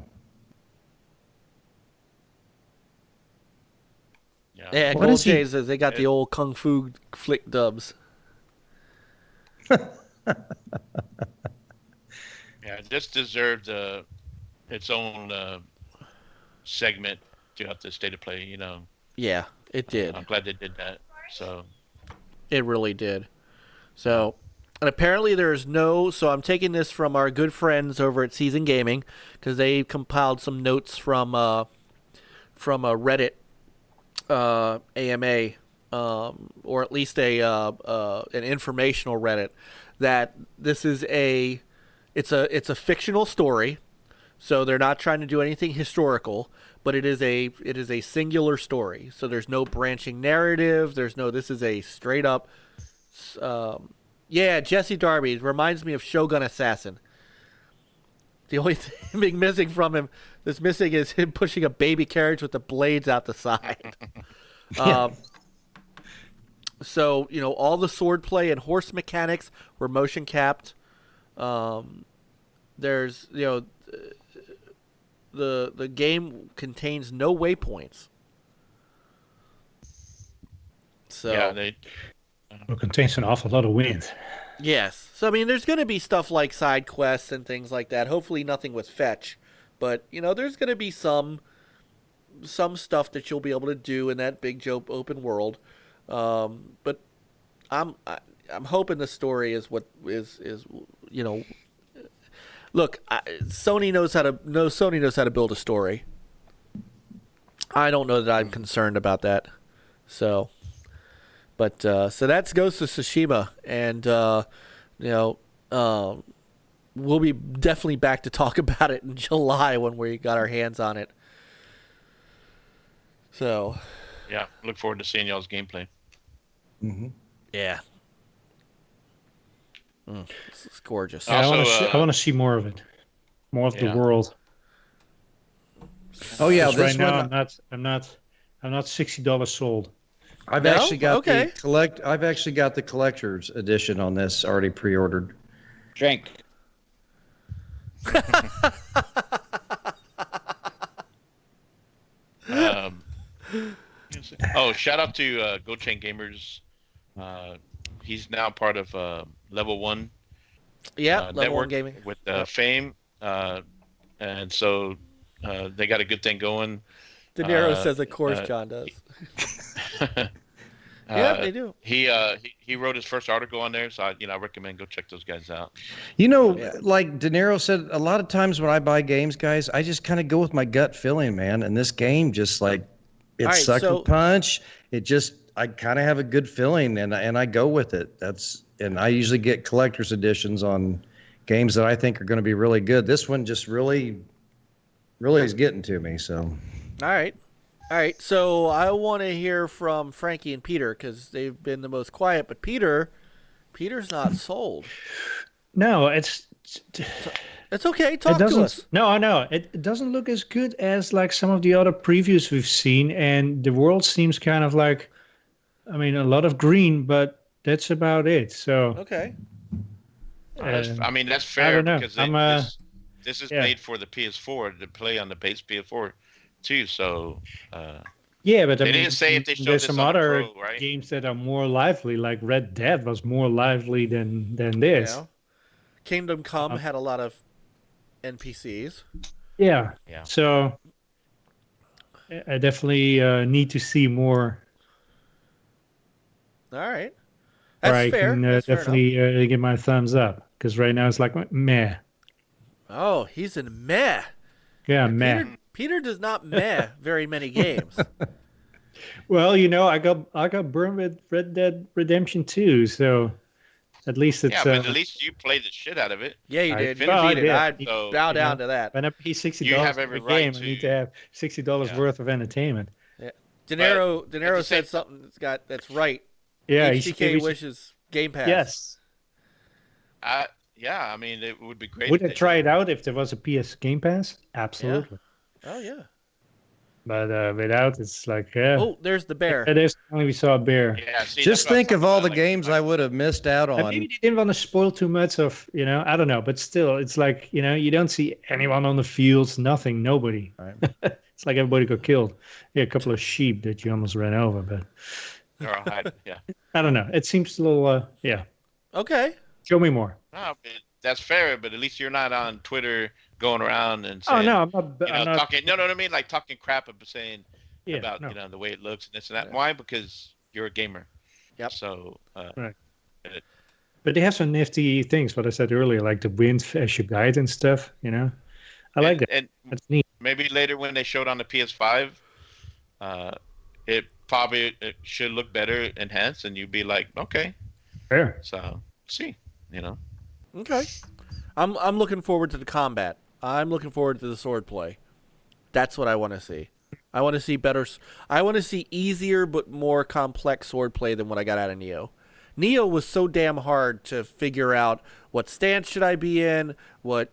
Yeah, What Gold is he- Jay says they got the old Kung Fu flick dubs. Yeah, this deserved its own segment throughout the state of play. You know. Yeah, it did. I'm glad they did that. So. It really did. So, and apparently there's so I'm taking this from our good friends over at Season Gaming because they compiled some notes from a Reddit AMA, or at least an informational Reddit, that this is it's a fictional story, so they're not trying to do anything historical, but it is a singular story. So there's no branching narrative. This is a straight up. Jesse Darby reminds me of Shogun Assassin. The only thing missing from him that's missing is him pushing a baby carriage with the blades out the side. So, all the swordplay and horse mechanics were motion capped. There's, the game contains no waypoints. So Yeah, It contains an awful lot of wind. yes. So I mean, there's going to be stuff like side quests and things like that. Hopefully, nothing with fetch, but there's going to be some stuff that you'll be able to do in that big open world. But I'm hoping the story is what is Look, Sony knows how to build a story. I don't know that I'm concerned about that. So, but so that's Ghost of Tsushima, and we'll be definitely back to talk about it in July when we got our hands on it. So, yeah, look forward to seeing y'all's gameplay. Mm-hmm. yeah. It's gorgeous. Yeah, Also, I want to see more of it, more of the yeah. world. Oh yeah, 'Cause this right one. now I'm not $60 sold. I've No? actually got Okay. I've actually got the collector's edition on this already pre-ordered. Drink. Shout out to Go Chain Gamers. He's now part of Level 1 Yeah, Level network 1 Gaming. with Fame. And so they got a good thing going. De Niro says, of course, John does. Yeah, they do. He wrote his first article on there, so I recommend go check those guys out. Like De Niro said, a lot of times when I buy games, guys, I just kind of go with my gut feeling, man. And this game just like it All right, sucker so- punch. I kind of have a good feeling, and I go with it. And I usually get collector's editions on games that I think are going to be really good. This one just really is getting to me. So, All right. So I want to hear from Frankie and Peter because they've been the most quiet. But Peter's not sold. No, it's okay. Talk to us. No, I know it doesn't look as good as like some of the other previews we've seen, and the world seems kind of like, a lot of green, but that's about it. So Okay. That's I fair don't know. because this is made for the PS4 to play on the base PS4 too. So yeah, but they didn't say if they showed there's this some on other Pro, right? games that are more lively, like Red Dead was more lively than this. Yeah. Kingdom Come had a lot of NPCs. Yeah. Yeah. So I definitely need to see more. All right. Or That's I fair. can That's fair enough. definitely give my thumbs up, because right now it's like meh. Oh, he's in meh. Yeah, meh. Peter does not meh very many games. Well, I got burned with Red Dead Redemption 2, so At least it's. Yeah, but at least you played the shit out of it. Yeah, you I- did. You well, I beat it. did. I'd So, bow you down know, to that. When I pay $60 You have for every a right game, I need to to- have $60 Yeah. worth of entertainment. De Niro at the same said something that's right. Yeah, HTK we should- wishes Game Pass. Yes. Yeah, I mean, it would be great. Would if I they try did. it out if there was a PS Game Pass? Absolutely. Oh yeah. But without, it's like, yeah. Oh, there's the bear. Yeah, there's only we saw a bear. Yeah, see, Just that's what I'm think of talking all about, the like- games I would have missed out And on. maybe they didn't want to spoil too much of, I don't know. But still, it's like, you don't see anyone on the fields, nothing, nobody. Right. It's like everybody got killed. Yeah, a couple of sheep that you almost ran over. But They're all hiding, yeah. I don't know. It seems a little, yeah. Okay. Show me more. No, that's fair, but at least you're not on Twitter going around and Oh, saying, no, I'm not. you know, I'm not talking. No, what I mean, like talking crap about saying yeah, about no. the way it looks and this and that. Why? Because you're a gamer. Yep. So. Right. But they have some nifty things, what I said earlier, like the wind as your guide and stuff, I like that. And That's neat. maybe later when they showed on the PS5, it probably should look better enhanced, and you'd be like, okay. Fair. So see, Okay. I'm looking forward to the combat. I'm looking forward to the swordplay. That's what I want to see. I want to see better. I want to see easier but more complex swordplay than what I got out of Neo. Neo was so damn hard to figure out what stance should I be in, what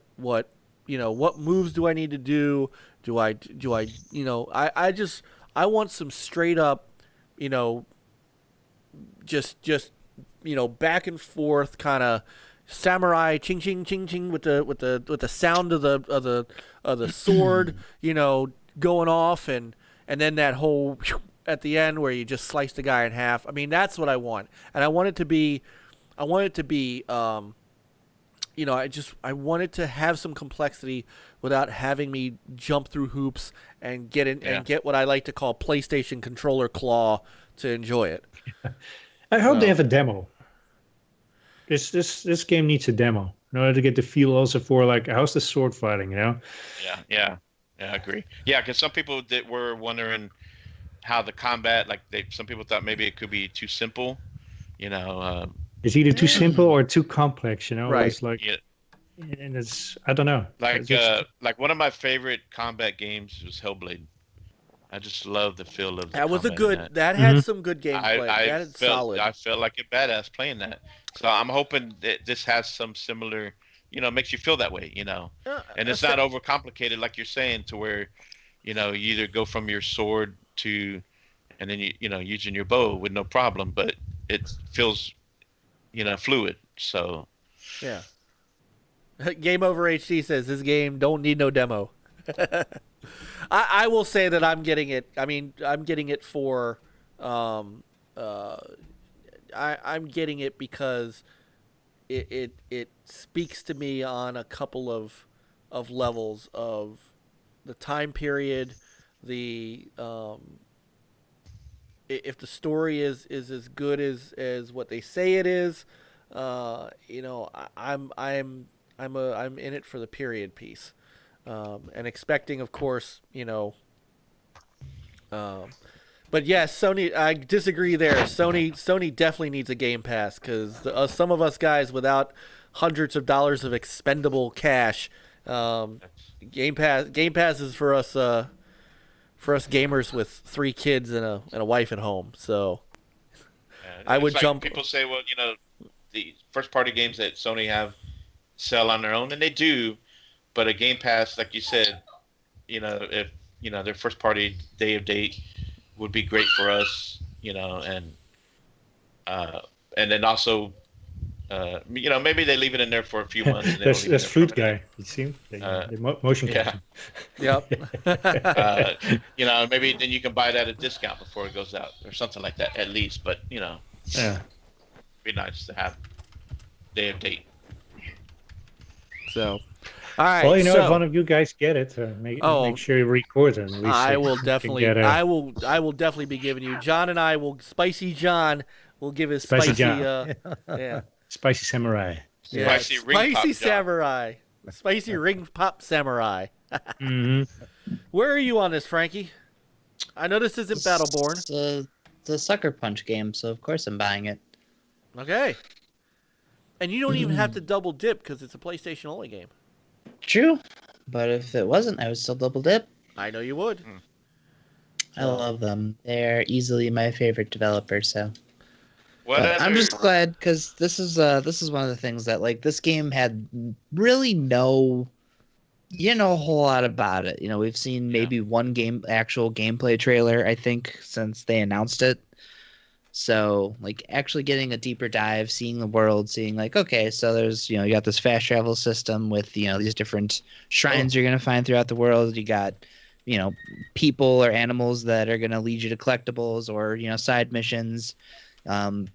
moves do I need to do? I want some straight up, just back and forth kind of samurai ching ching ching ching with the sound of the sword, going off and then that whole at the end where you just slice the guy in half. I mean, that's what I want. And I want it to be I want it to have some complexity without having me jump through hoops and get what I like to call PlayStation controller claw to enjoy it. I hope they have a demo. This game needs a demo in order to get the feel also for like how's the sword fighting, Yeah, I agree. Yeah, because some people that were wondering how the combat, some people thought maybe it could be too simple, It's either too simple or too complex, Right. It's like, Yeah. and it's I don't know. Like one of my favorite combat games was Hellblade. I just love the feel of the That was a combat good. in that. That had some good gameplay. I That is solid. felt like a badass playing that. So I'm hoping that this has some similar, makes you feel that way, And it's not overcomplicated like you're saying to where, you either go from your sword to, and then using your bow with no problem, but it feels, fluid. So. Yeah. Game Over HD says this game don't need no demo. I will say that I'm getting it. I mean, I'm getting it for. I'm getting it because it speaks to me on a couple of levels of the time period, the if the story is as good as what they say it is, I'm in it for the period piece. And expecting, of course, but yes, Sony. I disagree there. Sony definitely needs a Game Pass because some of us guys without hundreds of dollars of expendable cash, Game Pass is for us gamers with 3 kids and a wife at home. So I would jump. People say, well, the first party games that Sony have sell on their own, and they do. But a Game Pass, like you said, if their first party day of date would be great for us, and then also, maybe they leave it in there for a few months. And That's Flute Guy. You see, the motion capture. Yep. Maybe then you can buy it at a discount before it goes out or something like that, at least. But Yeah. it'd be nice to have day of date. So, all right. Well, if so one of you guys get it, make sure you record it. At least I so will you can definitely. get I will definitely be giving you. John and I will. Spicy John will give his Spicy spicy. John. Yeah. Spicy Samurai. Yeah. Spicy ring pop, John. samurai. Spicy ring pop samurai. Where are you on this, Frankie? I know this isn't Battleborn. The Sucker Punch game, so of course I'm buying it. Okay. And you don't even have to double dip because it's a PlayStation only game. True, but if it wasn't, I would still double dip. I know you would. I love them. They're easily my favorite developer. So What but I'm other- just glad because this is one of the things that like this game had really no, a whole lot about it. We've seen maybe one actual gameplay trailer I think since they announced it. So like actually getting a deeper dive, seeing the world, seeing like okay, so there's you got this fast travel system with these different shrines you're gonna find throughout the world. You got people or animals that are gonna lead you to collectibles or side missions.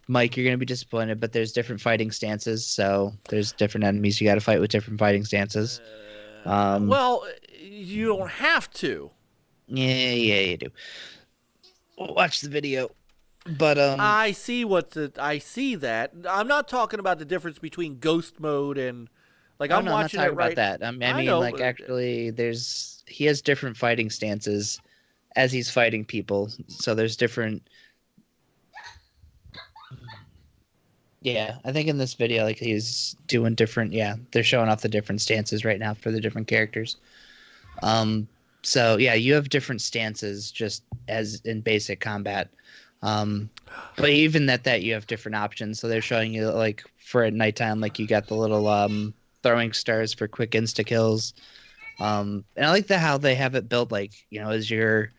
Mike, you're going to be disappointed, but there's different fighting stances. So there's different enemies you got to fight with different fighting stances. Well, you don't have to. Yeah, you do. Watch the video. But I see I see that. I'm not talking about the difference between ghost mode and like I'm watching not it talking right. about that. I mean, know, like actually, he has different fighting stances as he's fighting people. So there's different. Yeah, I think in this video, like he's doing different. Yeah, they're showing off the different stances right now for the different characters. So yeah, you have different stances just as in basic combat. But even that you have different options. So they're showing you like for at nighttime, like you got the little throwing stars for quick insta kills. And I like how they have it built like as you're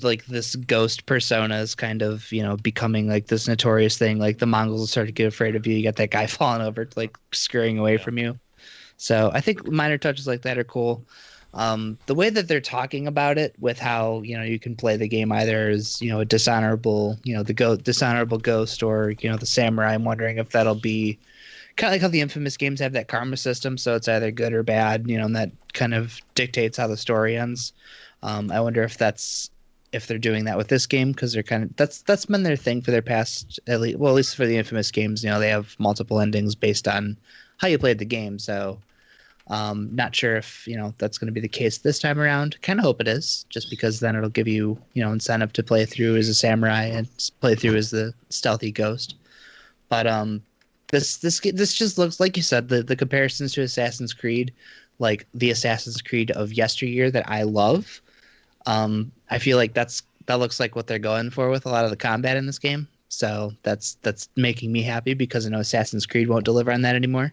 like this ghost persona is kind of becoming like this notorious thing. Like the Mongols will start to get afraid of you. You got that guy falling over, like scurrying away from you. So I think minor touches like that are cool. The way that they're talking about it with how you can play the game either as a dishonorable dishonorable ghost or the samurai. I'm wondering if that'll be kind of like how the Infamous games have that karma system, so it's either good or bad, and that kind of dictates how the story ends. I wonder if they're doing that with this game because they're kind of that's been their thing for their past at least for the Infamous games. They have multiple endings based on how you played the game. So not sure if that's going to be the case this time around. Kind of hope it is, just because then it'll give you incentive to play through as a samurai and play through as the stealthy ghost. But this just looks like you said the comparisons to Assassin's Creed, like the Assassin's Creed of yesteryear that I love. I feel like that looks like what they're going for with a lot of the combat in this game. So that's making me happy because I know Assassin's Creed won't deliver on that anymore.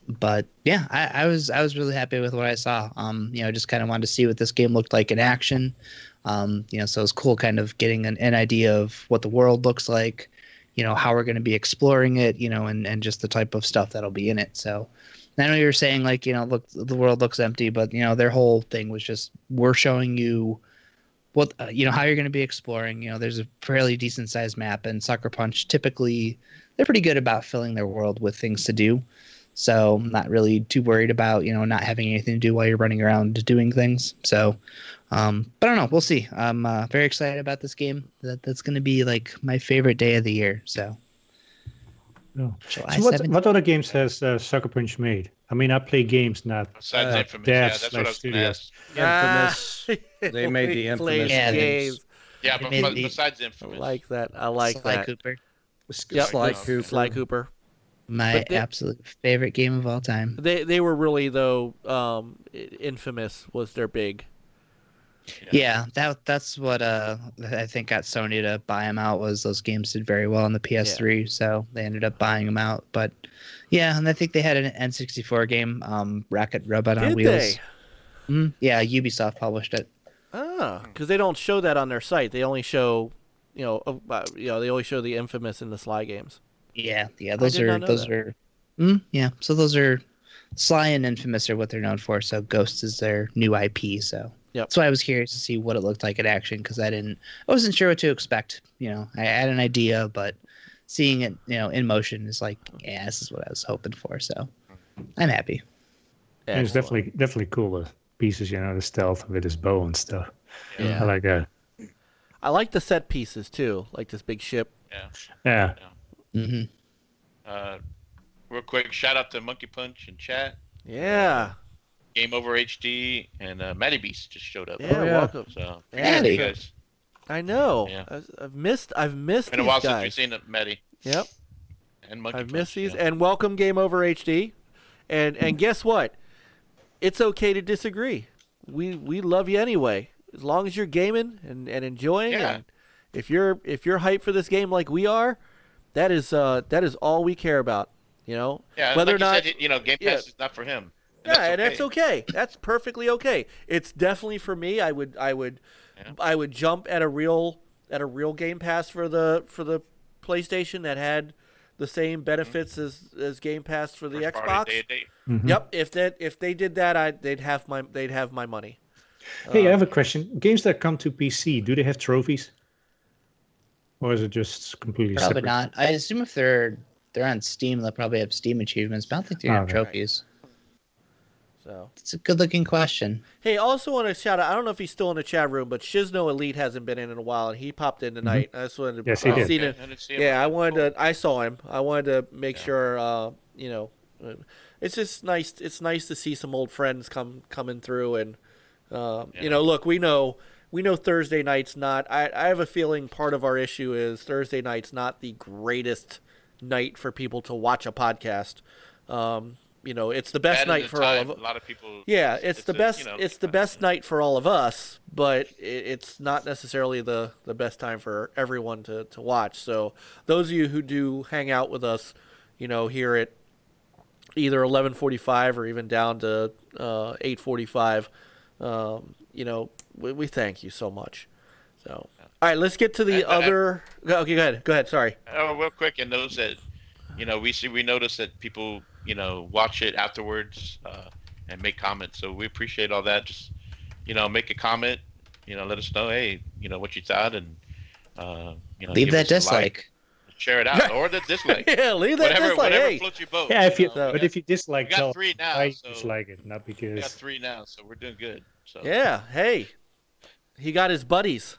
But yeah, I was really happy with what I saw. Just kind of wanted to see what this game looked like in action. So it was cool kind of getting an idea of what the world looks like, how we're going to be exploring it, and just the type of stuff that'll be in it. So I know you were saying like, look, the world looks empty, but their whole thing was just, we're showing you what, how you're going to be exploring. There's a fairly decent sized map, and Sucker Punch typically, they're pretty good about filling their world with things to do. So I'm not really too worried about, not having anything to do while you're running around doing things. So, but I don't know. We'll see. I'm very excited about this game. That's going to be like my favorite day of the year. So. Oh. July So 7th. what other games has Sucker Punch made? I mean, I play games, not Besides Infamous, devs that's what I was going to ask. Infamous. They made the Played Infamous Yeah, games. Yeah, They made but the- besides I Infamous, like that. I like Sly that. Cooper. Yep, Sly the Cooper. Sly Cooper. My But they- absolute favorite game of all time. They were really though. Infamous was their big. Yeah, that's what I think got Sony to buy them out. Was those games did very well on the PS3, so they ended up buying them out. But yeah, and I think they had an N64 game, Rocket Robot on Did Wheels. they? Yeah, Ubisoft published it. Ah, because they don't show that on their site. They only show, they only show the Infamous and the Sly games. Yeah, those did are not know those that. are. Yeah, so those are Sly and Infamous are what they're known for. So Ghost is their new IP. So Yep. that's why I was curious to see what it looked like in action because I wasn't sure what to expect. I had an idea, but seeing it, in motion is like, yeah, this is what I was hoping for. So I'm happy. And it's Excellent. definitely cool, the pieces, the stealth with his bow and stuff. Yeah. I like that. I like the set pieces too, like this big ship. Yeah. Hmm. real quick, shout out to Monkey Punch in chat. Yeah. Game Over HD and Matty Beast just showed up. Yeah, yeah. welcome. So Matty. you guys. I know. Yeah. I've missed Been a these while guys. since we've seen Matty. Yep. And Monkey I've Punch, missed these. yeah. And welcome Game Over HD. And guess what? It's okay to disagree. We love you anyway. As long as you're gaming and enjoying. Yeah. And if you're hyped for this game like we are, that is all we care about. You know. Yeah. Whether Like or not you said, Game Pass is not for him. Yeah, and that's okay. That's perfectly okay. It's definitely for me. I would jump at a real Game Pass for the PlayStation that had the same benefits as Game Pass for the First Xbox. party, day. Yep. If they did that, they'd have my money. Hey, I have a question. Games that come to PC, do they have trophies? Or is it just completely Probably separate? not. I assume if they're on Steam, they'll probably have Steam achievements, but I don't think they're gonna have Okay. trophies. So It's a good-looking question. hey, also want to shout out. I don't know if he's still in the chat room, but Shizno Elite hasn't been in a while, and he popped in tonight. I just wanted to. Yes, he I've did. seen Okay, it. I didn't see him. Yeah, I saw him. I wanted to make sure. It's just nice. It's nice to see some old friends coming through, and look, we know Thursday night's not. I have a feeling part of our issue is Thursday night's not the greatest night for people to watch a podcast. It's the best Bad night at the for all time, of. a lot of people. Yeah, it's the best. You know, It's the best night for all of us, but it's not necessarily the best time for everyone to watch. So those of you who do hang out with us, here at either 11:45 or even down to 8:45, we thank you so much. So all right, let's get to the other. Okay, go ahead. Sorry. Real quick, and those that, we notice that people, watch it afterwards and make comments. So we appreciate all that. Just, make a comment, let us know, hey, what you thought, and, Leave give that us a like, dislike. share it out, or the dislike. Yeah, leave that dislike. Whatever Hey. floats your boat. Yeah, if you So, if you dislike, we got tell 3 now, why you so dislike it, not we got because 3 now, so we're doing good. So Yeah. Hey, he got his buddies.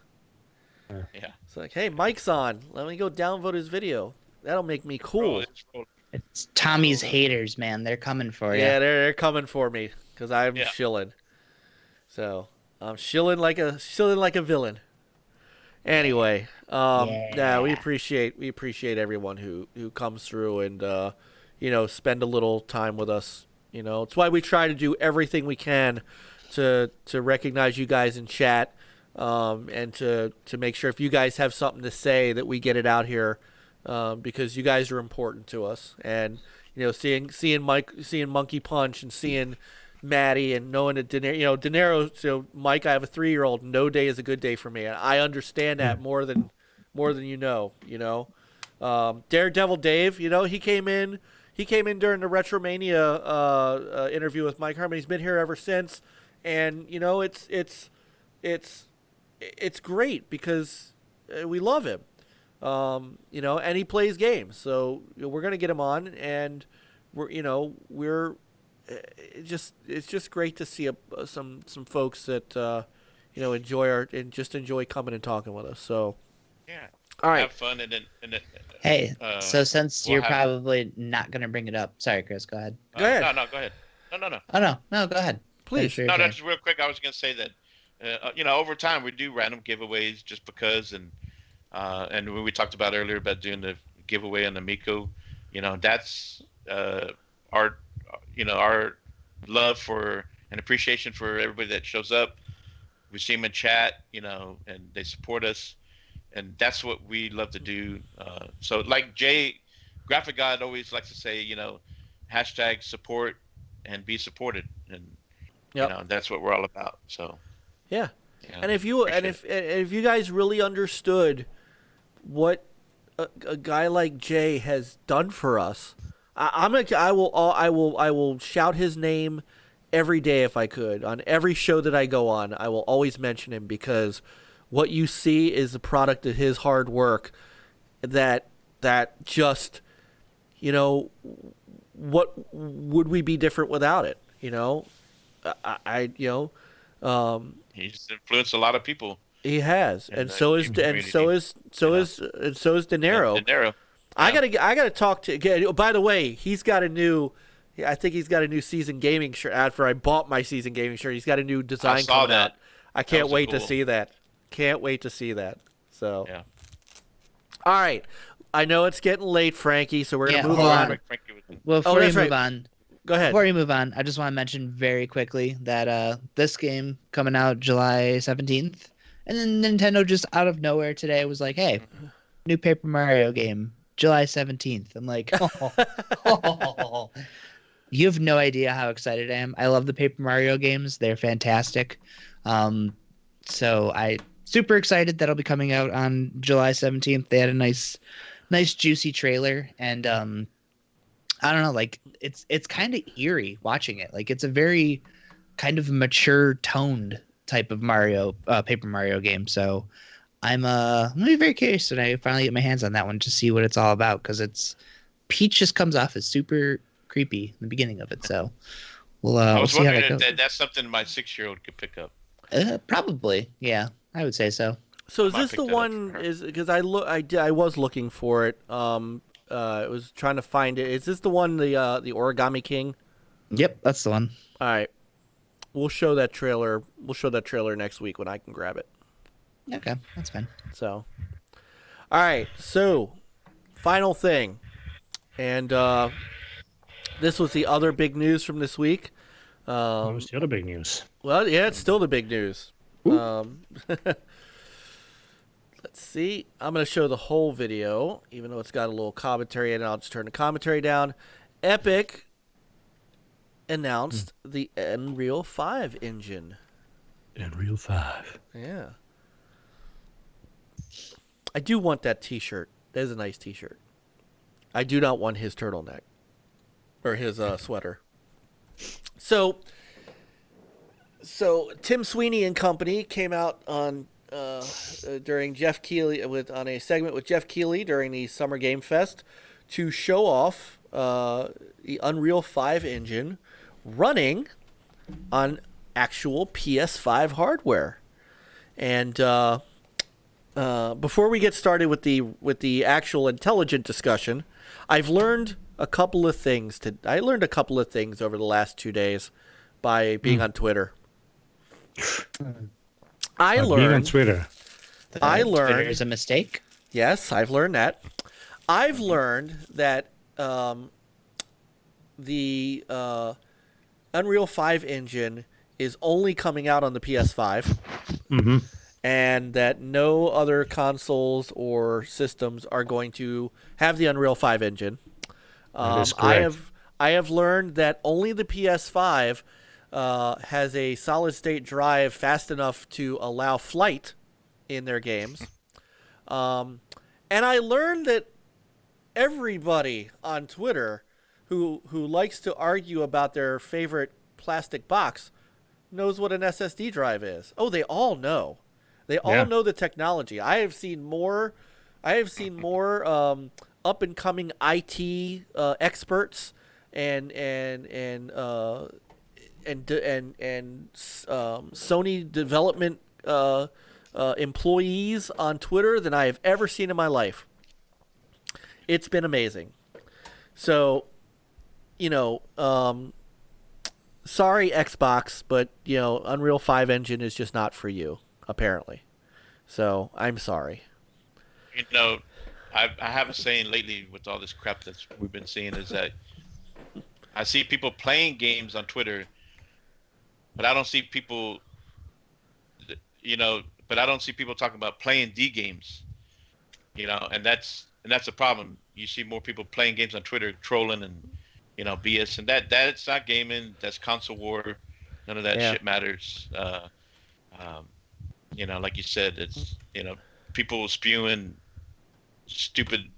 yeah. It's like, hey, Mike's on. Let me go downvote his video. That'll make me cool. Roll, it's rolling. It's Tommy's haters, man. They're coming for you. Yeah, they're coming for me because I'm Yeah. shilling. So I'm shilling like a villain. Anyway, yeah, we appreciate everyone who comes through and spend a little time with us. It's why we try to do everything we can to recognize you guys in chat, and to make sure if you guys have something to say that we get it out here, because you guys are important to us. And seeing Monkey Punch and seeing Maddie and knowing that De Niro. So Mike, I have a 3-year-old. No day is a good day for me, and I understand that more than you know. Daredevil Dave, he came in during the Retromania interview with Mike Harmon. He's been here ever since, and it's great because we love him. And he plays games, so we're gonna get him on, and it's just great to see some folks that enjoy coming and talking with us. So Yeah. all right, Have fun and then Hey, so since we'll you're have- probably not going to bring it up, sorry, Chris, go ahead. Go ahead. No, go ahead. No. Oh, no, go ahead. Please. Finish your No, turn. just real quick. I was gonna say that, over time we do random giveaways just because, and when we talked about earlier about doing the giveaway on Amico, that's our love for and appreciation for everybody that shows up. We see them in chat, and they support us, and that's what we love to do. So like Jay, Graphic God always likes to say, hashtag support and be supported, and Yep. that's what we're all about. So Yeah. yeah, And if you guys really understood what a guy like Jay has done for us, I will shout his name every day if I could. On every show that I go on, I will always mention him because what you see is the product of his hard work. That just, what would we be different without it? he's influenced a lot of people. He has, in and the so is game De Niro. De Niro. I gotta talk to again. By the way, I think he's got a new season gaming shirt. After I bought my season gaming shirt, he's got a new design saw coming that. out. I can't was wait to cool. see that. Can't wait to see that. So Yeah. all right, I know it's getting late, Frankie, so we're going to move hold on. on. Well, before you that's move right. on, Go ahead. Before you move on, I just want to mention very quickly that this game coming out July 17th, and then Nintendo just out of nowhere today was like, "Hey, new Paper Mario game, July 17th." I'm like, oh. You have no idea how excited I am. I love the Paper Mario games; they're fantastic. So I super excited that'll be coming out on July 17th. They had a nice juicy trailer, and I don't know, like it's kind of eerie watching it. Like it's a very kind of mature toned type of Paper Mario game. So I'm gonna be very curious when I finally get my hands on that one to see what it's all about, because Peach just comes off as super creepy in the beginning of it. So we'll see how that goes. That's something my 6-year-old could pick up. Probably, yeah, I would say so. So is this the one? Is because I was looking for it. I was trying to find it. Is this the one, the Origami King? Yep, that's the one. All right, we'll show that trailer. We'll show that trailer next week when I can grab it. Okay, that's fine. So, all right. So, final thing, and this was the other big news from this week. What was the other big news? Well, yeah, it's still the big news. Let's see. I'm going to show the whole video, even though it's got a little commentary in it. I'll just turn the commentary down. Epic announced the Unreal 5 engine. Unreal 5. Yeah. I do want that t-shirt. That is a nice t-shirt. I do not want his turtleneck. Or his sweater. So Tim Sweeney and company came out on during Jeff Keighley on a segment with Jeff Keighley during the Summer Game Fest to show off the Unreal 5 engine running on actual PS5 hardware. And before we get started with the actual intelligent discussion, I've learned a couple of things over the last 2 days by being on Twitter. Being on Twitter. Twitter is a mistake. Yes, I've learned that. I've learned that the Unreal 5 engine is only coming out on the PS5, and that no other consoles or systems are going to have the Unreal 5 engine. That is correct. I have learned that only the PS5 has a solid-state drive fast enough to allow flight in their games. And I learned that everybody on Twitter who likes to argue about their favorite plastic box knows what an SSD drive is. Oh, they all know. They all know the technology. I have seen more up and coming IT experts and Sony development employees on Twitter than I have ever seen in my life. It's been amazing. So, sorry Xbox, but Unreal 5 engine is just not for you, apparently. So I'm sorry. I have a saying lately with all this crap that we've been seeing is that I see people playing games on Twitter, but I don't see people, talking about playing D games, and that's a problem. You see more people playing games on Twitter, trolling and, BS, and that's not gaming. That's console war. None of that shit matters. Like you said, it's, people spewing stupid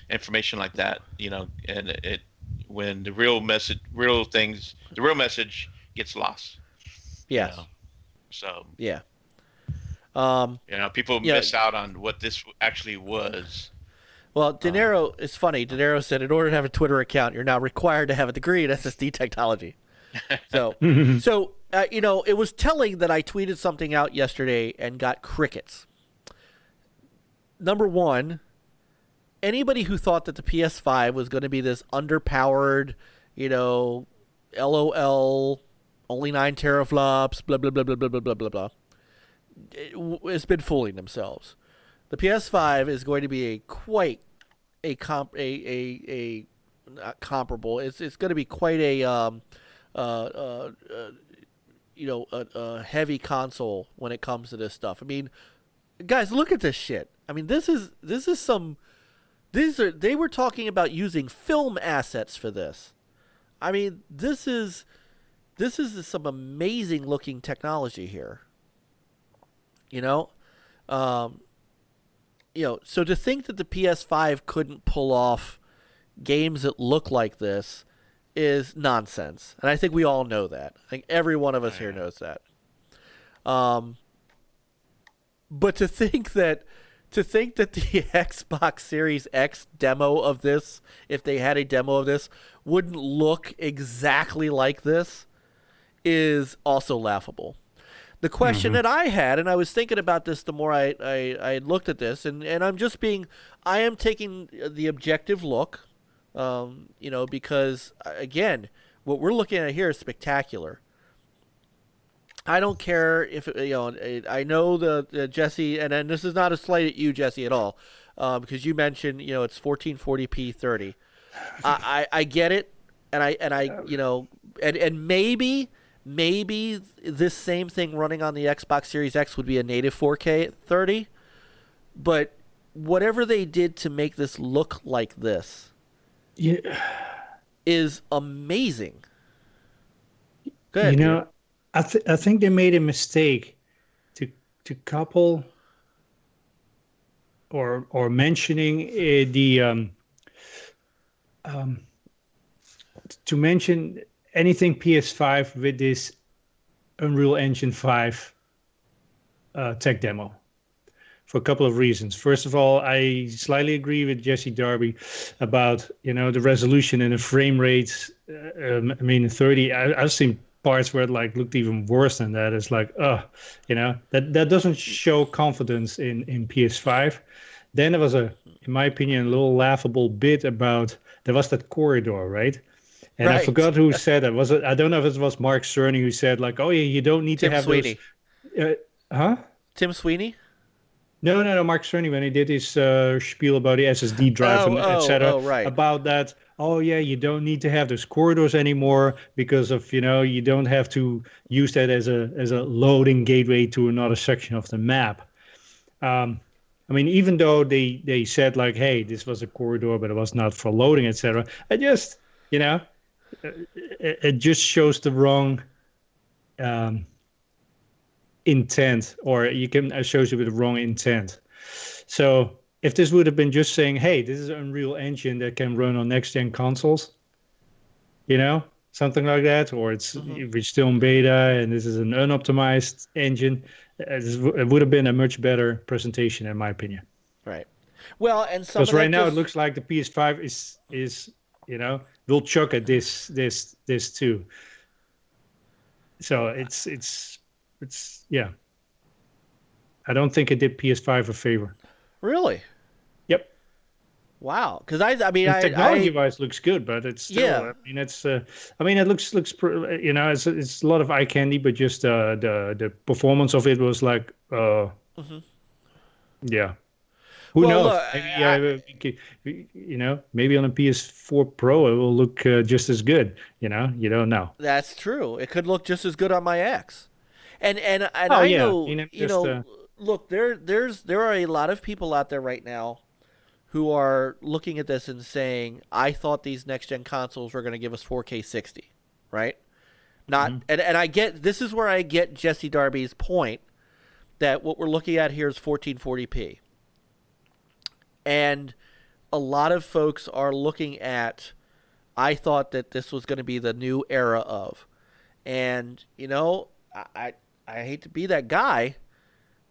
information like that, and when the real message gets lost. Yeah. So yeah. People miss out on what this actually was. Well, De Niro, it's funny. De Niro said, in order to have a Twitter account, you're now required to have a degree in SSD technology. So, it was telling that I tweeted something out yesterday and got crickets. Number one, anybody who thought that the PS5 was going to be this underpowered, LOL, only 9 teraflops, blah, blah, blah, blah, blah, blah, blah, blah, it's been fooling themselves. The PS5 is going to be a quite not comparable. It's going to be quite a a heavy console when it comes to this stuff. I mean, guys, look at this shit. I mean, this is some. They were talking about using film assets for this. I mean, this is some amazing looking technology here. So to think that the PS5 couldn't pull off games that look like this is nonsense, and I think we all know that. I think every one of us here knows that. But to think that the Xbox Series X demo of this, if they had a demo of this, wouldn't look exactly like this is also laughable. The question that I had, and I was thinking about this the more I looked at this, and I am taking the objective look, because, again, what we're looking at here is spectacular. I don't care if, I know the Jesse, and this is not a slight at you, Jesse, at all, because you mentioned, it's 1440p 30. I get it, and maybe this same thing running on the Xbox Series X would be a native 4K 30, but whatever they did to make this look like this is amazing. Go ahead, I think they made a mistake to couple or mentioning to mention anything PS5 with this Unreal Engine 5 tech demo for a couple of reasons. First of all, I slightly agree with Jesse Darby about the resolution and the frame rates. 30. I've seen parts where it looked even worse than that. It's like, that doesn't show confidence in PS5. Then there was in my opinion, a little laughable bit about there was that corridor, right? And I forgot who said it. I don't know if it was Mark Cerny who said oh yeah, you don't need Tim to have Sweeney. Tim Sweeney? No, Mark Cerny, when he did his spiel about the SSD drive etc. Right. About that. Oh yeah, you don't need to have those corridors anymore because of you don't have to use that as a loading gateway to another section of the map. Even though they said hey, this was a corridor, but it was not for loading, etc. I just it just shows the wrong intent, or it shows you with the wrong intent. So if this would have been just saying, hey, this is an Unreal Engine that can run on next gen consoles, something like that, or we're still in beta and this is an unoptimized engine, it would have been a much better presentation in my opinion. Right. Well, and because right now it looks like the PS5 is will chuck at this too. So it's yeah. I don't think it did PS5 a favor. Really? Yep. Wow. Because technology-wise looks good, but it's still. Yeah. It looks. It's a lot of eye candy, but just the performance of it was yeah. Who knows? Maybe on a PS4 Pro it will look just as good. You don't know. That's true. It could look just as good on my X. And I know, look, there are a lot of people out there right now who are looking at this and saying, I thought these next gen consoles were going to give us 4K 60, right? And I get, this is where I get Jesse Darby's point that what we're looking at here is 1440p. And a lot of folks are looking at, I thought that this was going to be the new era of. And, I hate to be that guy,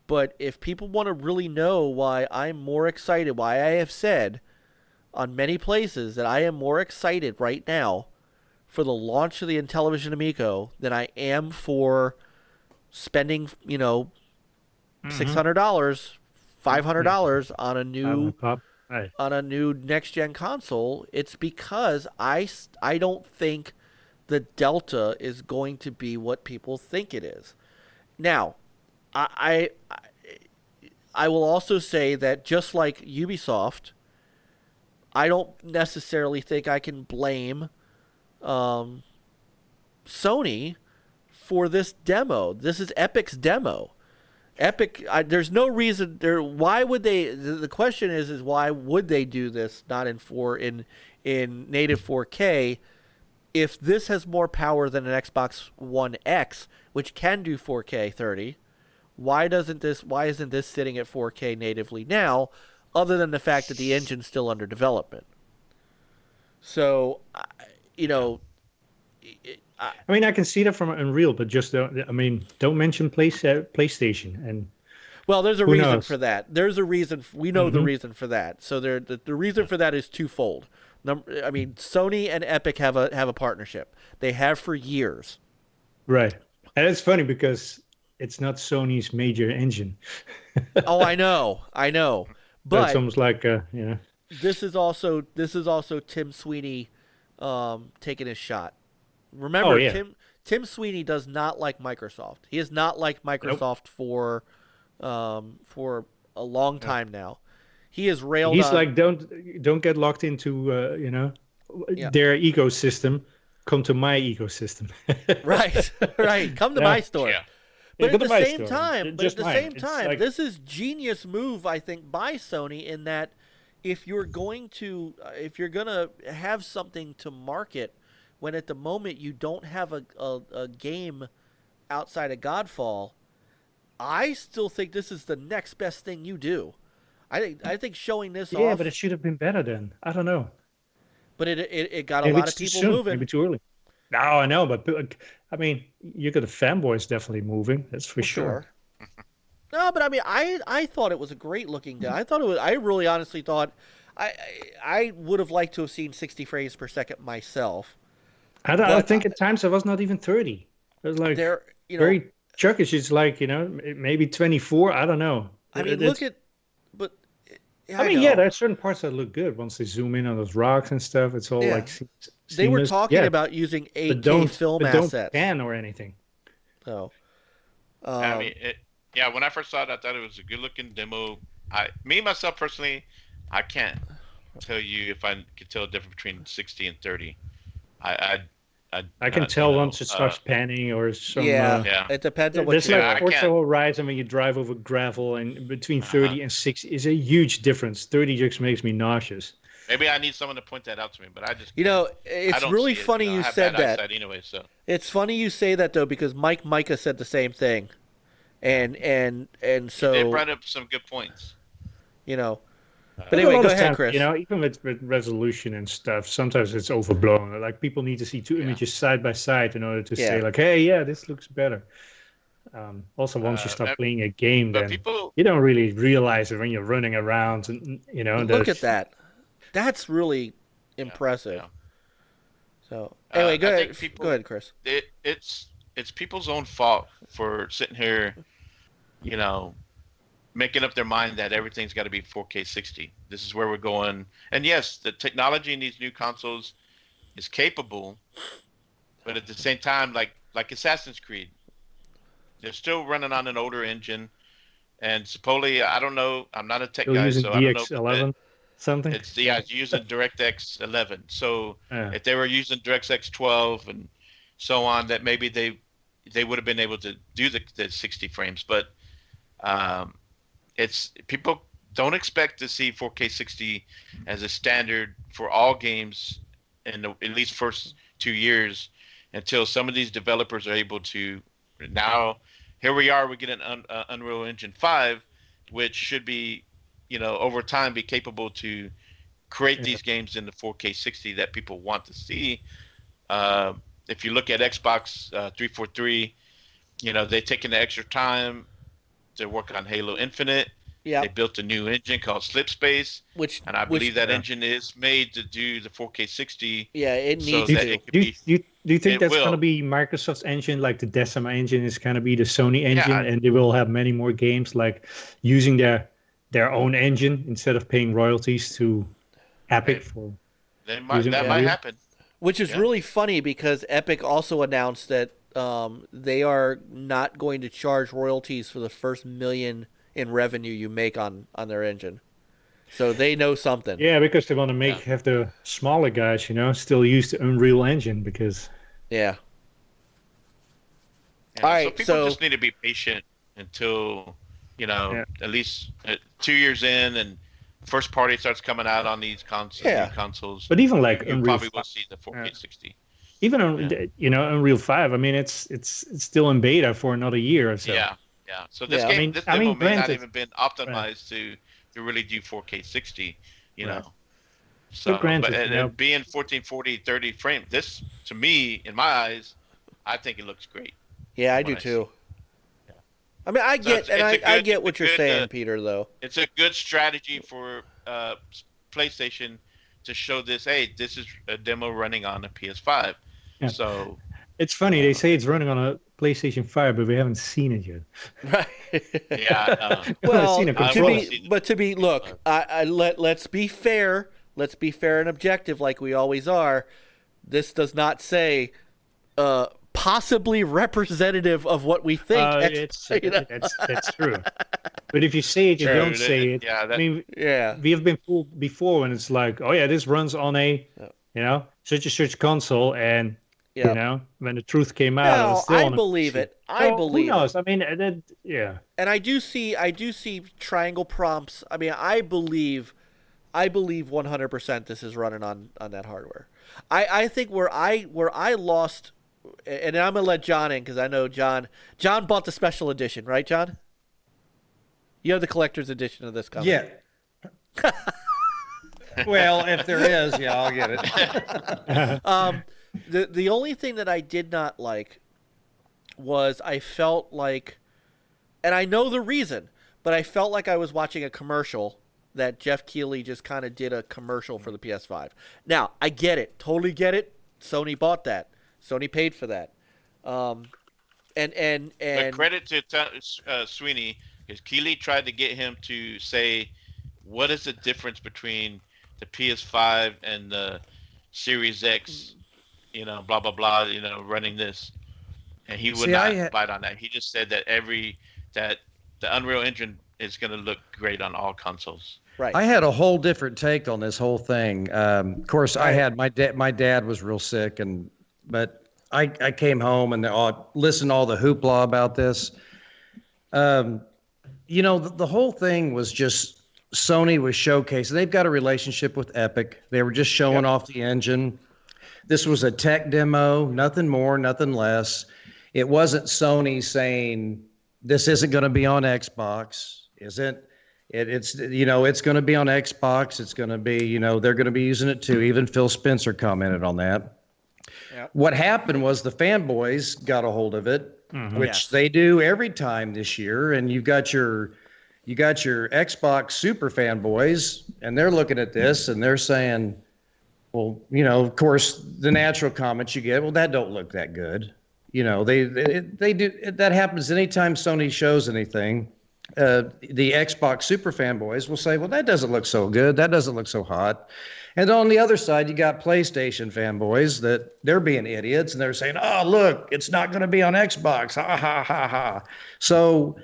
but if people want to really know why I'm more excited, why I have said on many places that I am more excited right now for the launch of the Intellivision Amico than I am for spending, $600, $500 on a new next gen console, it's because I don't think the Delta is going to be what people think it is. Now, I will also say that just like Ubisoft, I don't necessarily think I can blame Sony for this demo. This is Epic's demo. Epic, there's no reason there. Why would they? The question is why would they do this not in native 4K if this has more power than an Xbox One X, which can do 4K 30? Why isn't this sitting at 4K natively now, other than the fact that the engine's still under development? So, I mean, I can see that from Unreal, but just don't mention PlayStation. And well, there's a who reason knows? for that. There's a reason. We know the reason for that. So the reason for that is twofold. I mean, Sony and Epic have a partnership. They have for years. Right, and it's funny because it's not Sony's major engine. Oh, I know, But it's almost like This is also Tim Sweeney taking his shot. Remember, Tim Sweeney does not like Microsoft. He has not liked Microsoft for a long time now. He has railed. He's on, like, don't get locked into their ecosystem. Come to my ecosystem. right. Come to my store. Yeah. But Yeah, at go to the my same store. time, Just mine. It's like- this is genius move, I think, by Sony in that if you're gonna have something to market when at the moment you don't have a game outside of Godfall, I still think this is the next best thing you do. I think showing this off. Yeah, but it should have been better then. I don't know. But it got a Maybe lot it's of too people soon, moving. Maybe too early. No, I know, but I mean, you got the fanboys definitely moving. That's for sure. No, but I mean, I thought it was a great looking demo. I really honestly thought I would have liked to have seen 60 frames per second myself. I think at times it was not even 30. It was like very chuckish. It's like maybe 24. I don't know. I mean, there are certain parts that look good once they zoom in on those rocks and stuff. It's all like seamless. They were talking about using 8K film assets. Don't pan or anything. So, I mean, when I first saw it, I thought it was a good-looking demo. Myself personally, I can't tell you if I could tell the difference between 60 and 30. I can tell once it starts panning or some. It depends on what there's you're like Forza Horizon when you drive over gravel, and between 30 and 60 is a huge difference. 30 just makes me nauseous. Maybe I need someone to point that out to me, but I just it's really funny you said that. Anyway, so it's funny you say that though because Mike Micah said the same thing, and so they brought up some good points. But anyway, go ahead, Chris. Even with resolution and stuff, sometimes it's overblown. Like people need to see two images side by side in order to say, like, "Hey, this looks better." Also, once you start playing a game, then you don't really realize it when you're running around, and look at that. That's really impressive. So anyway, go ahead. Go ahead, Chris. It's people's own fault for sitting here, making up their mind that everything's got to be 4K 60. This is where we're going. And yes, the technology in these new consoles is capable, but at the same time, like Assassin's Creed, they're still running on an older engine. And supposedly, I don't know, I'm not a tech guy, so I don't know. DX11 something? It's using DirectX 11. So if they were using DirectX 12 and so on, that maybe they would have been able to do the 60 frames. But it's people don't expect to see 4K 60 as a standard for all games in at least first 2 years until some of these developers are able to. Now, here we are. We get an Unreal Engine 5, which should be, over time be capable to create these games in the 4K 60 that people want to see. If you look at Xbox 343, they've taken the extra time to work on Halo Infinite. Yeah. They built a new engine called Slipspace, and I believe that engine is made to do the 4K 60. Yeah, it needs to. Do you think that's going to be Microsoft's engine, like the Decima engine is going to be the Sony engine, and they will have many more games like using their own engine instead of paying royalties to Epic for that might happen. Which is really funny because Epic also announced that they are not going to charge royalties for the first $1 million in revenue you make on their engine. So they know something. Yeah, because they want to have the smaller guys, still use the Unreal Engine because. Yeah. All right, so people just need to be patient until, at least 2 years in and first party starts coming out on these consoles. But even like you probably will see the 4K 60. Even Unreal 5, I mean, it's still in beta for another year or so. Yeah. So this game, this demo may not even been optimized to really do 4K 60. So, but being 1440, 30 frames, this to me, in my eyes, I think it looks great. Yeah, I do too. Yeah. I mean, I get what you're saying, Peter. Though it's a good strategy for PlayStation to show this. Hey, this is a demo running on a PS5. Yeah. So it's funny they say it's running on a PlayStation 5, but we haven't seen it yet. Right? Yeah. Well, look, let's be fair. Let's be fair and objective, like we always are. This does not say. Possibly representative of what we think. That's true. But if you say it, you don't say it. Yeah, we have been fooled before when it's like, oh yeah, this runs on a, such console, and when the truth came out, it was still I believe it. I believe. Who knows? I mean, yeah. And I do see triangle prompts. I mean, I believe 100% this is running on that hardware. I think where I lost. And I'm gonna let John in because I know John bought the special edition, right, John? You have the collector's edition of this comic. Yeah. Well, if there is, I'll get it. The only thing that I did not like was I felt like, and I know the reason, but I felt like I was watching a commercial that Jeff Keighley just kind of did a commercial for the PS5. Now, I get it, totally get it. Sony bought that. Sony paid for that, and but credit to Sweeney, because Keighley tried to get him to say, what is the difference between the PS5 and the Series X, blah blah blah, running this, and he would not bite on that. He just said that the Unreal Engine is going to look great on all consoles. Right. I had a whole different take on this whole thing. Of course, I had my dad was real sick but I came home and listened to all the hoopla about this. The whole thing was just Sony was showcasing. They've got a relationship with Epic. They were just showing off the engine. This was a tech demo, nothing more, nothing less. It wasn't Sony saying this isn't going to be on Xbox. It's going to be on Xbox. It's going to be, they're going to be using it too. Even Phil Spencer commented on that. Yep. What happened was the fanboys got a hold of it, which they do every time this year. And you got your Xbox super fanboys, and they're looking at this and they're saying, well, of course, the natural comments you get, well, that don't look that good. They do. That happens anytime Sony shows anything. The Xbox super fanboys will say, well, that doesn't look so good. That doesn't look so hot. And on the other side, you got PlayStation fanboys that they're being idiots and they're saying, oh, look, it's not going to be on Xbox. Ha, ha, ha, ha. So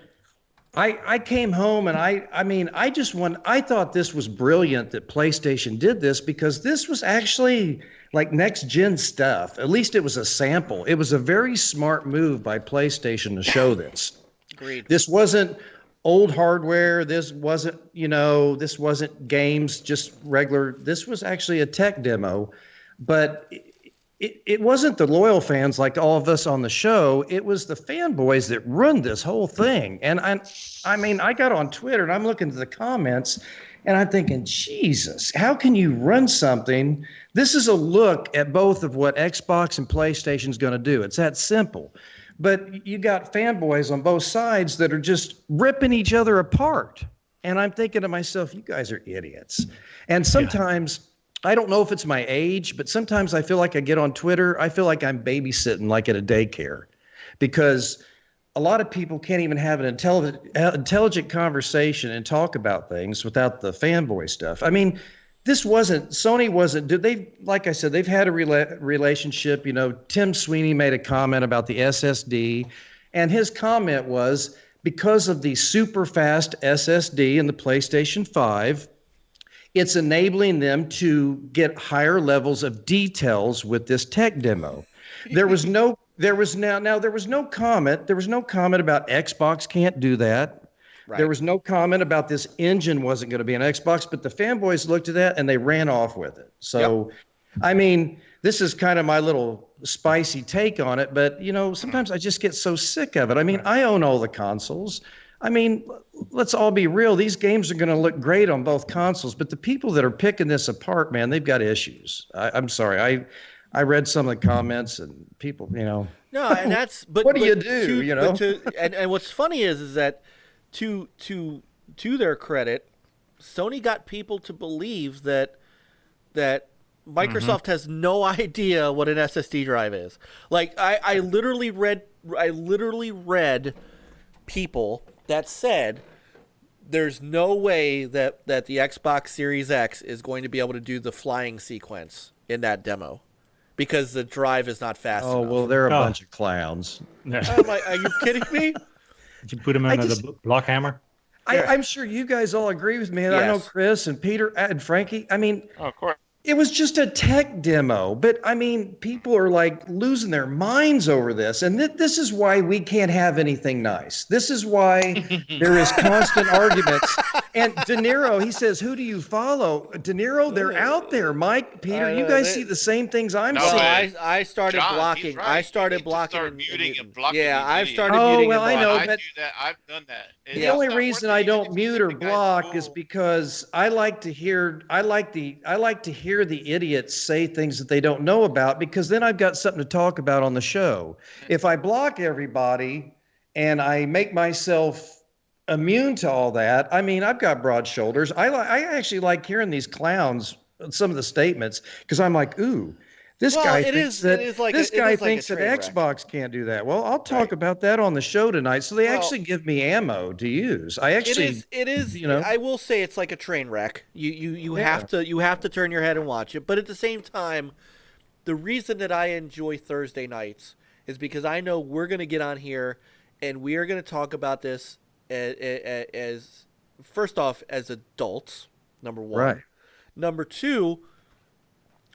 I came home and I thought this was brilliant that PlayStation did this because this was actually like next gen stuff. At least it was a sample. It was a very smart move by PlayStation to show this. Agreed. This wasn't old hardware. This wasn't games, just regular. This was actually a tech demo, but it wasn't the loyal fans like all of us on the show. It was the fanboys that ruined this whole thing. And I got on Twitter and I'm looking at the comments and I'm thinking, Jesus, how can you run something? This is a look at both of what Xbox and PlayStation is going to do. It's that simple. But you got fanboys on both sides that are just ripping each other apart. And I'm thinking to myself, you guys are idiots. And sometimes, I don't know if it's my age, but sometimes I feel like I get on Twitter, I feel like I'm babysitting like at a daycare. Because a lot of people can't even have an intelligent conversation and talk about things without the fanboy stuff. I mean, Sony wasn't, like I said, they've had a relationship. Tim Sweeney made a comment about the SSD, and his comment was because of the super fast SSD in the PlayStation 5, it's enabling them to get higher levels of details with this tech demo. There was no comment. There was no comment about Xbox can't do that. Right. There was no comment about this engine wasn't going to be an Xbox, but the fanboys looked at that and they ran off with it. So, I mean, this is kind of my little spicy take on it, but sometimes I just get so sick of it. I mean, I own all the consoles. I mean, let's all be real. These games are going to look great on both consoles, but the people that are picking this apart, man, they've got issues. I'm sorry. I read some of the comments and people, No, and that's but what do you but do? And what's funny is that to their credit, Sony got people to believe that Microsoft has no idea what an SSD drive is. Like I literally read people that said there's no way that the Xbox Series X is going to be able to do the flying sequence in that demo because the drive is not fast enough. Oh, well, they're a bunch of clowns. Are you kidding me? Did you put him under the block hammer? I'm sure you guys all agree with me. And I know Chris and Peter and Frankie. I mean, of course. It was just a tech demo, but I mean, people are like losing their minds over this. And this is why we can't have anything nice. This is why there is constant arguments. And De Niro, he says, who do you follow? De Niro, they're out there. Mike, Peter, you guys see the same things I'm seeing. I started blocking. Right. I started blocking. Start muting and blocking. Yeah, I've started muting. Oh, well, I know, I but do that. I've done that. The only reason I don't mute or block is because I like to hear the idiots say things that they don't know about, because then I've got something to talk about on the show. If I block everybody and I make myself immune to all that, I mean, I've got broad shoulders. I actually like hearing these clowns, some of the statements, because I'm like, ooh, this guy thinks that Xbox can't do that. Well, I'll talk about that on the show tonight. So they actually give me ammo to use. It is. I will say it's like a train wreck. You have to turn your head and watch it. But at the same time, the reason that I enjoy Thursday nights is because I know we're going to get on here and we are going to talk about this as first off as adults. Number one. Right. Number two,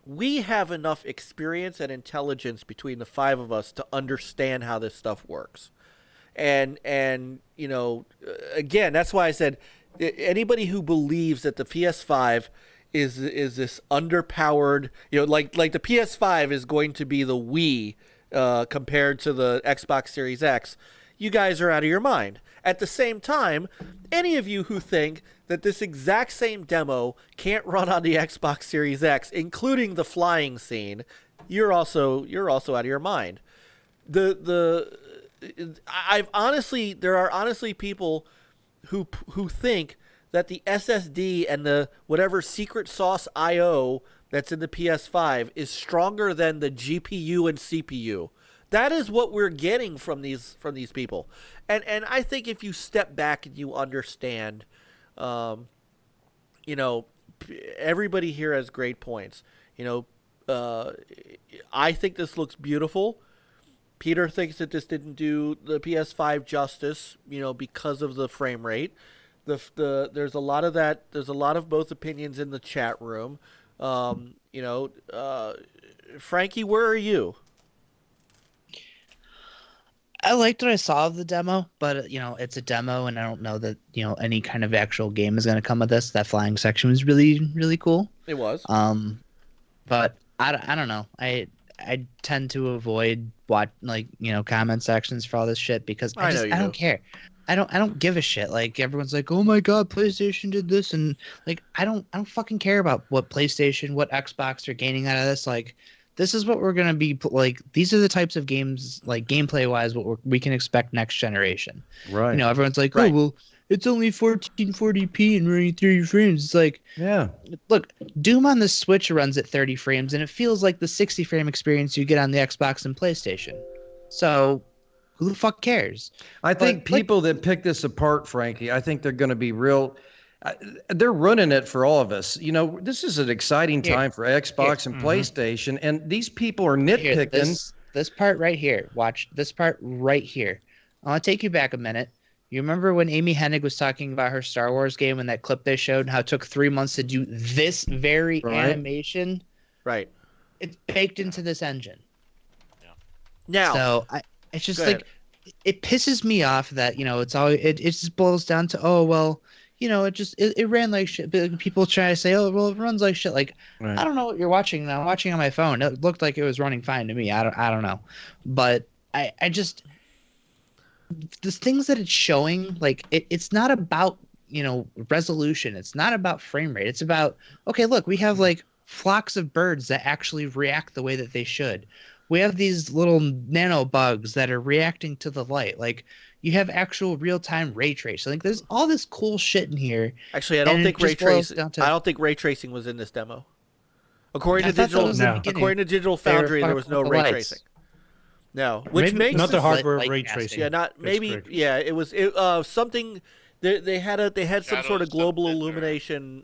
we have enough experience and intelligence between the five of us to understand how this stuff works. And again, that's why I said anybody who believes that the PS5 is this underpowered, like the PS5 is going to be the Wii compared to the Xbox Series X, you guys are out of your mind. At the same time, any of you who think that this exact same demo can't run on the Xbox Series X, including the flying scene, you're also out of your mind. There are honestly people who think that the SSD and the whatever secret sauce IO that's in the PS5 is stronger than the GPU and CPU. That is what we're getting from these people. And I think if you step back and you understand, everybody here has great points. I think this looks beautiful. Peter thinks that this didn't do the PS5 justice, because of the frame rate. There's a lot of that. There's a lot of both opinions in the chat room. Frankie, where are you? I liked what I saw of the demo, but it's a demo, and I don't know that any kind of actual game is going to come of this. That flying section was really, really cool. It was. But I don't know. I tend to avoid comment sections for all this shit because I don't care. I don't give a shit. Like, everyone's like, oh my god, PlayStation did this, and like I don't fucking care about what PlayStation, what Xbox are gaining out of this. Like, this is what we're gonna be like. These are the types of games, like gameplay wise, what we can expect next generation. Right. Everyone's like, oh well, it's only 1440p and running 30 frames. It's like, yeah. Look, Doom on the Switch runs at 30 frames, and it feels like the 60 frame experience you get on the Xbox and PlayStation. So, who the fuck cares? I think people that pick this apart, Frankie, I think they're going to be real. They're running it for all of us. This is an exciting time for Xbox and PlayStation, and these people are nitpicking. This part right here. Watch this part right here. I want to take you back a minute. You remember when Amy Hennig was talking about her Star Wars game and that clip they showed and how it took 3 months to do this very animation? Right. It's baked into this engine. Now, So it's just go like ahead. it pisses me off that it's always it just boils down to it ran like shit. But people try to say it runs like shit. Like I don't know what you're watching now. I'm watching on my phone. It looked like it was running fine to me. I don't know, but I just the things that it's showing, like it's not about resolution. It's not about frame rate. It's about, okay, look, we have like flocks of birds that actually react the way that they should. We have these little nano bugs that are reacting to the light. Like you have actual real-time ray tracing. Like there's all this cool shit in here. Actually, I don't think ray tracing. I don't think ray tracing was in this demo. According to Digital Foundry, there was no ray tracing. No, which maybe makes not the hardware light ray casting. tracing. Yeah, not maybe. correct. Yeah, it was something. They had some sort of global illumination.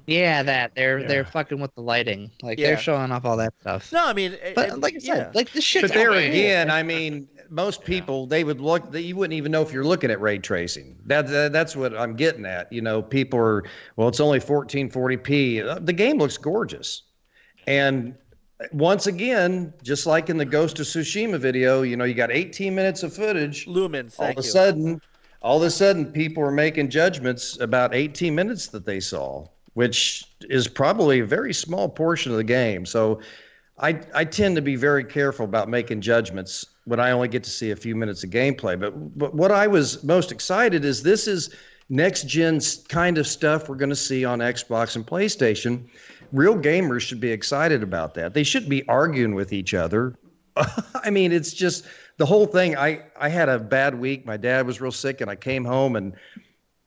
Yeah, they're fucking with the lighting. Like they're showing off all that stuff. No, I mean, but like I said, like the shit. But there again, I mean, most people they would look. You wouldn't even know if you're looking at ray tracing. That's what I'm getting at. People are it's only 1440p. The game looks gorgeous, and once again, just like in the Ghost of Tsushima video, you got 18 minutes of footage. Lumens. All of a sudden, people are making judgments about 18 minutes that they saw, which is probably a very small portion of the game. So I tend to be very careful about making judgments when I only get to see a few minutes of gameplay. But what I was most excited is this is next-gen kind of stuff we're going to see on Xbox and PlayStation. Real gamers should be excited about that. They shouldn't be arguing with each other. I mean, it's just the whole thing. I had a bad week. My dad was real sick, and I came home, and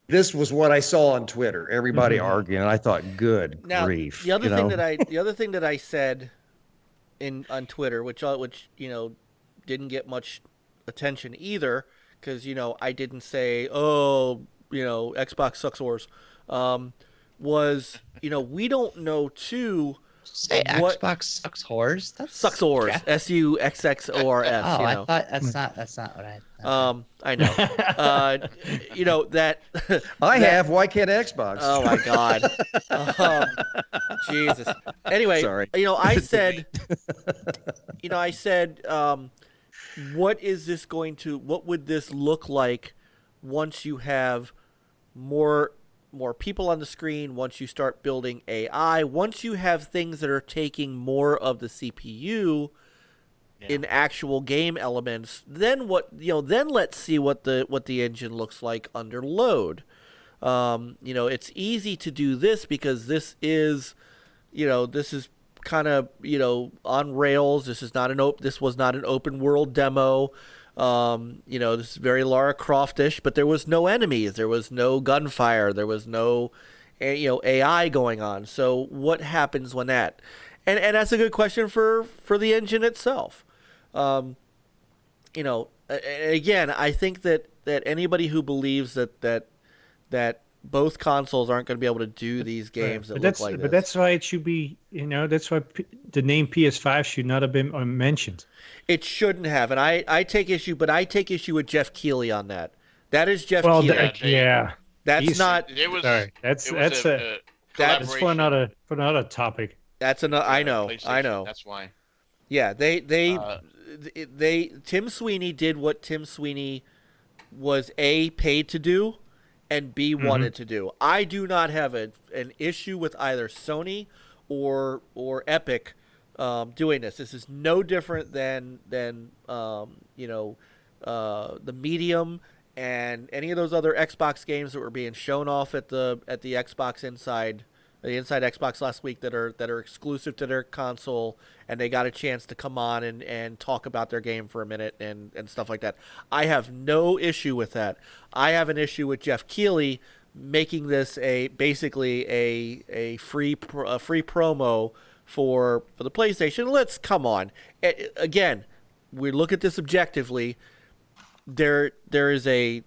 this was what I saw on Twitter. Everybody arguing, and I thought, good grief. The other thing that I said on Twitter, which didn't get much attention either, because I didn't say, Xbox sucks wars, was we don't know too. Say Xbox sucks whores. That's sucks whores. SUXXORS. Oh, I thought that's not what I. I know. That. I have. Why can't Xbox? Oh my God. Jesus. Anyway, sorry. I said. I said, what is this going to? What would this look like once you have more people on the screen, once you start building AI, once you have things that are taking more of the CPU in actual game elements, then then let's see what the engine looks like under load. It's easy to do this because this is kind of, on rails. This was not an open world demo. This is very Lara Croft-ish, but there was no enemies, there was no gunfire, there was no, AI going on. So what happens when that? And that's a good question for the engine itself. Again, I think that anybody who believes that both consoles aren't going to be able to do these games that look like this. But that's why it should be, that's why the name PS5 should not have been mentioned. It shouldn't have, and I take issue with Jeff Keighley on that. That is Jeff Keighley. That's not. It was. Sorry, that's for another topic. That's another. I know. That's why. Yeah, they Tim Sweeney did what Tim Sweeney was paid to do, and B wanted to do. I do not have an issue with either Sony or Epic doing this. This is no different than the Medium and any of those other Xbox games that were being shown off at the Xbox Inside Xbox last week that are exclusive to their console, and they got a chance to come on and talk about their game for a minute and stuff like that. I have no issue with that. I have an issue with Jeff Keighley making this basically a free promo for the PlayStation. Let's come on. Again, we look at this objectively. There is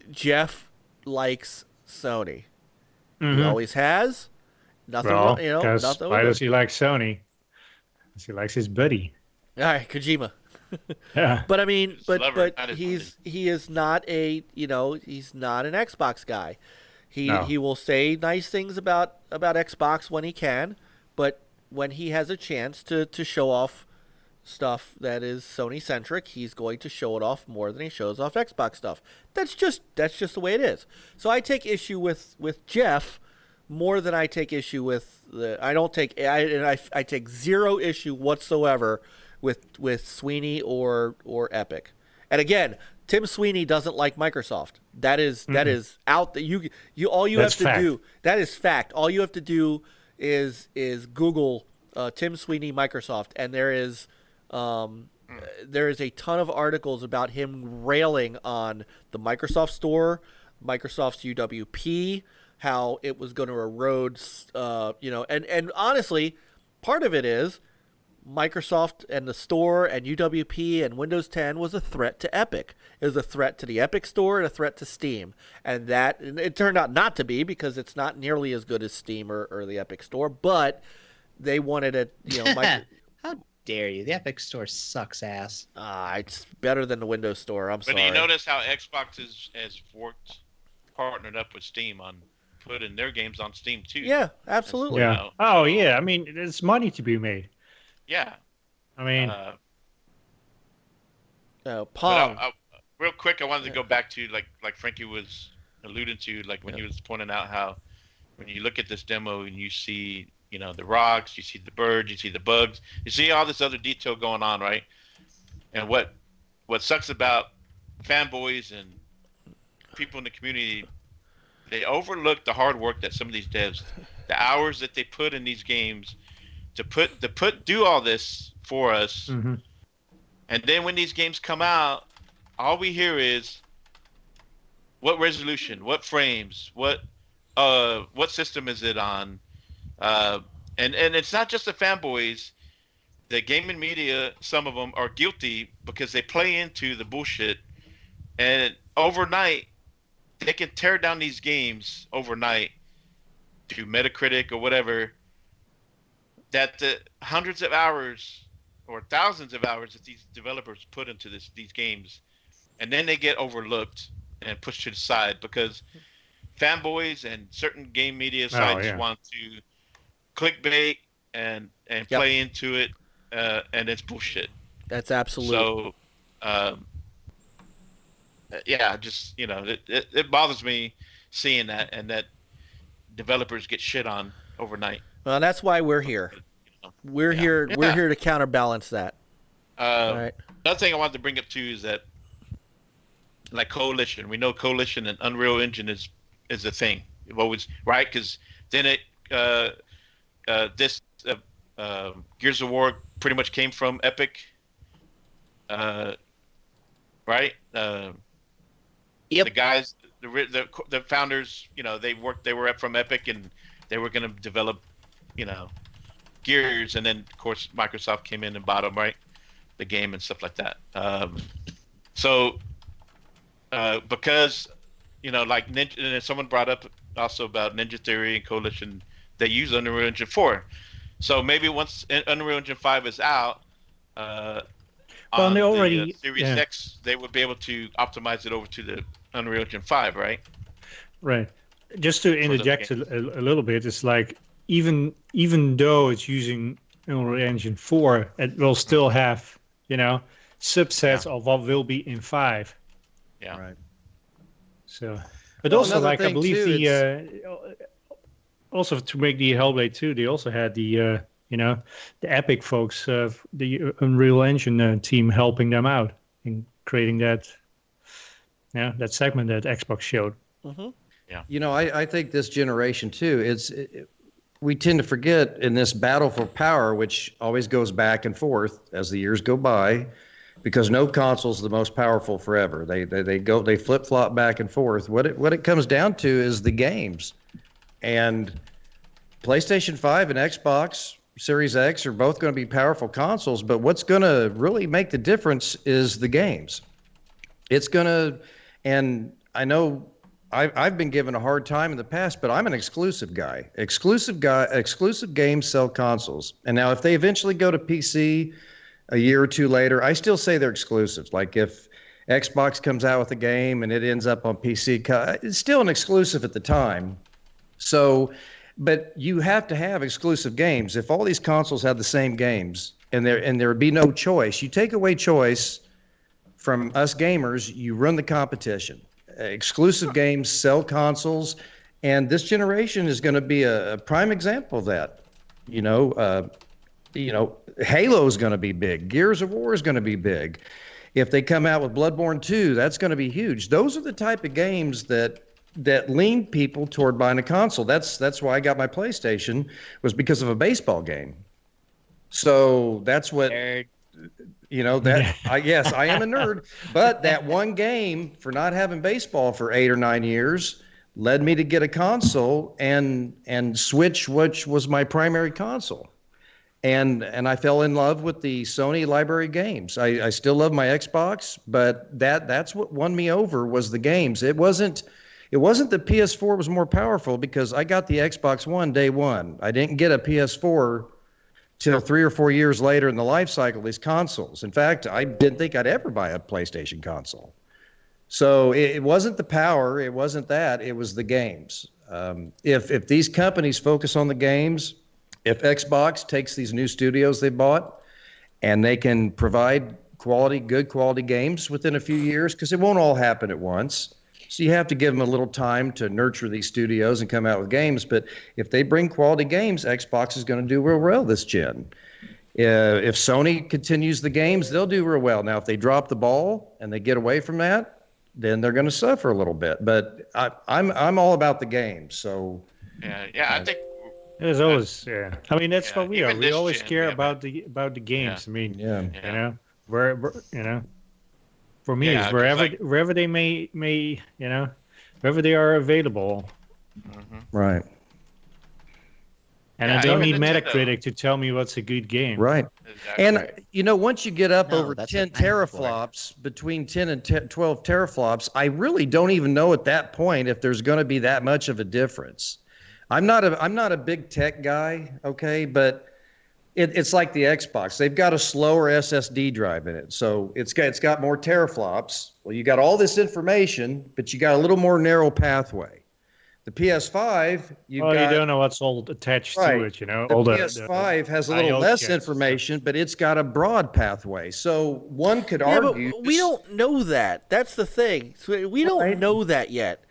Jeff likes Sony. He always has. Nothing. Why does he like Sony? Because he likes his buddy. All right, Kojima. Yeah. But I mean, Celebrity, but that is he is not a he's not an Xbox guy. No. He will say nice things about Xbox when he can, but when he has a chance to show off stuff that is Sony centric, he's going to show it off more than he shows off Xbox stuff. That's just the way it is. So I take issue with Jeff more than I take issue with I take zero issue whatsoever with Sweeney or Epic. And again, Tim Sweeney doesn't like Microsoft. That is out that you all you That's have to fact. do. That is fact. All you have to do is Google Tim Sweeney Microsoft, and there is a ton of articles about him railing on the Microsoft Store, Microsoft's UWP, how it was going to erode, and honestly, part of it is Microsoft and the store and UWP and Windows 10 was a threat to Epic. It was a threat to the Epic Store and a threat to Steam. And it turned out not to be, because it's not nearly as good as Steam or the Epic Store, but they wanted it, How dare you? The Epic Store sucks ass. It's better than the Windows Store. I'm But sorry. do you notice how Xbox has partnered up with Steam on putting their games on Steam too? Yeah, absolutely. Yeah. know. Oh yeah. I mean, there's money to be made. Yeah. I mean, Pong. But real quick, I wanted to go back to like Frankie was alluding to, like when he was pointing out how when you look at this demo and you see, the rocks, you see the birds, you see the bugs, you see all this other detail going on, right? And what sucks about fanboys and people in the community, they overlook the hard work that some of these devs, the hours that they put in these games to do all this for us. mm-hmm. And then when these games come out, all we hear is what resolution, what frames, what system is it on? And it's not just the fanboys. The gaming media, some of them are guilty because they play into the bullshit. And overnight, they can tear down these games overnight to Metacritic or whatever, that the hundreds of hours or thousands of hours that these developers put into these games, and then they get overlooked and pushed to the side because fanboys and certain game media sites want to clickbait and play into it, and it's bullshit. That's absolute. So, just it bothers me seeing that, and that developers get shit on overnight. Well, that's why we're here. We're here to counterbalance that. All right. Another thing I wanted to bring up too is that, like Coalition, we know Coalition and Unreal Engine is a thing. It always, right? Because then Gears of War pretty much came from Epic, right? Yep. The guys, the founders, they were from Epic, and they were going to develop, Gears, and then of course Microsoft came in and bought them, right? The game and stuff like that. Because like Ninja, and someone brought up also about Ninja Theory and Coalition, they use Unreal Engine 4. So maybe once Unreal Engine 5 is out, on they already the Series X, they would be able to optimize it over to the Unreal Engine 5, right? Right. Just to interject a little bit, it's like even though it's using Unreal Engine 4, it will still have subsets of what will be in 5. Yeah. Right. So, but also another like I thing, believe too, also to make the Hellblade 2, they also had the Epic folks, the Unreal Engine team helping them out in creating that segment that Xbox showed. Mm-hmm. Yeah. I think this generation too, we tend to forget in this battle for power, which always goes back and forth as the years go by, because no console is the most powerful forever. They flip flop back and forth. What it comes down to is the games, and PlayStation 5 and Xbox Series X are both going to be powerful consoles, but what's going to really make the difference is the games. It's going to, and I know I've been given a hard time in the past, but I'm an exclusive guy. Exclusive games sell consoles. And now if they eventually go to PC, a year or two later, I still say they're exclusives. Like if Xbox comes out with a game and it ends up on PC, it's still an exclusive at the time. So, but you have to have exclusive games. If all these consoles have the same games and there would be no choice, you take away choice from us gamers, you run the competition. Exclusive games sell consoles, and this generation is going to be a prime example of that. Halo is going to be big. Gears of War is going to be big. If they come out with Bloodborne 2, that's going to be huge. Those are the type of games that lean people toward buying a console. That's why I got my PlayStation, was because of a baseball game. So that's what yes, I am a nerd, but that one game for not having baseball for 8 or 9 years led me to get a console and Switch, which was my primary console. And I fell in love with the Sony library games. I still love my Xbox, but that's what won me over was the games. It wasn't the PS4 was more powerful because I got the Xbox One day one. I didn't get a PS4 till 3 or 4 years later in the life cycle of these consoles. In fact, I didn't think I'd ever buy a PlayStation console. So it wasn't the power, it wasn't that, it was the games. If these companies focus on the games, if Xbox takes these new studios they bought and they can provide good quality games within a few years, because it won't all happen at once. So you have to give them a little time to nurture these studios and come out with games. But if they bring quality games, Xbox is going to do real well this gen. If Sony continues the games, they'll do real well. Now, if they drop the ball and they get away from that, then they're going to suffer a little bit. But I'm all about the games. So I think there's always I mean, that's what we are. We always care about the games. Yeah. I mean, you know, where for me, it's wherever they may wherever they are available. Right. And I don't need Metacritic to tell me what's a good game. Right. Exactly. And once you get up over 10 teraflops, between 10 and 12 teraflops, I really don't even know at that point if there's going to be that much of a difference. I'm not a big tech guy, okay, but it's like the Xbox. They've got a slower SSD drive in it, so it's got more teraflops. Well, you got all this information, but you got a little more narrow pathway. The PS5, you don't know what's all attached to it, The PS5 has a little less information, but it's got a broad pathway. So one could argue. But we don't know that. That's the thing. So we don't know that yet.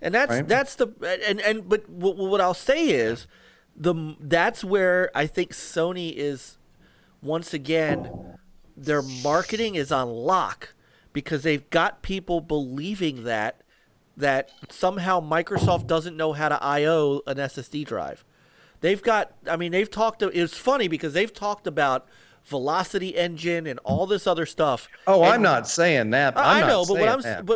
And but what I'll say is that's where I think Sony is, once again, their marketing is on lock because they've got people believing that somehow Microsoft doesn't know how to I/O an SSD drive. It's funny because they've talked about Velocity Engine and all this other stuff. Oh, I'm not saying that. I know, but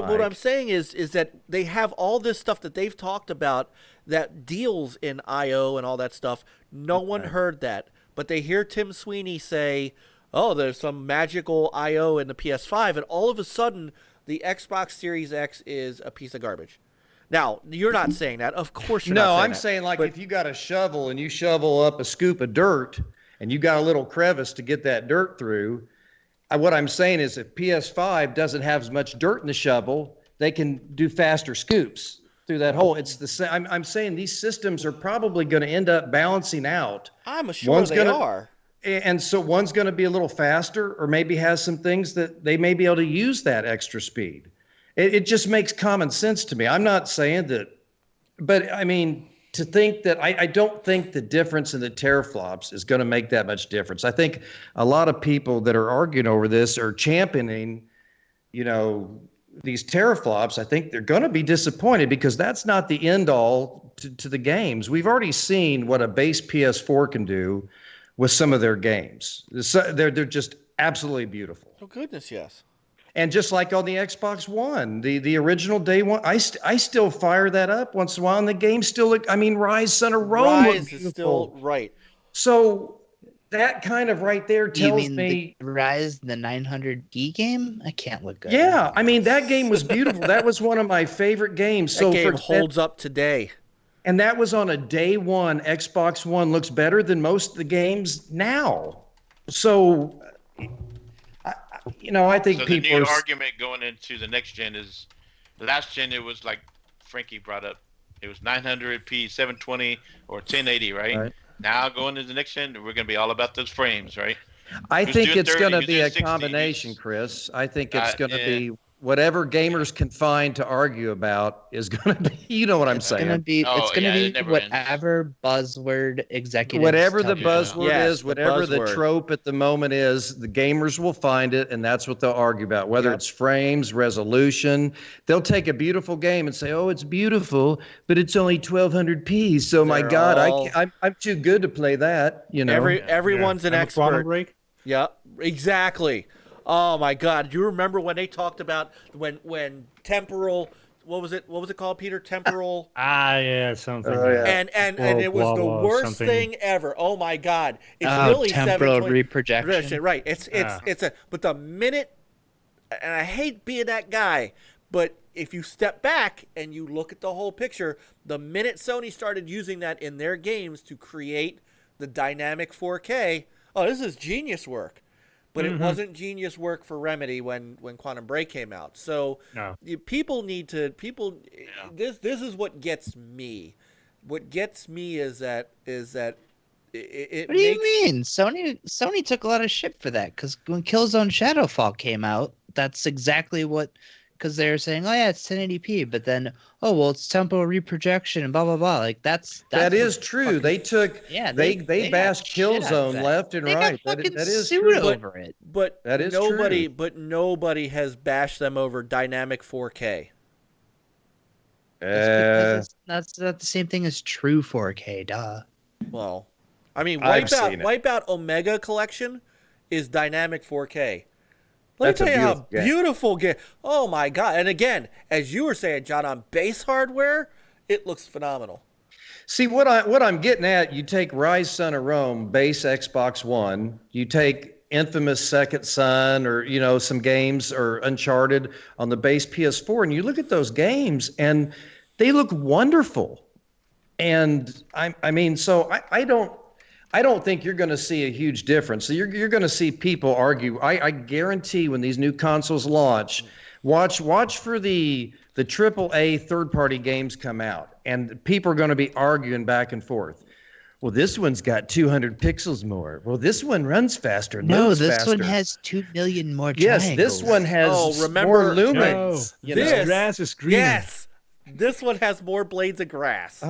what I'm saying is that they have all this stuff that they've talked about that deals in I/O and all that stuff. No one heard that, but they hear Tim Sweeney say, "Oh, there's some magical I/O in the PS5," and all of a sudden, the Xbox Series X is a piece of garbage. Now, you're not saying that. Of course you're not saying that. No, I'm saying if you got a shovel and you shovel up a scoop of dirt and you got a little crevice to get that dirt through, what I'm saying is if PS5 doesn't have as much dirt in the shovel, they can do faster scoops through that hole. It's the same. I'm saying these systems are probably going to end up balancing out. I'm sure they are. And so one's going to be a little faster or maybe has some things that they may be able to use that extra speed. It just makes common sense to me. I'm not saying that, but I mean, to think that I don't think the difference in the teraflops is going to make that much difference. I think a lot of people that are arguing over this are championing, these teraflops. I think they're going to be disappointed because that's not the end all to the games. We've already seen what a base PS4 can do with some of their games. They're just absolutely beautiful. Oh goodness, yes. And just like on the Xbox One, the original day one, I still fire that up once in a while, and the game still look. I mean, Rise, Son of Rome, Rise is still right. So that kind of right there tells me the Rise, the 900G game. I can't look good. Yeah, I mean that game was beautiful. That was one of my favorite games. That game holds up today. And that was on a day one. Xbox One looks better than most of the games now. So. I think So people the new are. argument going into the next gen is, the last gen it was like Frankie brought up, it was 900p, 720, or 1080, right? Right. Now going into the next gen, we're gonna be all about those frames, right? I Who's think doing it's 30, going to who's be doing a 60, combination, who's Chris. I think it's going to yeah. be whatever gamers can find to argue about is going to be. You know what I'm It's gonna saying? be Oh, it's gonna yeah, it be never ends. whatever buzzword executives Whatever tell the people. buzzword Yes, is, the whatever the buzzword. trope at the moment is, the gamers will find it, and that's what they'll argue about. Whether Yep. it's frames, resolution, they'll take a beautiful game and say, "Oh, it's beautiful, but it's only 1200p." So my They're God, all- I'm too good to play that. Everyone's an And with Quantum expert. Break? Yeah, exactly. Oh my God! Do you remember when they talked about when temporal? What was it? What was it called, Peter? Temporal. Yeah, something. Oh, yeah. And Or it was blah, the blah, worst something. thing ever. Oh my God! It's Oh, really temporal 720 reprojection. Right. It's a. But the minute, and I hate being that guy, but if you step back and you look at the whole picture, the minute Sony started using that in their games to create the dynamic 4K, oh, this is genius work. But it wasn't genius work for Remedy when Quantum Break came out. So No. people need to This is what gets me. What gets me is that it What do you makes, mean? Sony took a lot of shit for that because when Killzone Shadowfall came out, that's exactly what. Because they were saying, "Oh yeah, it's 1080p," but then, "Oh well, it's temporal reprojection and blah blah blah." Like that That what is true. fucking- They took. Yeah, They got bashed shit out of Killzone that. left and They right. got fucking That is sued true. over it. but That is nobody true. but nobody has bashed them over dynamic 4K. That's because that's not the same thing as true 4K, duh. Well, I mean, I've seen it. Wipeout Omega Collection is dynamic 4K. Let That's me a tell you how beautiful game. beautiful game. Oh my God! And again, as you were saying, John, on base hardware, it looks phenomenal. See what I'm getting at. You take Rise Son of Rome, base Xbox One. You take Infamous Second Son, or some games, or Uncharted on the base PS4, and you look at those games, and they look wonderful. And I don't think you're going to see a huge difference. So you're going to see people argue. I guarantee when these new consoles launch, watch for the AAA third-party games come out, and people are going to be arguing back and forth. Well, this one's got 200 pixels more. Well, this one runs faster. No, loads this faster. one has 2 million more Yes, triangles. this one has Oh, remember- more lumens. No, you know? This- grass is greener. Yes, this one has more blades of grass.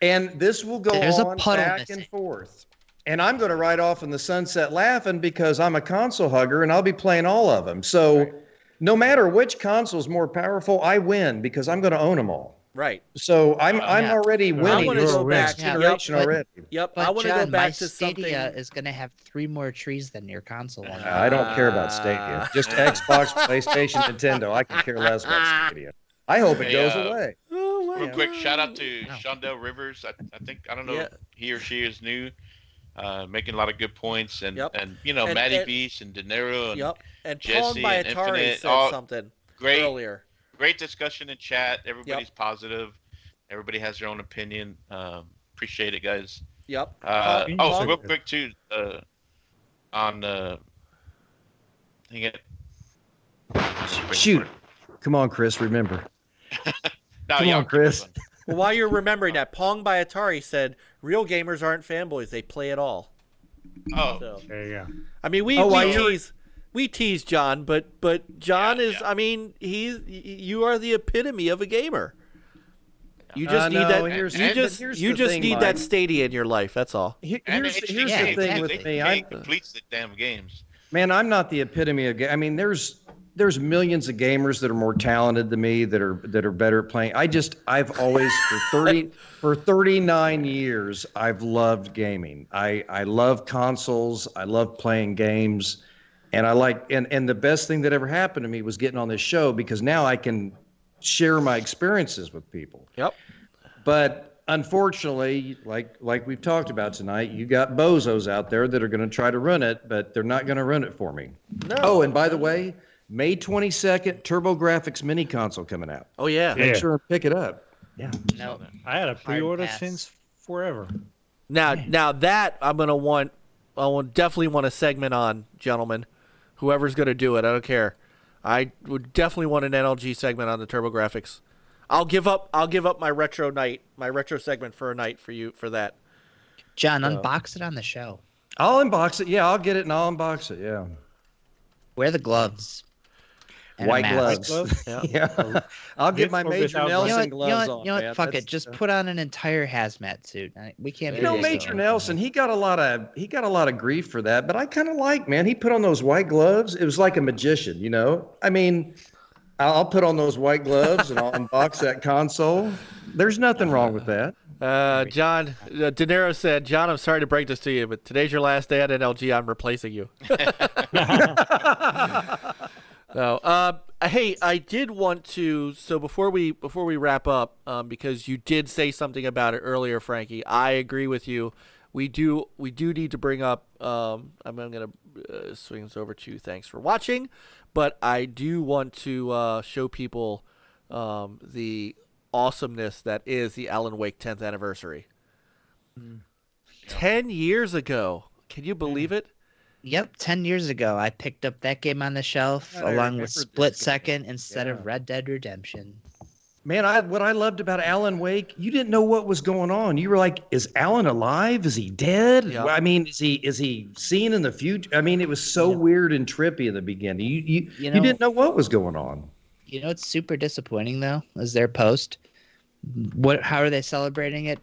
And this will go There's a on puddle back missing. and forth. And I'm going to ride off in the sunset laughing because I'm a console hugger and I'll be playing all of them. So no matter which console's more powerful, I win because I'm going to own them all. Right. So I'm Yeah. already I winning want to this go back. generation but- already. Yep. But I want to John, go my back to Stadia something. is going to have 3 more trees than your console one. I don't care about Stadia. Just Xbox, PlayStation, Nintendo. I can care less about Stadia. I hope it Hey, goes away. Oh, my Real quick, God. shout out to Shondell Rivers. I don't know Yeah. if he or she is new, making a lot of good points, and Yep. and And- Matty and- Beast and De Niro and Yep. And Jesse Pong by and Atari Infinite, said all something great. earlier. Great discussion in chat. Everybody's positive. Everybody has their own opinion. Appreciate it, guys. Yep. Oh, real quick too. On dang it. Shoot. Come on, Chris, remember. No, Come y'all on, keep Chris. going. Well, while you're remembering that, Pong by Atari said, "Real gamers aren't fanboys; they play it all." Oh, So, There you go. I mean, we tease John, but John Yeah, is. yeah. I mean, you are the epitome of a gamer. You I just need know, that. here's- You but just here's you the just thing, need Mike. that Stadia in your life. That's all. And Here's HD the games, thing with me. They completes the damn games. Man, I'm not the epitome of I mean, there's millions of gamers that are more talented than me that are better at playing. I've always for 39 years I've loved gaming. I love consoles. I love playing games, and I like and the best thing that ever happened to me was getting on this show because now I can share my experiences with people. Yep. But unfortunately, like we've talked about tonight, you got bozos out there that are going to try to run it, but they're not going to run it for me. No. Oh, and by the way, May 22nd, TurboGrafx mini console coming out. Oh yeah. Yeah. Make sure and pick it up. Yeah. No. I had a pre-order pass. since forever. Now that I definitely want a segment on, gentlemen. Whoever's going to do it, I don't care. I would definitely want an NLG segment on the TurboGrafx. I'll give up my retro segment for a night for you for that. John, unbox it on the show. I'll unbox it. Yeah, I'll get it and I'll unbox it. Yeah. Wear the gloves. And a White mask. gloves. Yeah. Yeah. I'll get my Major without Nelson gloves. gloves on. You know what? man. Fuck That's, it. Just put on an entire hazmat suit. We can't. You know, Major Nelson, he got a lot of grief for that, but I kind of like, man. He put on those white gloves. It was like a magician, you know. I mean, I'll put on those white gloves and I'll unbox that console. There's nothing wrong with that. John, De Niro said, John, I'm sorry to break this to you, but today's your last day at NLG. I'm replacing you. No. Hey, I did want to. So before we wrap up, because you did say something about it earlier, Frankie. I agree with you. We do need to bring up. I'm gonna swing this over to you. Thanks for watching, but I do want to show people the awesomeness that is the Alan Wake 10th anniversary. 10 years ago. Can you believe it? Yep, 10 years ago, I picked up that game on the shelf God, I along remember with this Split game. Second instead Yeah. of Red Dead Redemption. Man, what I loved about Alan Wake, you didn't know what was going on. You were like, is Alan alive? Is he dead? Yeah. I mean, is he seen in the future? I mean, it was so weird and trippy in the beginning. You didn't know what was going on. You know what's super disappointing though? Is their post. How are they celebrating it?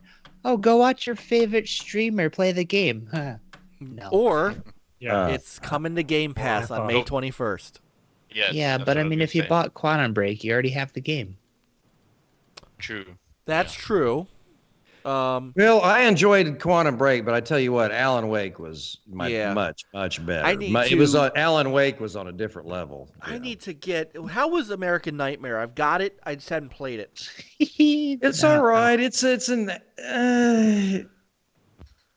Oh, go watch your favorite streamer play the game. Huh. No. Or Yeah. it's coming to Game Pass on May 21st. Yes, Yeah, that's but what I was mean, gonna if you say. bought Quantum Break, you already have the game. True. That's true. Well, I enjoyed Quantum Break, but I tell you what, Alan Wake was much better. I need It was to- Alan Wake was on a different level. I Yeah. need to get. How was American Nightmare? I've got it. I just hadn't played it. It's all right.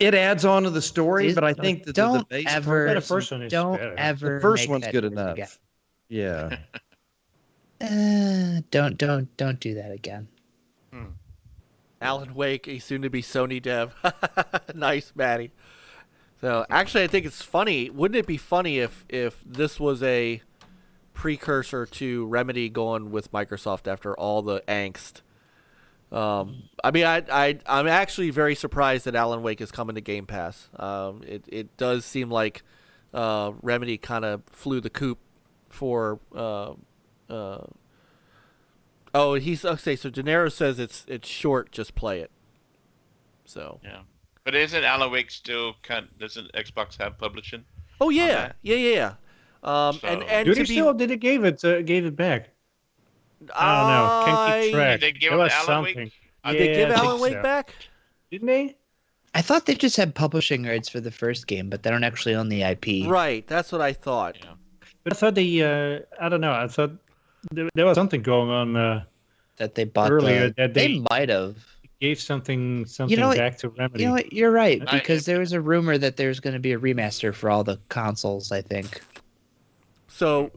It adds on to the story, Dude, but I think that don't the base ever- Yeah, premise- the first one is Don't better. ever. the first make one's that good choice enough. Yeah. Again. Don't do that again. Alan Wake, a soon-to-be Sony dev. Nice, Maddie. So actually, I think it's funny. Wouldn't it be funny if this was a precursor to Remedy going with Microsoft after all the angst? I mean, I'm actually very surprised that Alan Wake is coming to Game Pass. It does seem like Remedy kind of flew the coop for. Oh, he's okay. So De Niro says it's short. Just play it. So. Yeah. But isn't Alan Wake still doesn't Xbox have publishing? Oh yeah, that? yeah. And Do to they still? Did they gave it back? I don't know. Can't keep track. Did they give There it was Alan Wake? something. Did they give I think Alan Wake so. back? Didn't they? I thought they just had publishing rights for the first game, but they don't actually own the IP. Right, that's what I thought. Yeah. But I thought I don't know. I thought there was something going on. That they bought Earlier that they they- might have. Gave something what- back to Remedy. You know what? You're right, I- because there was a rumor that there's going to be a remaster for all the consoles, I think. So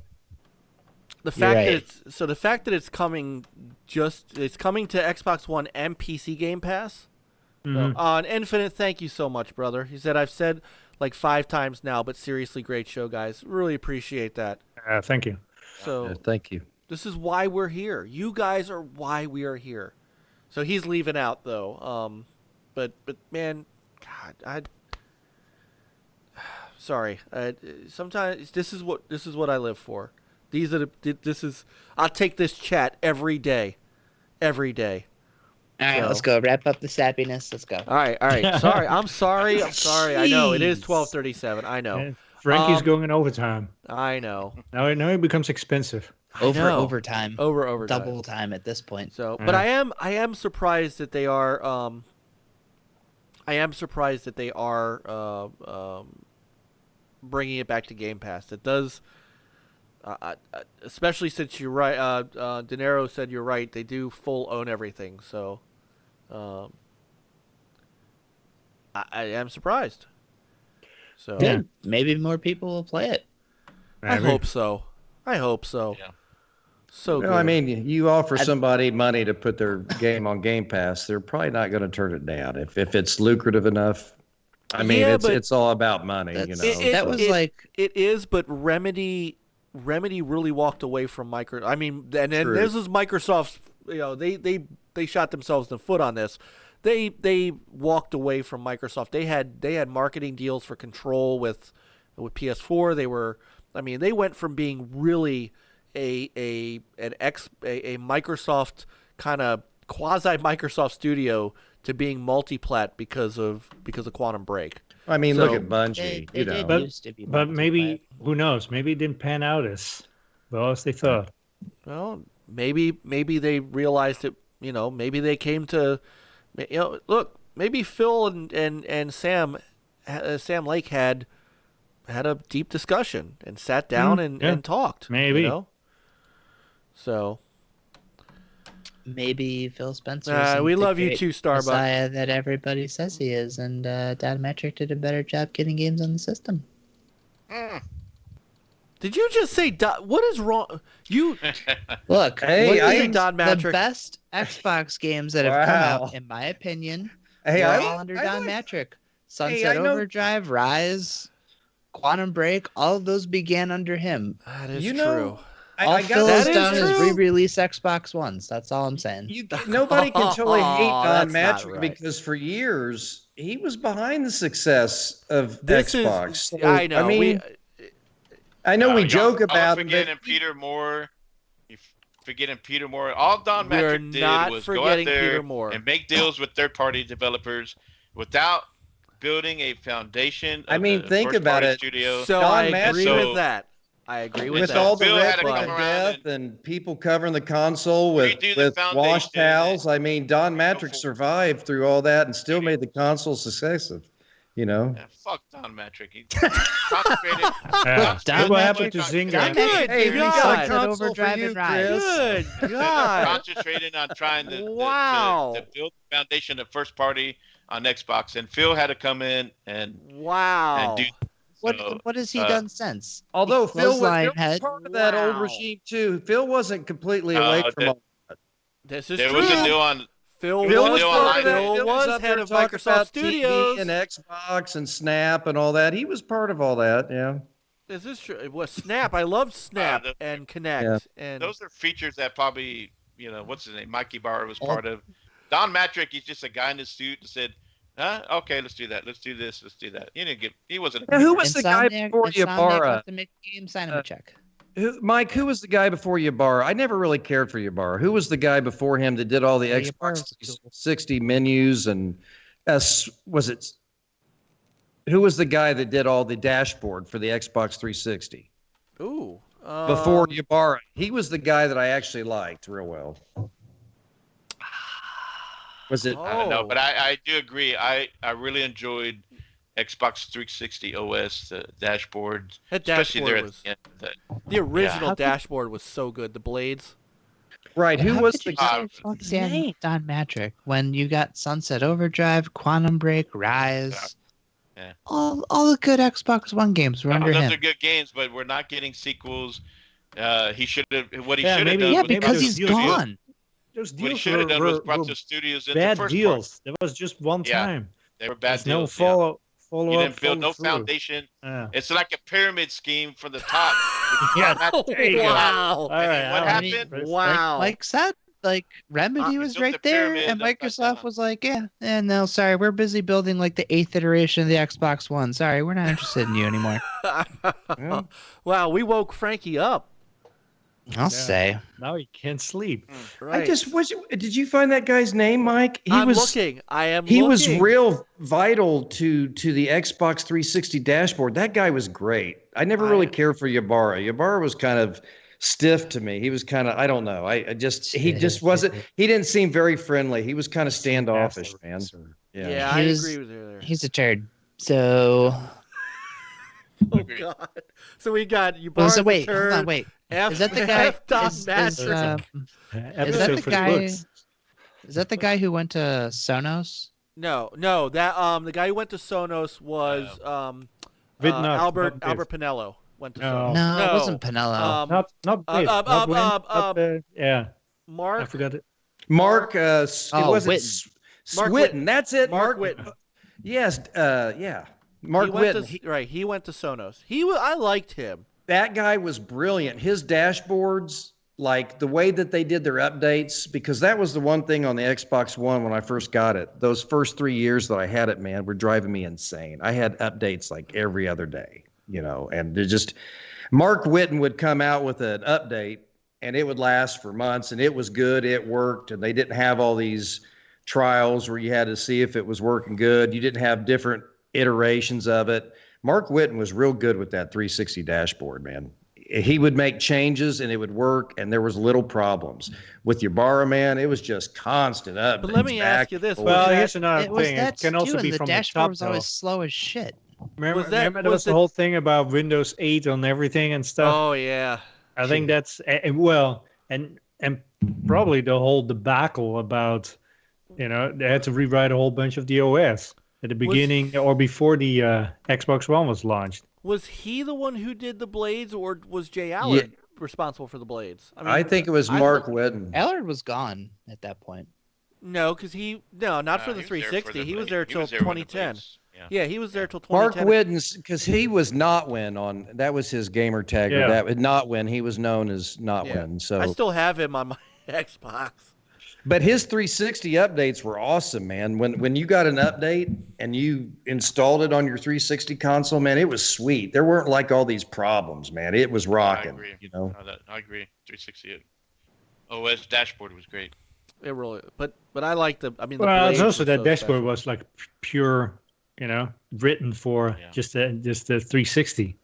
the fact that it's coming to Xbox One and PC Game Pass. Mhm. On Infinite, thank you so much, brother. He said I've said like 5 times now, but seriously, great show, guys. Really appreciate that. Thank you. So Thank you. this is why we're here. You guys are why we are here. So he's leaving out though. But man, God, sorry. Sometimes this is what I live for. I'll take this chat every day. Every day. All right, So- let's go. Wrap up the sappiness. Let's go. All right. Sorry. I'm sorry. I know it is Jeez. 12:37. I know. And Frankie's Um, going overtime. I know. Now it becomes expensive. Overtime. Over Double time at this point. So, but I am surprised that they are. I am surprised that they are bringing it back to Game Pass. It does, especially since you're right. De Niro said you're right. They do full own everything. So, I am surprised. So Good. Maybe more people will play it. I hope so. Yeah. So good. Well, I mean, you offer somebody money to put their game on Game Pass, they're probably not going to turn it down if it's lucrative enough. I mean, Yeah, it's all about money, you know. It is, but Remedy really walked away from Microsoft. I mean, and this is Microsoft's. You know, they shot themselves in the foot on this. They walked away from Microsoft. They had marketing deals for Control with PS4. They went from being really a Microsoft kind of quasi Microsoft studio to being multi-plat because of Quantum Break. I mean, look at Bungie. But maybe, who knows? Maybe it didn't pan out as well as they thought. Well, maybe they realized it. You know, maybe they came to, look. Maybe Phil and Sam Lake had a deep discussion and sat down and talked. Maybe. You know? So. Maybe Phil Spencer. We love you too, Starbucks. Messiah that everybody says he is, and Datametric did a better job getting games on the system. Did you just say what is wrong? You look. The best Xbox games that have come out, in my opinion, are all under Datametric. Sunset Overdrive, Rise, Quantum Break, all of those began under him. That is true. All Phil has done is re-release Xbox Ones. That's all I'm saying. Nobody can totally hate Datametric because for years he was behind the success of Xbox. I know. I mean, I know we joke about forgetting Peter Moore. You're forgetting Peter Moore. All Datametric did was go out there and make deals with third-party developers without building a foundation. I mean, think about it. Studio. So I agree with that. I agree with that. With all the red death and people covering the console with wash towels, I mean, Datametric survived through all that and still made the console successive. You know. Yeah, fuck Datametric. He concentrated. What happened to Zynga? Hey, we got a console Overdrive for you, and Rise. Chris. Good God. Concentrated on trying to build the foundation of first party on Xbox, and Phil had to come in and do. What has he done since? Although Phil was part of that old regime too. Phil wasn't completely away from all that. This is there true. was a deal on. Phil Phil was head of Microsoft Studios TV and Xbox and Snap and all that. He was part of all that. Yeah. This is true. It was Snap. I loved Snap and Connect. Yeah. And those are features that probably what's his name, Mikey Barr was part of. Datametric, he's just a guy in his suit that said, okay, let's do that. Let's do this. Let's do that. He wasn't. Who was the guy before Ybarra? To make the game, sign him a check. Mike, who was the guy before Ybarra? I never really cared for Ybarra. Who was the guy before him that did all the Xbox 360 menus and was it? Who was the guy that did all the dashboard for the Xbox 360? Ooh. Before Ybarra, he was the guy that I actually liked real well. Was it? I don't know, but I do agree. I really enjoyed Xbox 360 OS, the dashboard, especially there at the end. The original dashboard was so good. The blades. Right. Who was the guy? Datametric when you got Sunset Overdrive, Quantum Break, Rise. Yeah. All the good Xbox One games were under him. Those are good games, but we're not getting sequels. He should have what he should have done. Yeah, because he's gone. Those deals what he should have done was brought the studios in the first deals. That was just one time. They were bad deals. No follow you up. Didn't build no foundation. It's like a pyramid scheme from the top. Wow. All right. What happened? Wow. Like said, like Remedy was right there, and Microsoft was like, no, sorry, we're busy building like the 8th iteration of the Xbox One. Sorry, we're not interested in you anymore. Wow, we woke Frankie up. I'll say. Now he can't sleep. Right. Did you find that guy's name, Mike? I'm looking. I am He looking. was real vital to the Xbox 360 dashboard. That guy was great. I never really cared for Ybarra. Ybarra was kind of stiff to me. He was kind of, I don't know. He just wasn't, he didn't seem very friendly. He was kind of standoffish, man. Yeah, I agree with you there. He's a turd. So. Oh, God. So we got Ybarra. So wait, hold on, wait. Is that the guy? Is that the guy who went to Sonos? No. That the guy who went to Sonos was Albert Pinello went to Sonos. No, it wasn't Pinello. Yeah. Mark. I forgot it. Mark. It wasn't Whitten. Switten. That's it. Mark Whitten. Yes, yeah. He Mark went Whitten. to, he went to Sonos. I liked him. That guy was brilliant. His dashboards, like the way that they did their updates, because that was the one thing on the Xbox One when I first got it. Those first 3 years that I had it, man, were driving me insane. I had updates like every other day, and it just Mark Whitten would come out with an update and it would last for months and it was good. It worked. And they didn't have all these trials where you had to see if it was working good. You didn't have different iterations of it. Mark Whitten was real good with that 360 dashboard, man. He would make changes and it would work, and there was little problems. With Ybarra, man, it was just constant updates. But let me ask you this: Well, was here's that, another It was thing. that It can also too, be and the from the dashboard top, was though. always slow as shit. Remember was there was the whole thing about Windows 8 on everything and stuff? oh yeah, I think that's and probably the whole debacle about they had to rewrite a whole bunch of the OS at the beginning or before the Xbox One was launched. was he the one who did the blades, or was J Allard responsible for the blades? I think it was Mark Whitten. Allard was gone at that point. No, because not for the he was there 360. for He the was there blade. He till was there when the 2010. blades- Yeah, he was there till Mark 2010. Whitten's, because he was Notwin on, that was his gamer tag. Yeah. That Notwin, he was known as Notwin. So, I still have him on my Xbox. but his 360 updates were awesome, man. When you got an update and you installed it on your 360 console, man, it was sweet. There weren't like all these problems, man. It was rocking. I agree. I agree. 360 OS dashboard was great. It really, but I like the. I mean, the Well, it's blades also were that so dashboard special. was like pure, written for just the 360.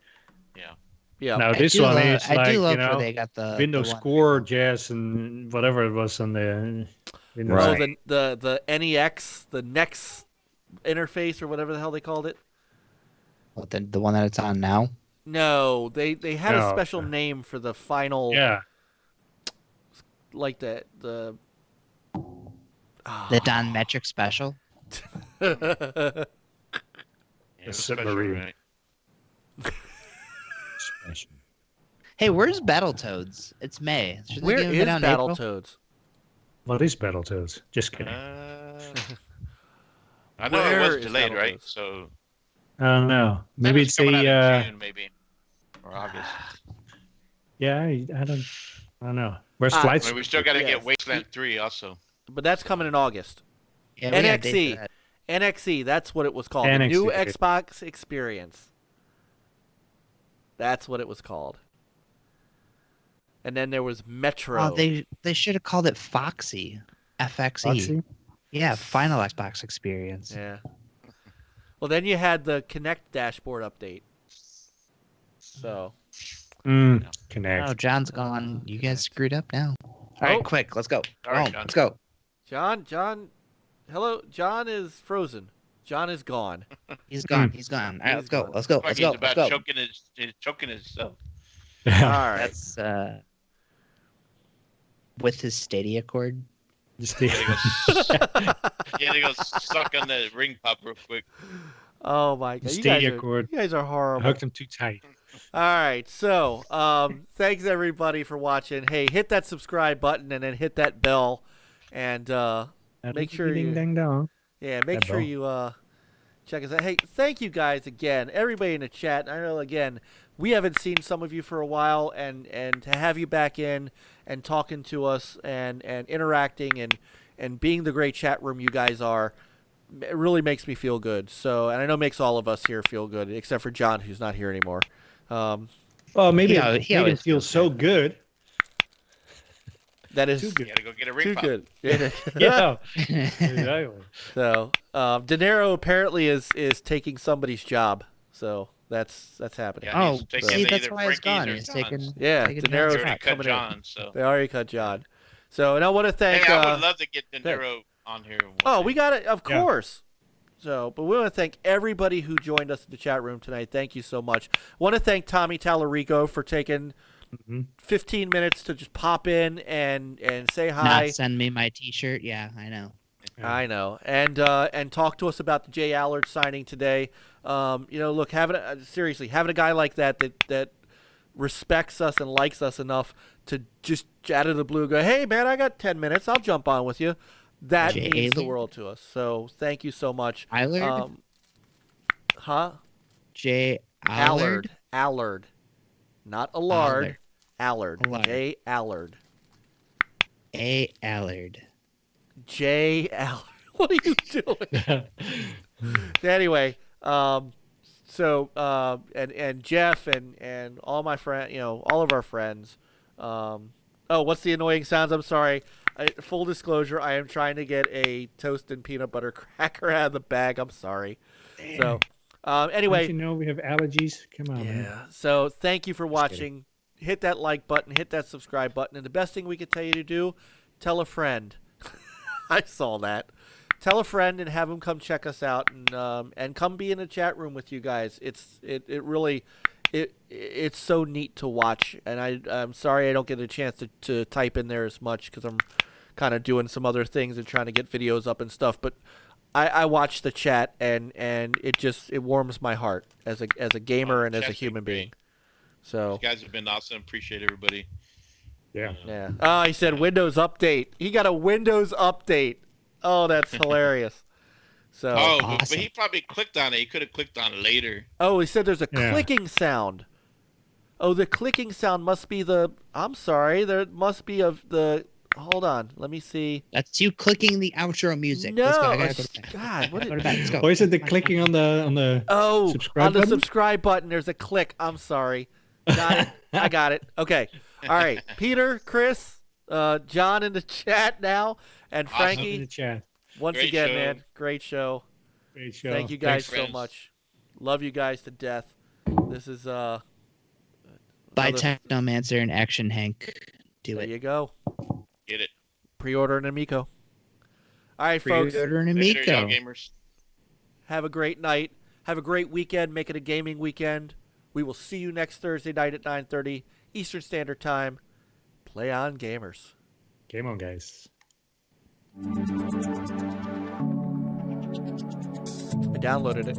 Yeah. Now this one is I like do love where they got the Windows the one- Core, Jazz, and whatever it was on the Windows. Right. Oh, the NEX, the NEX interface, or whatever the hell they called it. What, the one that it's on now. No, they had a No. special name for the final. Yeah. Like the The Don Metric Special. Yeah, it was special, submarine. right? Hey, where's Battletoads? It's May. Should they Where give it is out in April? Battletoads? What is Battletoads? Just kidding. I know Where it was is delayed, right? Battletoads? So I don't know. Maybe it's coming out in a June, maybe or August. yeah. I don't know. Where's Ah, Flight? I mean, we still got to Yes. get Wasteland 3 also. But that's coming in August. Yeah, we got a date NXE. for that. NXE, that's what it was called. The NXE, new okay. Xbox Experience. That's what it was called. And then there was Metro. Oh, they should have called it Foxy. FXE. Foxy? Yeah, Final Xbox Experience. Yeah. Well, then you had the Kinect dashboard update. So. Connect. Oh, John's gone. You guys screwed up now. All right, Oh. quick, let's go. All right, Home, John. let's go. John, hello. John is frozen. John is gone. He's gone. He's gone. All right, He's let's go. gone. Let's go. Like Let's he's go. about Let's go. choking himself. All right. That's with his Stadia cord. Just Yeah, they go suck on the ring pop real quick. Oh my god. Stadia cord. You guys are horrible. hooked him too tight. All right. So, thanks everybody for watching. Hey, hit that subscribe button and then hit that bell, and make sure Ding, you, ding, dong. yeah, make That sure bell. you check us out. Hey, thank you guys again, everybody in the chat. I know again we haven't seen some of you for a while, and to have you back in and talking to us and interacting and being the great chat room you guys are, it really makes me feel good. So, and I know it makes all of us here feel good, except for John, who's not here anymore. Well, maybe He it always made him feels feel so good. That is Too good. You gotta go get a ring too pop. good. Yeah. Exactly. So, De Niro apparently is taking somebody's job. So that's happening. Yeah, Oh, he's taking see, that's either why he's Frankie's gone. or He's John's. taking. Yeah, taking De They Niro's John's already spot. cut coming in. John, so They already cut John. So, and I want to thank. hey, I would love to get De thank- Niro on here. one Oh, day. we got it, of Yeah. course. So, but we want to thank everybody who joined us in the chat room tonight. Thank you so much. Want to thank Tommy Tallarico for taking 15 minutes to just pop in and say hi. Not send me my T-shirt. Yeah, I know. I know, and talk to us about the J Allard signing today. Look, seriously, having a guy like that respects us and likes us enough to just out of the blue go, hey man, I got 10 minutes, I'll jump on with you. That J means the Allard? world to us. So thank you so much. Allard? Huh? J Allard? Allard. Not Allard. Allard. Allard. J Allard. A Allard. J Allard. What are you doing? Anyway, and Jeff and all my friends, all of our friends. What's the annoying sounds? I'm sorry. Full disclosure, I am trying to get a toast and peanut butter cracker out of the bag. I'm sorry. Damn. So, anyway. Don't you know we have allergies? Come on, man. Yeah. So thank you for watching. Hit that like button. Hit that subscribe button. And the best thing we could tell you to do, tell a friend. I saw that. Tell a friend and have them come check us out and come be in a chat room with you guys. It's so neat to watch, and I'm sorry I don't get a chance to type in there as much because I'm kind of doing some other things and trying to get videos up and stuff. But I watch the chat and it warms my heart as a gamer and as a human being. So you guys have been awesome. Appreciate everybody. Yeah. Yeah. Oh, he said Windows Update. He got a Windows Update. Oh, that's hilarious. So. Awesome. But he probably clicked on it. He could have clicked on it later. Oh, he said there's a clicking sound. Oh, the clicking sound must be the. I'm sorry. There must be the. Hold on. Let me see. That's you clicking the outro music. No. Let's go. I gotta go to bed. God. What Go to bed. Let's go. Or is it the clicking on the subscribe on the button? subscribe button, there's a click. I'm sorry. Got it. I got it. Okay. All right. Peter, Chris, John in the chat now, and Frankie. In the chat. Once Great again, show. man, great show. Great show. Thank you guys Thanks, so much. Love you guys to death. This is Buy another- Technomancer and Action Hank. Do there it. you go. Get it. Pre-order an Amico. All right, folks. Pre-order an Later, y'all Amico. gamers. Have a great night. Have a great weekend. Make it a gaming weekend. We will see you next Thursday night at 9:30 Eastern Standard Time. Play on, gamers. Game on, guys. I downloaded it.